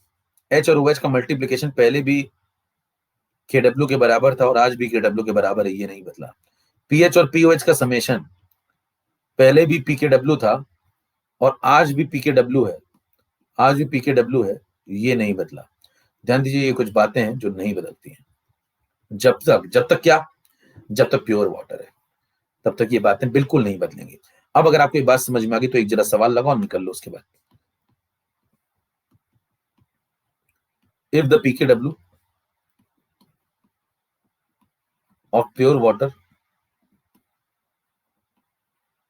एच और ओ एच का मल्टीप्लीकेशन पहले भी KW के बराबर था और आज भी KW के बराबर है, ये नहीं बदला। पीएच और पीओएच का समेशन पहले भी PKW था और आज भी PKW है, आज भी PKW है, ये नहीं बदला। ध्यान दीजिए, ये कुछ बातें हैं जो नहीं बदलती हैं। जब तक क्या, जब तक प्योर वाटर है, तब तक ये बातें बिल्कुल नहीं बदलेंगी। अब अगर आपको ये बात समझ में आ गई तो एक जरा सवाल लगाओ, निकल लो उसके बाद। If the PKW of pure water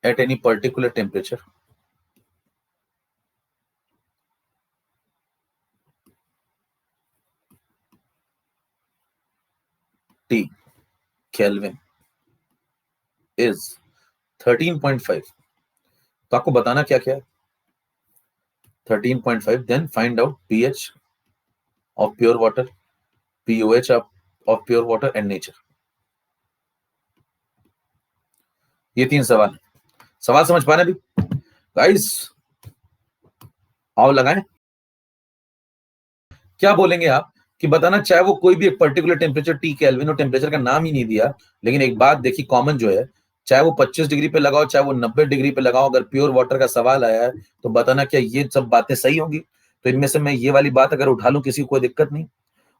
at any particular temperature T Kelvin is 13.5, तो आपको बताना क्या क्या है। 13.5, then find out pH of pure water, pOH of pure water and nature। ये 3 सवाल है। सवाल समझ पा रहे हैं अभी गाइस? आओ लगाएं। क्या बोलेंगे आप कि बताना, चाहे वो कोई भी एक पर्टिकुलर टेम्परेचर T केल्विन और टेम्परेचर का नाम ही नहीं दिया, लेकिन एक बात देखी कॉमन जो है, चाहे वो 25 डिग्री पे लगाओ, चाहे वो 90 डिग्री पे लगाओ, अगर प्योर वाटर का सवाल आया है तो बताना क्या ये सब बातें सही होंगी? तो इनमें से मैं ये वाली बात अगर उठा लूं किसी को कोई दिक्कत नहीं,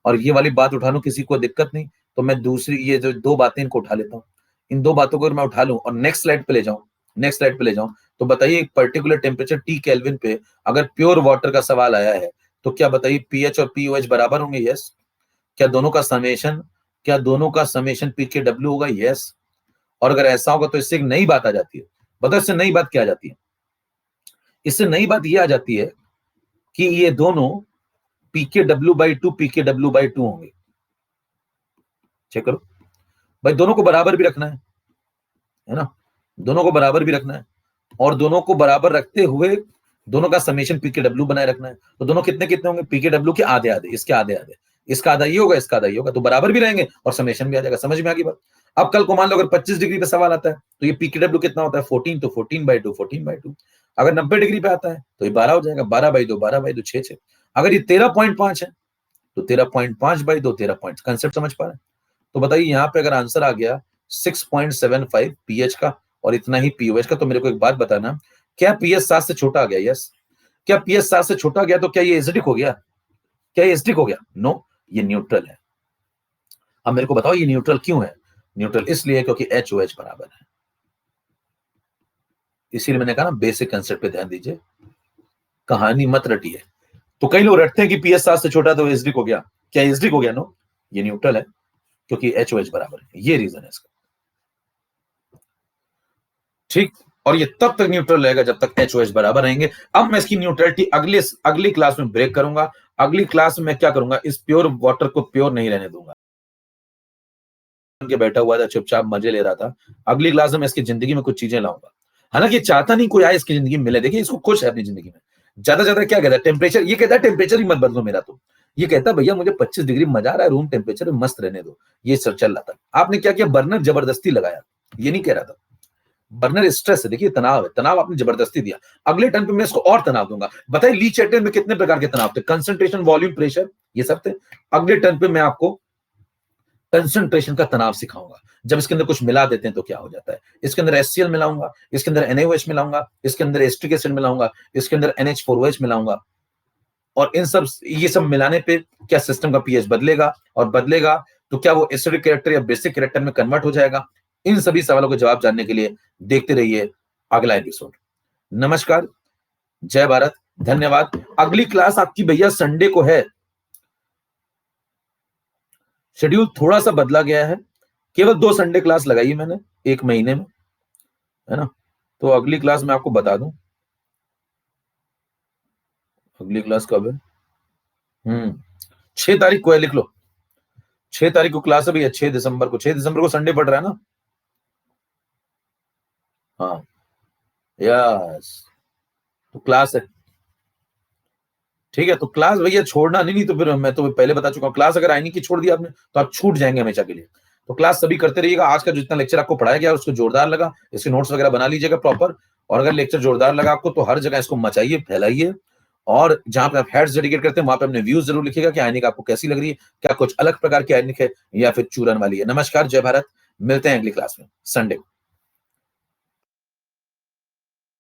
और ये वाली बात उठा लूं किसी को दिक्कत नहीं, तो मैं दूसरी ये जो 2 बातें इनको उठा लेता हूँ। इन 2 बातों को अगर मैं उठा लूं और नेक्स्ट स्लाइड पे ले जाऊं, नेक्स्ट स्लाइड पे ले जाऊं, तो बताइए एक पर्टिकुलर टेम्परेचर T केल्विन पे अगर प्योर वाटर का सवाल आया है तो क्या बताइए पीएच और पीओएच बराबर होंगे? यस। क्या दोनों का समेशन, क्या दोनों का समेशन PKW होगा? यस। और अगर ऐसा होगा तो इससे एक नई बात आ जाती है। बताओ इससे नई बात क्या आ जाती है? इससे नई बात ये आ जाती है कि ये दोनों PKW/2 PKW/2 होंगे। चेक करो भाई, दोनों को बराबर भी रखना है ना? दोनों को बराबर भी रखना है और दोनों को बराबर रखते हुए दोनों का समेशन PKW बनाए रखना है। तो दोनों कितने कितने होंगे? PKW के आधे आधे, इसके आधे आधे, इसका आधा ये होगा, इसका आधा ये होगा, तो बराबर भी रहेंगे और समेशन भी आ जाएगा। समझ में आ गई बात? अब कल को मान लो अगर 25 डिग्री पे सवाल आता है तो ये PKW कितना होता है? 14, तो 14/2 14/2। अगर 90 डिग्री पे आता है तो ये 12 हो जाएगा, 12/2 12/2 6 अगर ये 13.5 है तो 13.5/2 13 पॉइंट। कंसेप्ट समझ पा रहे हैं? तो बताइए यहाँ पे अगर आंसर आ गया 6.75 पीएच का और इतना ही पीओएच का, तो मेरे को एक बात बताना, क्या पीएच 7 से छोटा आ गया? यस। क्या पीएच 7 से छोटा गया तो क्या ये एसिडिक हो गया? क्या ये एसिडिक हो गया? नो, ये न्यूट्रल है। अब मेरे को बताओ ये न्यूट्रल क्यों है? न्यूट्रल इसलिए क्योंकि HOH बराबर है। इसीलिए मैंने कहा ना बेसिक कंसेप्ट पे ध्यान दीजिए, कहानी मत रटिए। तो कई लोग रटते हैं कि पीएच 7 से छोटा तो एसिडिक हो गया। क्या एसिडिक हो गया? नो, ये न्यूट्रल है क्योंकि HOH बराबर है, ये रीजन है इसका। ठीक, और ये तब तक न्यूट्रल रहेगा जब तक HOH बराबर रहेंगे। अब मैं इसकी न्यूट्रलिटी अगली क्लास में ब्रेक करूंगा। अगली क्लास में मैं क्या करूंगा, इस प्योर वाटर को प्योर नहीं रहने दूंगा। के बैठा हुआ था, चुपचाप मजे ले रहा था। अगली क्लास में मैं इसकी जिंदगी में कुछ चीजें लाऊंगा। हालांकि चाहता नहीं कोई आए इसकी जिंदगी में मिले, देखिए इसको खुश है अपनी जिंदगी में। ज्यादा ज्यादा क्या कहता है, टेम्परेचर, ये कहता है टेम्परेचर ही मत बदलो मेरा। तो ये कहता है भैया मुझे 25 डिग्री मजा आ रहा है, रूम टेम्परेचर में मस्त रहने दो। ये सब चल रहा था। आपने क्या किया, बर्नर जबरदस्ती लगाया। ये नहीं कह रहा था, बर्नर स्ट्रेस है, देखिए तनाव है, तनाव आपने जबरदस्ती दिया। अगले टर्न पे मैं इसको और तनाव दूंगा। बताइए ली चैटन में कितने प्रकार के तनाव थे? कंसंट्रेशन, वॉल्यूम, प्रेशर, ये सब थे। अगले टर्न पे मैं आपको कंसंट्रेशन का तनाव सिखाऊंगा। जब इसके अंदर कुछ मिला देते हैं तो क्या हो जाता है। इसके अंदर HCl मिलाऊंगा, इसके अंदर NaOH मिलाऊंगा, इसके अंदर एस्ट्रिक एसिड मिलाऊंगा, इसके अंदर NH4OH मिलाऊंगा, और इन सब ये सब मिलाने पे क्या सिस्टम का पीएच बदलेगा, और बदलेगा तो क्या वो एसिडिक कैरेक्टर या बेसिक कैरेक्टर में कन्वर्ट हो जाएगा? इन सभी सवालों के जवाब जानने के लिए देखते रहिए अगला एपिसोड। नमस्कार, जय भारत, धन्यवाद। अगली क्लास आपकी भैया संडे को है। शेड्यूल थोड़ा सा बदला गया है, केवल 2 संडे क्लास लगाई है मैंने एक महीने में, है ना? तो अगली क्लास मैं आपको बता दूं, अगली क्लास कब है। 6 तारीख को है, लिख लो। 6 तारीख को क्लास है भैया, 6 दिसंबर को, 6 दिसंबर को संडे पड़ रहा है ना? हाँ, यस, तो क्लास है। ठीक है, तो क्लास भैया छोड़ना नहीं तो फिर मैं तो पहले बता चुका हूँ, क्लास अगर आईनी की छोड़ दी आपने तो आप छूट जाएंगे हमेशा के लिए। तो क्लास सभी करते रहिएगा। आज का जितना लेक्चर आपको पढ़ाया गया उसको जोरदार लगा, इसके नोट्स वगैरह बना लीजिएगा प्रॉपर। और अगर लेक्चर जोरदार लगा आपको तो हर जगह इसको मचाइए, फैलाइए। और जहां पे आप हेड्स डेडिकेट करते हैं वहां पे अपने व्यूज जरूर लिखिएगा कि आईनिक आपको कैसी लग रही है, क्या कुछ अलग प्रकार की आईनिक है या फिर चूरन वाली है। नमस्कार, जय भारत, मिलते हैं अगली क्लास में संडे को।